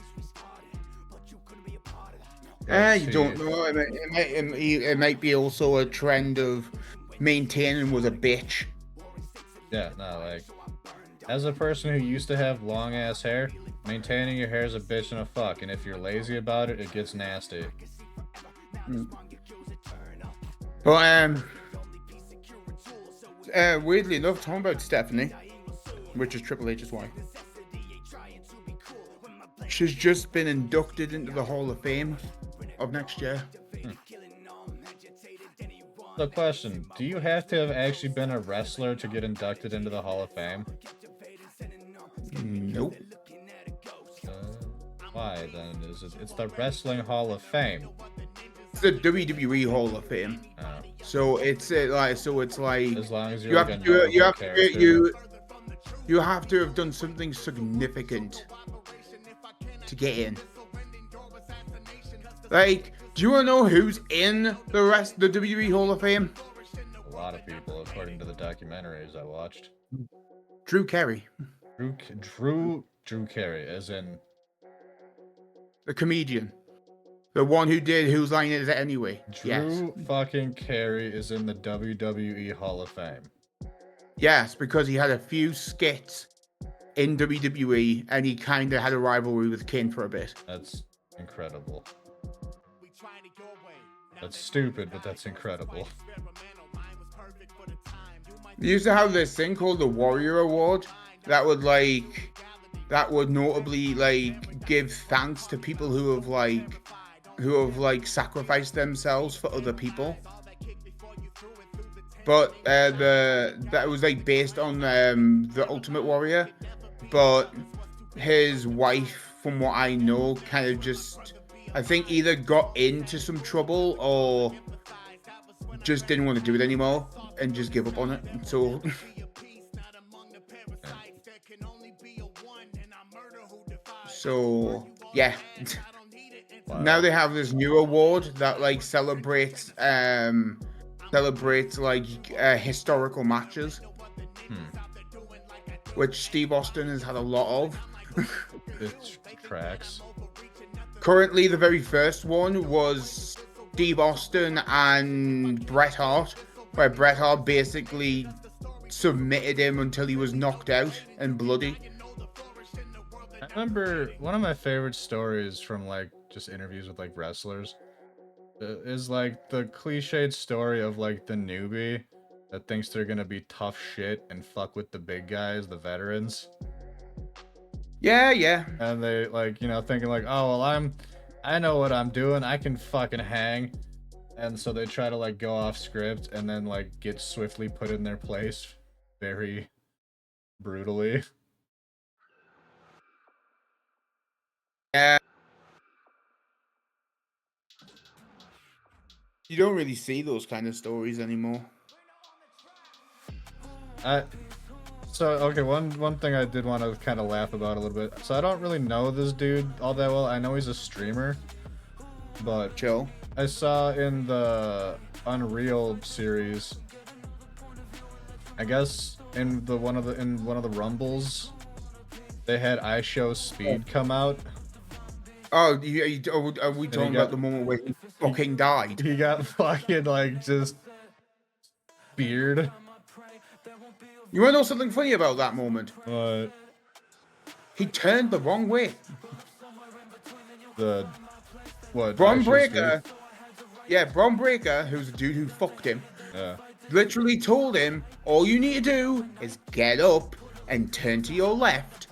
You don't know. It might be also a trend of maintaining with a bitch. Yeah, no, like. As a person who used to have long ass hair, maintaining your hair is a bitch and a fuck, and if you're lazy about it, it gets nasty. But weirdly enough, talking about Stephanie, which is Triple H's wife, she's just been inducted into the Hall of Fame of next year. So question, do you have to have actually been a wrestler to get inducted into the Hall of Fame? Nope. Why then? It's the Wrestling Hall of Fame. It's the WWE Hall of Fame. Oh. So it's like As long as you're you like have a to notable character. you have to have done something significant to get in. Like, do you want to know who's in the WWE Hall of Fame? A lot of people, according to the documentaries I watched. Drew Carey. Drew Carey, as in The comedian. The one whose line is it anyway? Drew fucking Carey is in the WWE Hall of Fame. Yes, because he had a few skits in WWE and he kind of had a rivalry with Kane for a bit. That's incredible. That's stupid, but that's incredible. They used to have this thing called the Warrior Award that would notably like give thanks to people who have sacrificed themselves for other people. But that was like based on the Ultimate Warrior, but his wife, from what I know, kind of just, I think, either got into some trouble or just didn't want to do it anymore and just give up on it. So so yeah. Wow. Now they have this new award that like celebrates like historical matches, which Steve Austin has had a lot of. It tracks. Currently, the very first one was Steve Austin and Bret Hart, where Bret Hart basically submitted him until he was knocked out and bloody. I remember one of my favorite stories from like just interviews with like wrestlers is like the cliched story of like the newbie that thinks they're gonna be tough shit and fuck with the big guys, the veterans. Yeah. And they like, you know, thinking like, oh well, I know what I'm doing, I can fucking hang. And so they try to like go off script and then like get swiftly put in their place very brutally. Yeah. You don't really see those kind of stories anymore. So okay, one thing I did want to kind of laugh about a little bit. So I don't really know this dude all that well. I know he's a streamer, but chill. I saw in the Unreal series, I guess in one of the Rumbles, they had iShow Speed come out. Oh, are we talking about the moment where he fucking died? He got fucking like just speared. You want to know something funny about that moment? What? He turned the wrong way. What? Braun Breaker. Yeah, Braun Breaker, who's the dude who fucked him, Yeah. Literally told him, all you need to do is get up and turn to your left,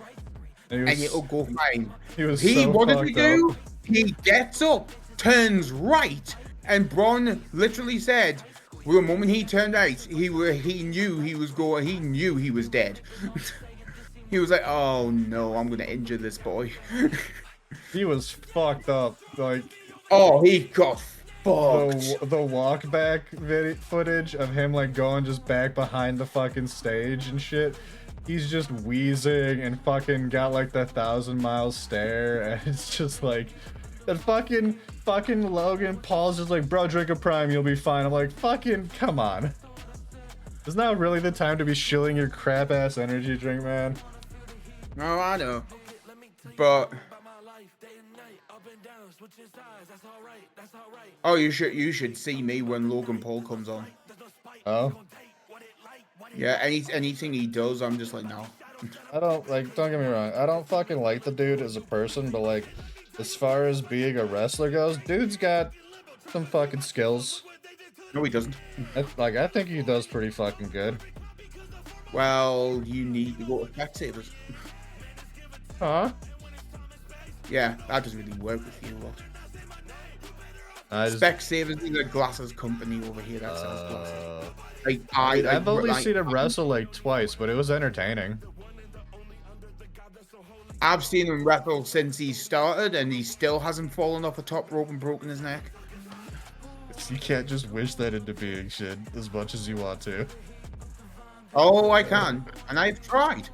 and it'll go fine. What does he do? He gets up, turns right, and Bron literally said, well, the moment he turned right, he knew he was dead. He was like, oh no, I'm gonna injure this boy. He was fucked up. Like, oh, he got fucked. The walk back footage of him like going just back behind the fucking stage and shit. He's just wheezing and fucking got like the 1,000-mile stare, and it's just like that fucking Logan Paul's just like, bro, drink a Prime, you'll be fine. I'm like, fucking come on. Is now really the time to be shilling your crap ass energy drink, man? No, I know, but oh, you should see me when Logan Paul comes on. Oh. Yeah, anything he does, I'm just like, no. Don't get me wrong, I don't fucking like the dude as a person, but like, as far as being a wrestler goes, dude's got some fucking skills. No, he doesn't. I think he does pretty fucking good. Well, you need to go to Specsavers. Huh? Yeah, that doesn't really work with you a lot. Specsavers is a glasses company over here that sells glasses. Like, I've only seen him wrestle like twice, but it was entertaining. I've seen him wrestle since he started, and he still hasn't fallen off the top rope and broken his neck. You can't just wish that into being, shit, as much as you want to. Oh, I can, and I've tried.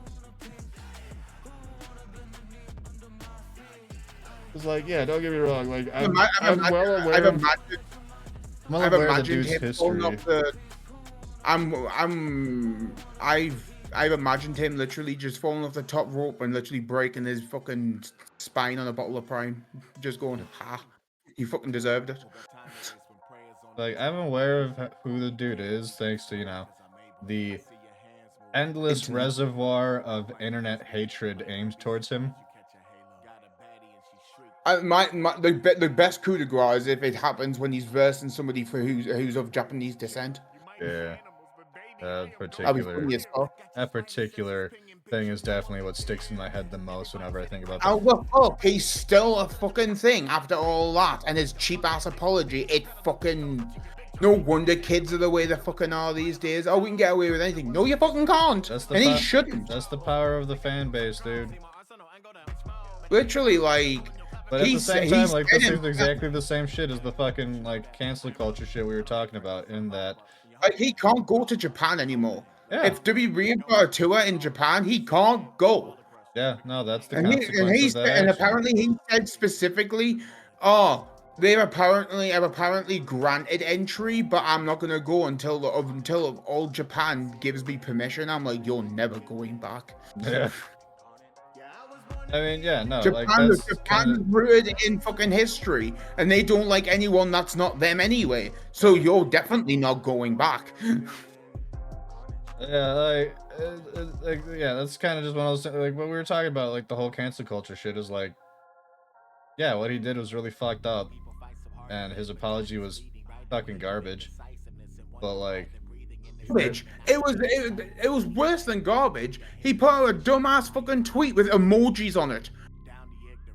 It's like, yeah, don't get me wrong. Like, I'm well aware. I've imagined him falling off the. I've imagined him literally just falling off the top rope and literally breaking his fucking spine on a bottle of Prime. Just going, you fucking deserved it. Like, I'm aware of who the dude is, thanks to, you know, the endless reservoir of internet hatred aimed towards him. The best coup de grace is if it happens when he's versing somebody who's of Japanese descent. Yeah. That particular thing is definitely what sticks in my head the most whenever I think about that. Oh, well, fuck, he's still a fucking thing after all that, and his cheap-ass apology, it fucking... No wonder kids are the way they fucking are these days. Oh, we can get away with anything. No, you fucking can't. And he shouldn't. That's the power of the fan base, dude. Literally, like... But at the same time, like, this is exactly the same shit as the fucking, like, cancel culture shit we were talking about, in that... he can't go to Japan anymore. Yeah. If WWE got a tour in Japan, he can't go. Yeah, no, that's the consequence of that. And apparently he said specifically, oh, I've apparently granted entry, but I'm not gonna go until all Japan gives me permission. I'm like, you're never going back. Yeah. I mean, yeah, no, Japan is rooted in fucking history, and they don't like anyone that's not them anyway. So you're definitely not going back. Yeah, yeah, that's kind of just one of those, like, what we were talking about, like, the whole cancel culture shit is like, yeah, what he did was really fucked up, and his apology was fucking garbage, but, like... It was worse than garbage. He put out a dumbass fucking tweet with emojis on it.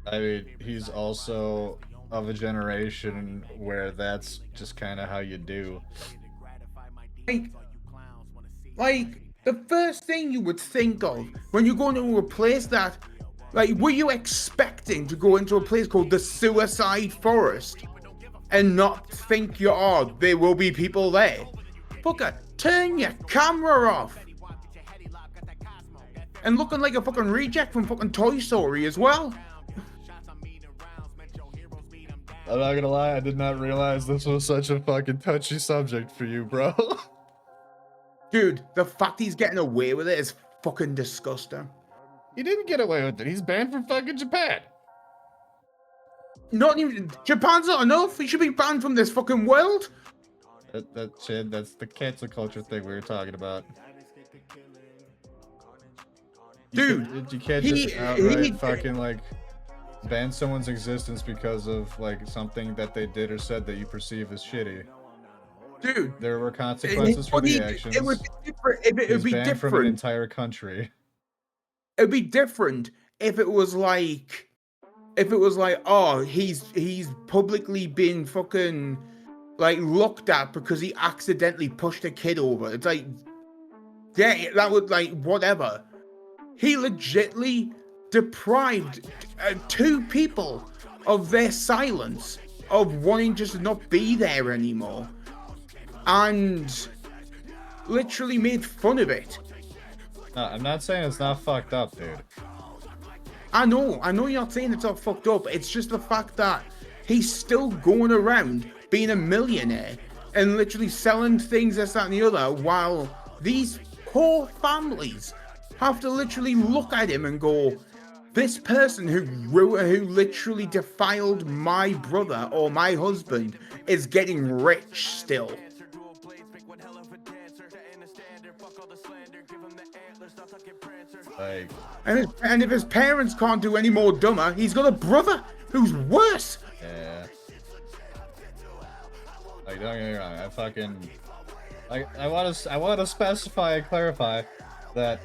I mean, he's also of a generation where that's just kind of how you do. Like, the first thing you would think of when you're going to a place that, like, were you expecting to go into a place called the Suicide Forest and not think there will be people there? Fucker, turn your camera off. And looking like a fucking reject from fucking Toy Story as well. I'm not gonna lie, I did not realize this was such a fucking touchy subject for you, bro. Dude, the fact he's getting away with it is fucking disgusting. He didn't get away with it. He's banned from fucking Japan. Not even... Japan's not enough. He should be banned from this fucking world. That's the cancel culture thing we were talking about. Dude, you can't just outright fucking, like, ban someone's existence because of, like, something that they did or said that you perceive as shitty. Dude, There were consequences for the actions. It would be different. It He's would be banned different. from an entire country. It'd be different if it was like, oh, he's publicly been fucking like looked at because he accidentally pushed a kid over. It's like, yeah, that would like whatever. He legitly deprived two people of their silence, of wanting just to not be there anymore, and literally made fun of it. No, I'm not saying it's not fucked up, dude. I know you're not saying it's all fucked up. It's just the fact that he's still going around being a millionaire and literally selling things, this, that, and the other, while these poor families have to literally look at him and go, this person who literally defiled my brother or my husband is getting rich still. Like, and if his parents can't do any more dumber, he's got a brother who's worse. yeah. Like, don't get me wrong. I fucking like. I want to specify and clarify that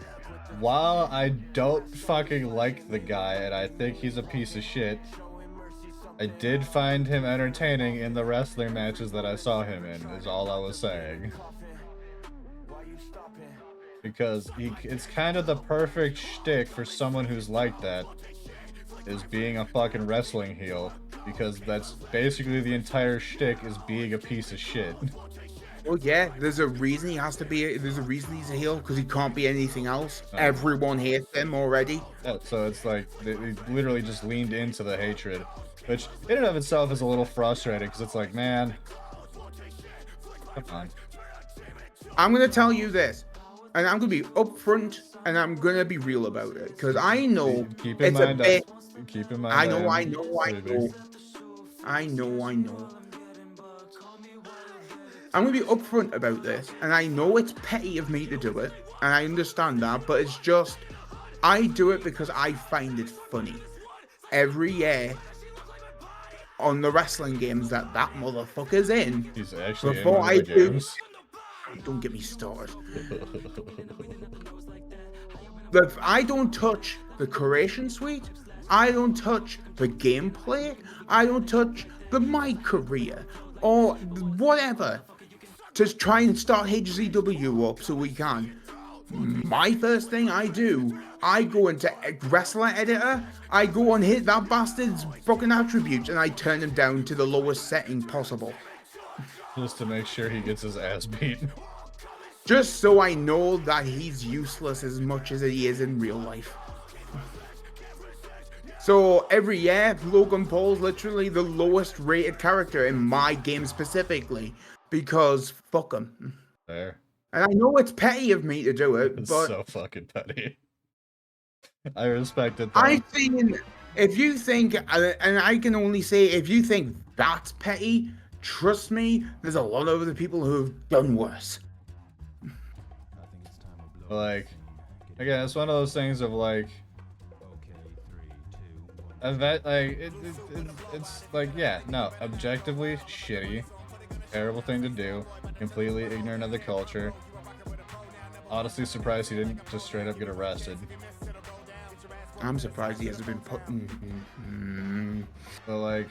while I don't fucking like the guy and I think he's a piece of shit, I did find him entertaining in the wrestling matches that I saw him in. Is all I was saying. Because it's kind of the perfect shtick for someone who's like that, is being a fucking wrestling heel, because that's basically the entire shtick, is being a piece of shit. Well, yeah, there's a reason he has to be. There's a reason he's a heel, because he can't be anything else. Everyone hates him already. Yeah, so it's like they literally just leaned into the hatred, which in and of itself is a little frustrating, because it's like, man, come on. I'm gonna tell you this. And I'm gonna be upfront, and I'm gonna be real about it, because I know Keep in mind. I know. I'm gonna be upfront about this, and I know it's petty of me to do it, and I understand that, but it's just, I do it because I find it funny. Every year on the wrestling games that motherfucker's in, He's actually before in one I of the do. games. Don't get me started. But I don't touch the curation suite. I don't touch the gameplay. I don't touch my career or whatever to try and start HZW up so we can. My first thing I do, I go into Wrestler Editor, I go and hit that bastard's fucking attributes, and I turn him down to the lowest setting possible. Just to make sure he gets his ass beat. Just so I know that he's useless as much as he is in real life. So every year, Logan Paul's literally the lowest rated character in my game specifically, because fuck him. Fair. And I know it's petty of me to do it, It's but so fucking petty. I respect it, though. I think if you think, and I can only say if you think that's petty, trust me, there's a lot of other people who've done worse. Like, again, it's one of those things of like, it's like, yeah, no, objectively shitty, terrible thing to do, completely ignorant of the culture. Honestly surprised he didn't just straight up get arrested. I'm surprised he hasn't been put in. So like,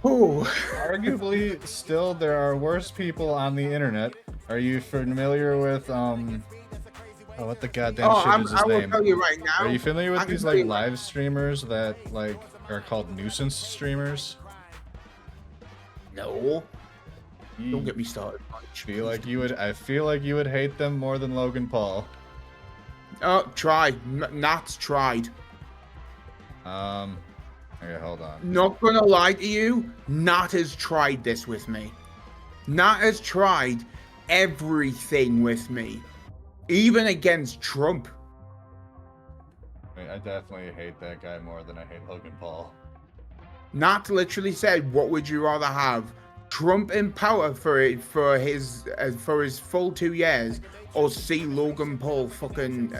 oh, arguably, still there are worse people on the internet. Are you familiar with oh, what the goddamn shit is his I will name? tell you right now. Are you familiar with these tell like you- live streamers that like are called nuisance streamers? No. Don't get me started. I feel like you would hate them more than Logan Paul. Tried. Nat's tried. Okay, hold on. Not gonna lie to you, Nat has tried this with me. Nat has tried everything with me. Even against Trump. I definitely hate that guy more than I hate Logan Paul. Nat literally said, what would you rather have? Trump in power for his full 2 years, or see Logan Paul fucking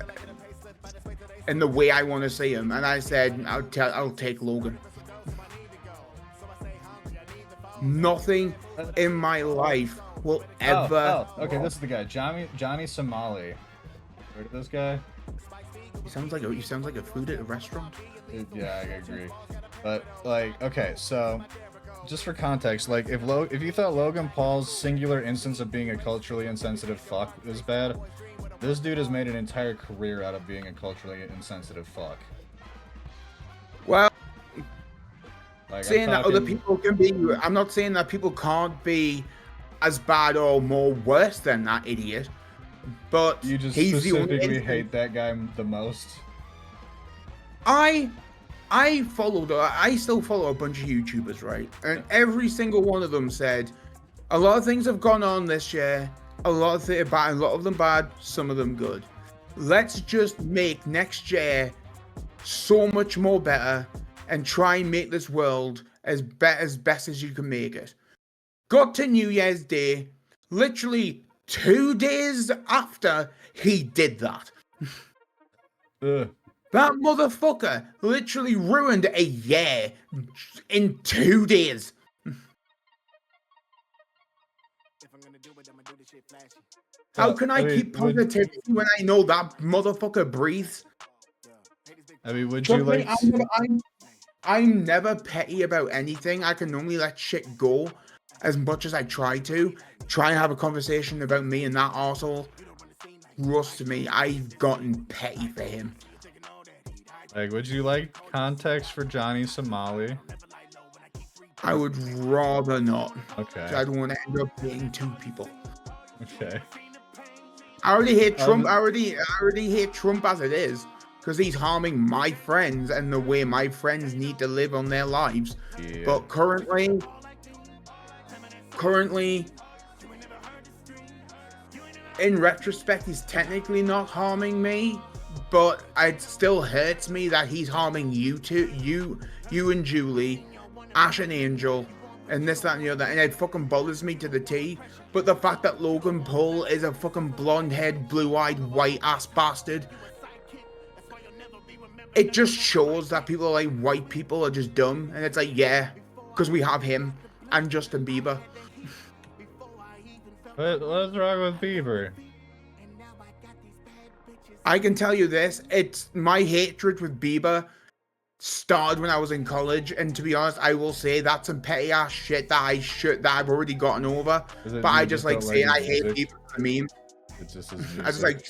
in the way I want to see him? And I said, I'll take Logan. Nothing in my life will ever. Okay, this is the guy, Johnny Somali. Heard of this guy? He sounds like a food at a restaurant. Yeah, I agree. But like, okay, so just for context, like if you thought Logan Paul's singular instance of being a culturally insensitive fuck was bad, this dude has made an entire career out of being a culturally insensitive fuck. Well, like, saying that other people can be, I'm not saying that people can't be as bad or more worse than that idiot, but you just he's specifically hate that guy the most. I still follow a bunch of YouTubers, right? And every single one of them said a lot of things have gone on this year. A lot of them bad, a lot of them bad, some of them good. Let's just make next year so much more better and try and make this world as best as you can make it. Got to New Year's Day, literally 2 days after he did that. That motherfucker literally ruined a year in 2 days. How can I keep positivity when I know that motherfucker breathes? I mean, would you like... I'm never petty about anything. I can normally let shit go as much as I try to. Try and have a conversation about me and that arsehole. Russ to me, I've gotten petty for him. Like, would you like context for Johnny Somali? I would rather not. Okay. So I don't want to end up hating two people. Okay. I already hate Trump. I already hate Trump as it is, because he's harming my friends and the way my friends need to live on their lives. Yeah. But currently, in retrospect, he's technically not harming me, but it still hurts me that he's harming you too, you and Julie, Ash and Angel, and this, that, and the other, and it fucking bothers me to the T. But the fact that Logan Paul is a fucking blonde-haired, blue-eyed, white-ass bastard, it just shows that people like white people are just dumb, and it's like, yeah, because we have him and Justin Bieber. What's wrong with Bieber? I can tell you this, it's my hatred with Bieber started when I was in college, and to be honest, I will say that's some petty ass shit that I've already gotten over. But I just like saying I hate Bieber for the meme. It's just his music. I just like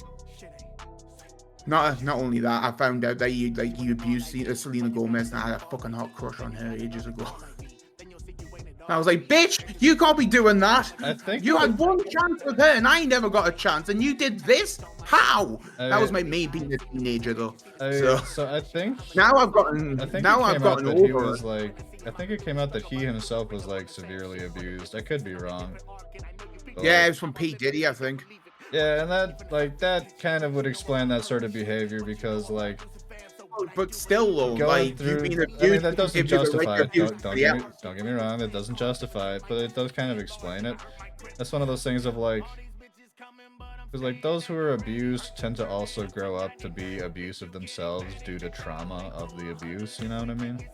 not only that, I found out that he abused Selena Gomez, and I had a fucking hot crush on her ages ago. I was like, bitch, you can't be doing that. I think you had one chance with her, and I never got a chance, and you did this? How? That was me being a teenager, though. So I think now I've gotten over it. I think it came out that he himself was like severely abused. I could be wrong. But yeah, it was from P. Diddy, I think. Yeah, and that kind of would explain that sort of behavior, because like. But still, though, like, you've been abused. I mean, that doesn't justify it. Don't get me wrong, it doesn't justify it, but it does kind of explain it. That's one of those things of like, because like those who are abused tend to also grow up to be abusive themselves due to trauma of the abuse. You know what I mean?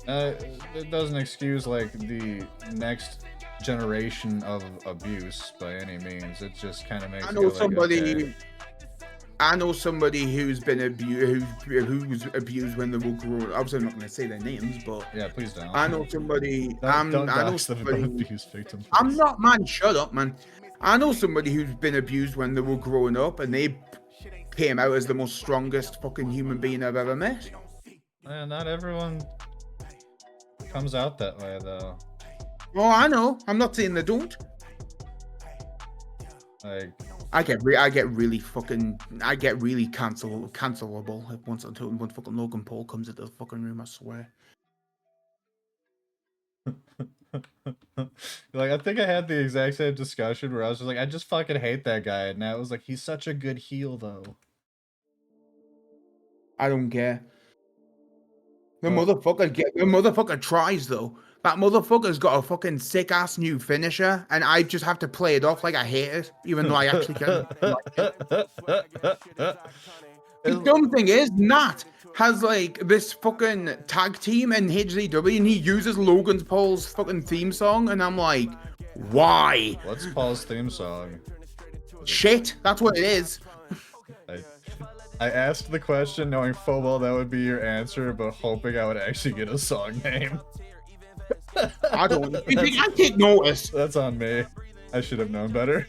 It doesn't excuse like the next generation of abuse by any means. It just kind of makes. I know somebody who's been abused, who's abused when they were growing. Obviously, I'm not going to say their names, but yeah, please don't. I know somebody. I know somebody. Abuse victims. I'm not, man. Shut up, man. I know somebody who's been abused when they were growing up, and they came out as the most strongest fucking human being I've ever met. Yeah, not everyone comes out that way, though. Oh, I know. I'm not saying they don't. Like. I get really cancelable if once fucking Logan Paul comes into the fucking room, I swear. Like, I think I had the exact same discussion where I was just like, I just fucking hate that guy, and now it was like, he's such a good heel, though. I don't care. The motherfucker tries, though. That motherfucker's got a fucking sick ass new finisher, and I just have to play it off like I hate it, even though I actually can. The dumb thing is, Nat has like this fucking tag team in HZW, and he uses Logan Paul's fucking theme song, and I'm like, Why? What's Paul's theme song? Shit, that's what it is. I asked the question knowing full well that would be your answer, but hoping I would actually get a song name. I don't. You think I take notice? That's on me. I should have known better.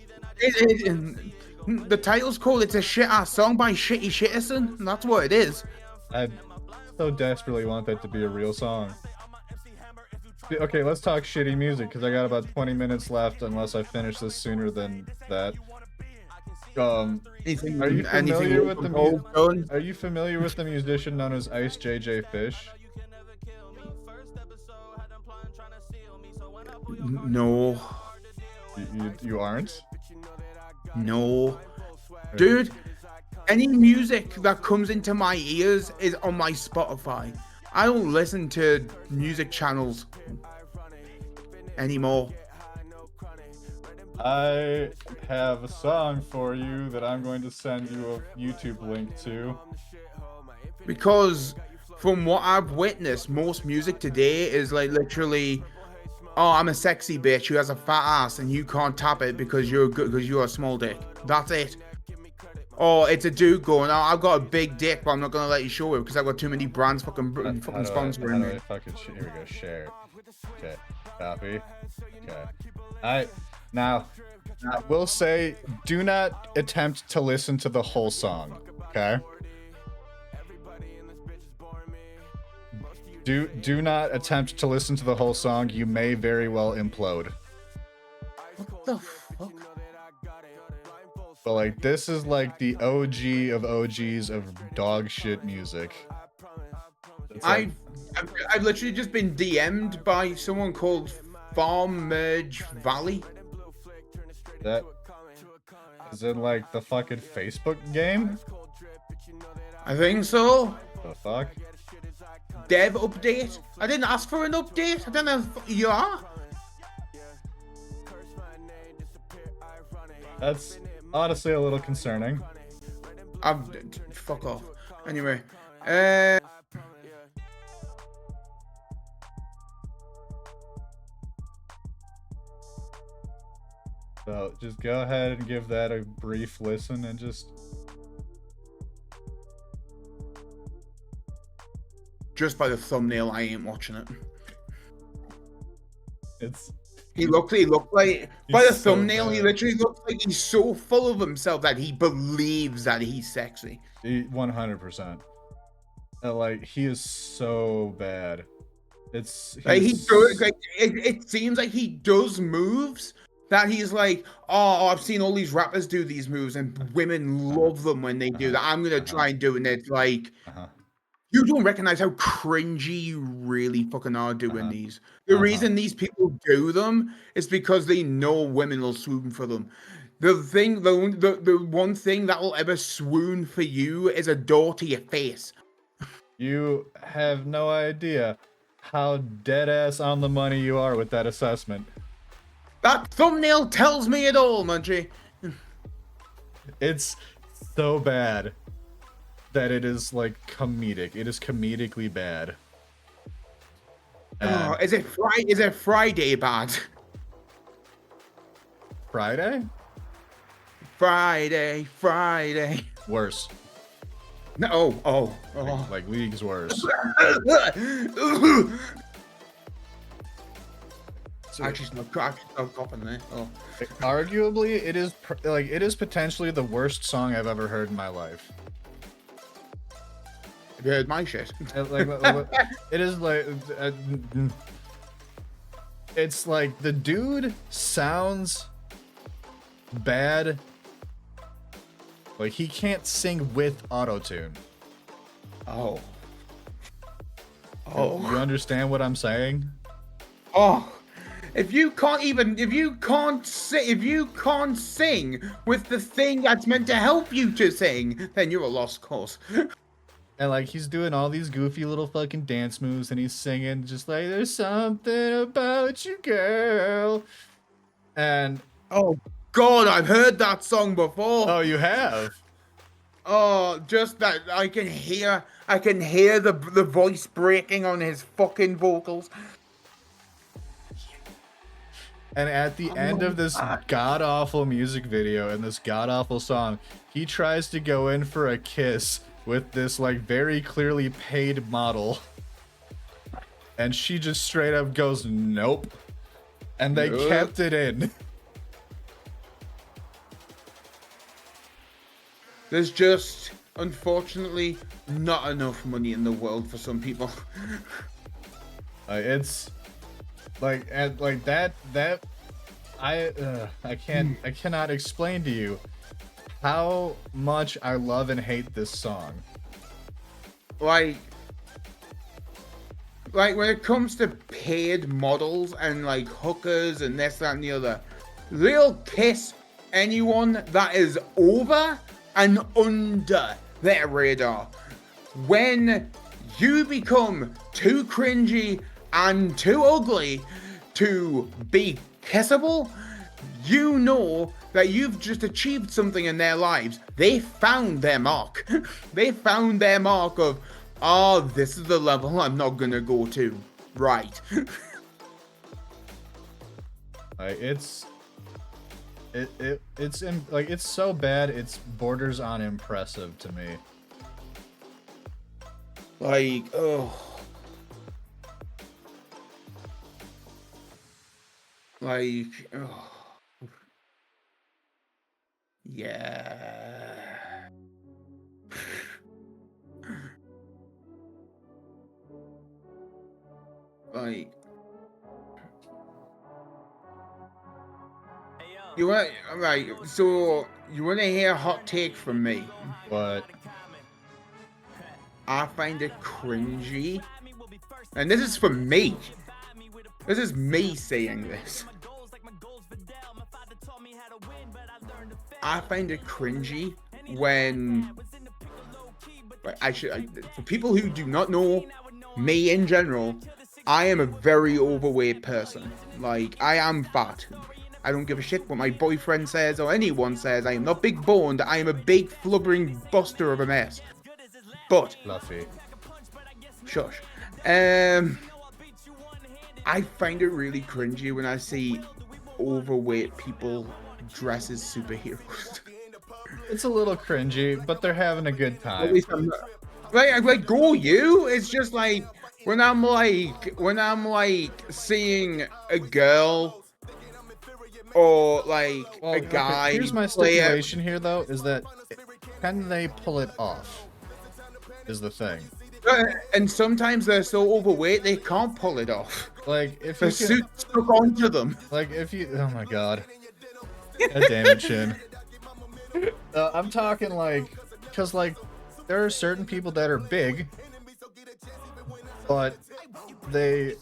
The title's called "It's a Shit Ass Song" by Shitty Shitterson. And that's what it is. I so desperately want that to be a real song. Okay, let's talk shitty music because I got about 20 minutes left unless I finish this sooner than that. Are you familiar with the Are you familiar with the musician known as Ice JJ Fish? No. You aren't? No. Dude, any music that comes into my ears is on my Spotify. I don't listen to music channels anymore. I have a song for you that I'm going to send you a YouTube link to. Because from what I've witnessed, most music today is like literally, oh, I'm a sexy bitch who has a fat ass and you can't tap it because you're a small dick. That's it. Or it's a dude going, oh, I've got a big dick, but I'm not gonna let you show it because I've got too many brands fucking sponsoring me. Here we go. Share. Okay. Copy. Okay. Now, I will say, do not attempt to listen to the whole song. Okay. Do not attempt to listen to the whole song. You may very well implode. What the fuck? But like, this is like the OG of OGs of dog shit music. I've literally just been DM'd by someone called Farm Merge Valley. That is in like the fucking Facebook game? I think so. The fuck? Dev update? I didn't ask for an update. I don't know if you are. That's honestly a little concerning. Fuck off. Anyway, so just go ahead and give that a brief listen and just by the thumbnail, I ain't watching it. He looked like by the thumbnail, he literally looks like he's so full of himself that he believes that he's sexy. 100%. Like, he is so bad. It seems like he does moves that he's like, oh, I've seen all these rappers do these moves and women love them when they do that. I'm gonna try and do it. And it's like, you don't recognize how cringy you really fucking are doing these. The reason these people do them is because they know women will swoon for them. The one thing that will ever swoon for you is a door to your face. You have no idea how dead ass on the money you are with that assessment. That thumbnail tells me it all, Munchie. It's so bad that it is like comedic. It is comedically bad. Oh, is it Friday bad? Friday? Friday. Worse. No. Oh. Like leagues worse. Actually, no coughing there. Oh. Arguably, it is potentially the worst song I've ever heard in my life. Have you heard my shit? It is like it's like the dude sounds bad. Like he can't sing with auto-tune. Oh. You understand what I'm saying? Oh. If you can't sing with the thing that's meant to help you to sing, then you're a lost cause. And like he's doing all these goofy little fucking dance moves and he's singing just like there's something about you, girl. And oh god, I've heard that song before. Oh, you have? Oh, just that I can hear the voice breaking on his fucking vocals. And at the end of this god-awful music video and this god-awful song, he tries to go in for a kiss with this, like, very clearly paid model. And she just straight up goes, nope. And they kept it in. There's just, unfortunately, not enough money in the world for some people. It's like, and like that I cannot explain to you how much I love and hate this song. Like when it comes to paid models and like hookers and this, that, and the other, they'll kiss anyone that is over and under their radar. When you become too cringy and too ugly to be kissable, you know that you've just achieved something in their lives. They found their mark. They found their mark of, oh, this is the level I'm not gonna go to. Right. It's so bad it's borders on impressive to me. Like, oh. Like, oh. Yeah. Like, you want, right, so you want to hear a hot take from me? What? I find it cringy, and this is for me. This is me saying this. I find it cringy when, for people who do not know me in general, I am a very overweight person. Like, I am fat. I don't give a shit what my boyfriend says or anyone says. I am not big boned. I am a big flubbering buster of a mess. But Fluffy. Shush. I find it really cringy when I see overweight people dress as superheroes. It's a little cringy, but they're having a good time. At least I'm not, like go you. It's just like when I'm seeing a girl or like a guy. Here's my stipulation here, though, is that can they pull it off? Is the thing. And sometimes they're so overweight they can't pull it off. Like if the suit stuck onto them. Like if you, oh my god. God damn it, Shin. I'm talking like, because like there are certain people that are big, but they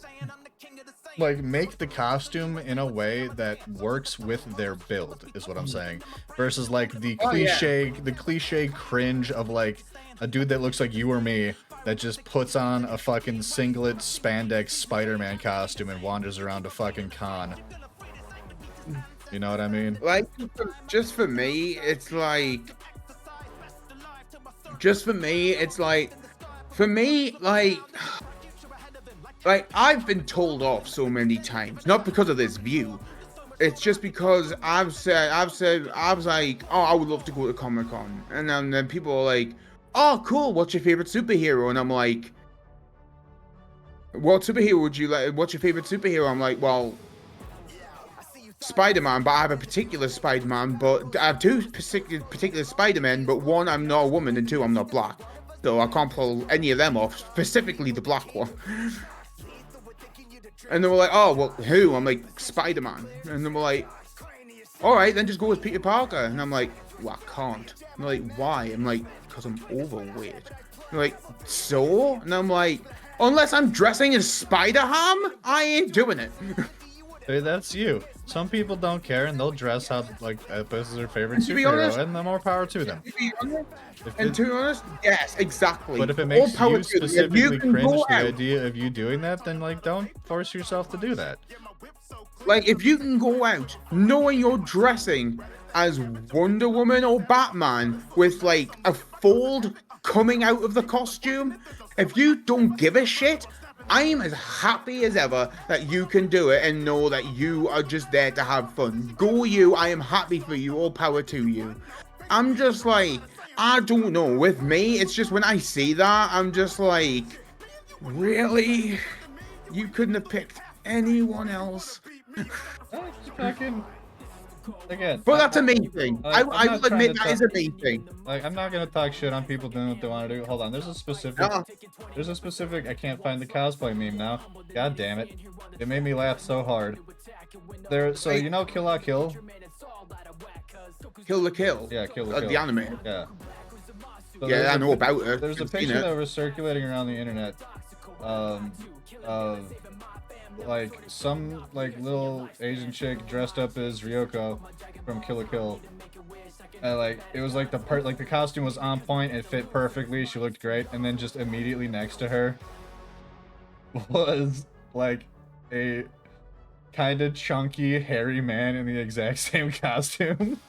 like make the costume in a way that works with their build, is what I'm saying. Versus like the cliche cringe of like a dude that looks like you or me that just puts on a fucking singlet spandex Spider-Man costume and wanders around a fucking con. You know what I mean? Like, just for me, it's like, I've been told off so many times, not because of this view. It's just because I was like, oh, I would love to go to Comic-Con. And then people are like, oh, cool, what's your favorite superhero? And I'm like, what superhero would you like? What's your favorite superhero? I'm like, well, Spider-Man, but I have a particular Spider-Man, but I have two particular Spider-Men, but one, I'm not a woman, and two, I'm not black. So I can't pull any of them off, specifically the black one. And they were like, oh, well, who? I'm like, Spider-Man. And they were like, all right, then just go with Peter Parker. And I'm like, well, I can't. And they're like, why? I'm like, because I'm overweight. They're like, so? And I'm like, unless I'm dressing as Spider-Ham, I ain't doing it. Hey, that's you. Some people don't care and they'll dress up like this is their favorite superhero, and the more power to them. To be honest, yes, exactly. But if it makes you specifically cringe the idea of you doing that, then like don't force yourself to do that. Like if you can go out knowing you're dressing as Wonder Woman or Batman with like a fold coming out of the costume, if you don't give a shit, I am as happy as ever that you can do it and know that you are just there to have fun. Go you, I am happy for you, all power to you. I'm just like, I don't know, with me, it's just when I see that, I'm just like, really? You couldn't have picked anyone else? Fucking... Again, But that's a me thing. I will admit that is a me thing. Like, I'm not gonna talk shit on people doing what they want to do. Hold on, there's a specific, I can't find the cosplay meme now. God damn it. It made me laugh so hard. So you know Kill La Kill? Kill la Kill? Yeah, Kill La Kill. The anime? Yeah. So yeah, I know about it. There's a picture that was circulating around the internet of like some like little Asian chick dressed up as Ryoko from Kill la Kill. And like it was like the costume was on point, it fit perfectly, she looked great, and then just immediately next to her was like a kind of chunky hairy man in the exact same costume.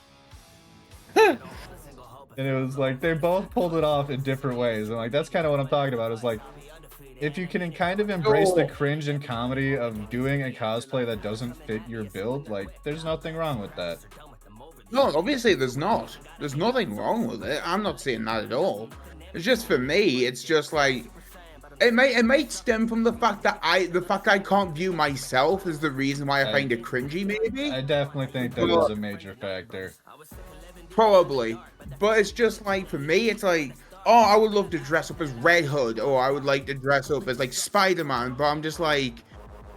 And it was like they both pulled it off in different ways, and like that's kind of what I'm talking about, is like if you can kind of embrace the cringe and comedy of doing a cosplay that doesn't fit your build, like there's nothing wrong with that. No, obviously there's not. There's nothing wrong with it. I'm not saying that at all. It's just for me, it's just like it might stem from the fact that I can't view myself is the reason why I find it cringy, maybe. I definitely think that is a major factor. Probably. But it's just like for me, it's like, oh, I would love to dress up as Red Hood, or I would like to dress up as like Spider-Man, but I'm just like,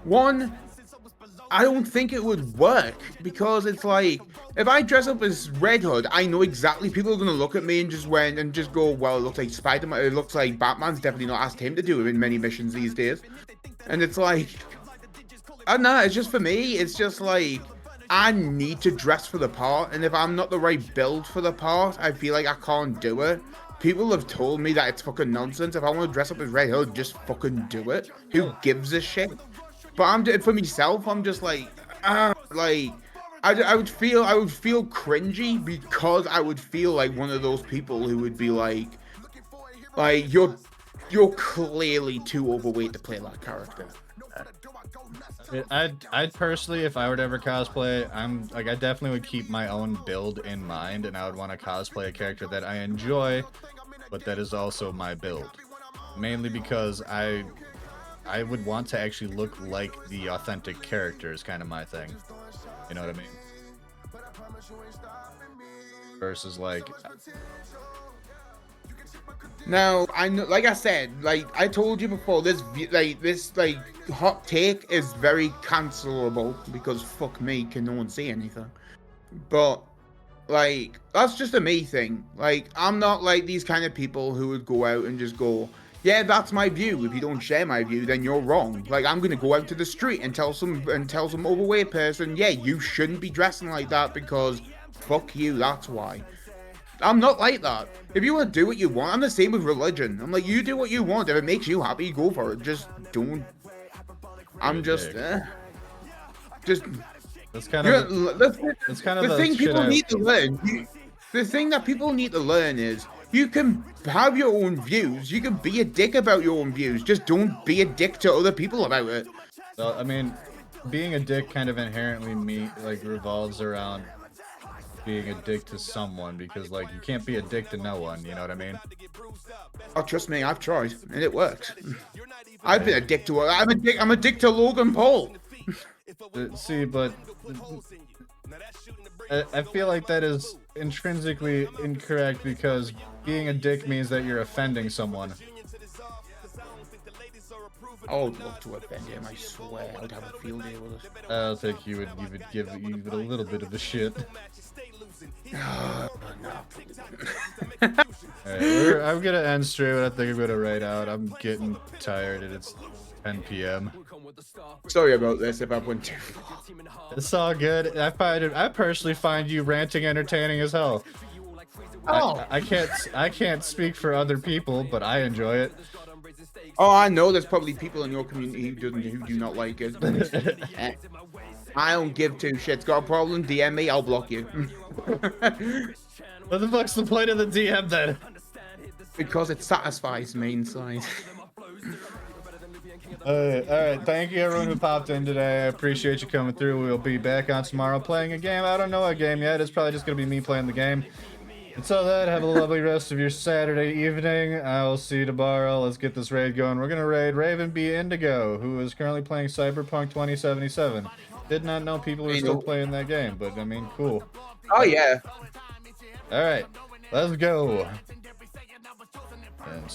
one, I don't think it would work, because it's like, if I dress up as Red Hood, I know exactly people are gonna look at me and just go, well, it looks like Spider-Man, it looks like Batman's definitely not asked him to do it in many missions these days. And it's like, I don't know, it's just for me, it's just like, I need to dress for the part, and if I'm not the right build for the part, I feel like I can't do it. People have told me that it's fucking nonsense. If I want to dress up as Red Hood, just fucking do it. Who gives a shit? But for myself, I'm just like, I would feel cringy, because I would feel like one of those people who would be like you're clearly too overweight to play that character. I'd personally, if I were to ever cosplay, I definitely would keep my own build in mind, and I would want to cosplay a character that I enjoy, but that is also my build. Mainly because I would want to actually look like the authentic character is kind of my thing. You know what I mean? Versus like... Now, I know, like I said, like I told you before, this hot take is very cancelable, because fuck me, can no one see anything? But like, that's just a me thing. Like, I'm not like these kind of people who would go out and just go, yeah, that's my view. If you don't share my view, then you're wrong. Like, I'm gonna go out to the street and tell some overweight person, yeah, you shouldn't be dressing like that, because fuck you, that's why. I'm not like that. If you want to do what you want, I'm the same with religion. I'm like, you do what you want. If it makes you happy, go for it. Just don't. I'm just, That's kind of the thing people need to learn. The thing that people need to learn is you can have your own views. You can be a dick about your own views. Just don't be a dick to other people about it. Well, I mean, being a dick kind of inherently revolves around being a dick to someone, because like you can't be a dick to no one, you know what I mean? Oh, trust me, I've tried and it works. I've been a dick to her. I'm a dick to Logan Paul. See, but I feel like that is intrinsically incorrect, because being a dick means that you're offending someone. I would love to offend him, I swear. I would have a field day with it. I don't think you would give it a little bit of a shit. No. Alright, I'm gonna end straight, but I think I'm gonna write out. I'm getting tired and it's 10 p.m. Sorry about this if I went too far. It's all good. I personally find you ranting entertaining as hell. Oh. I can't speak for other people, but I enjoy it. Oh, I know there's probably people in your community who do not like it. I don't give two shits. Got a problem? DM me, I'll block you. What the fuck's the point of the DM then? Because it satisfies me inside. All right. Thank you, everyone who popped in today. I appreciate you coming through. We'll be back on tomorrow playing a game. I don't know what game yet. It's probably just going to be me playing the game. Until then, have a lovely rest of your Saturday evening. I will see you tomorrow. Let's get this raid going. We're going to raid Raven B. Indigo, who is currently playing Cyberpunk 2077. Did not know people were still playing that game, but I mean, cool. Oh, yeah. All right. Let's go. And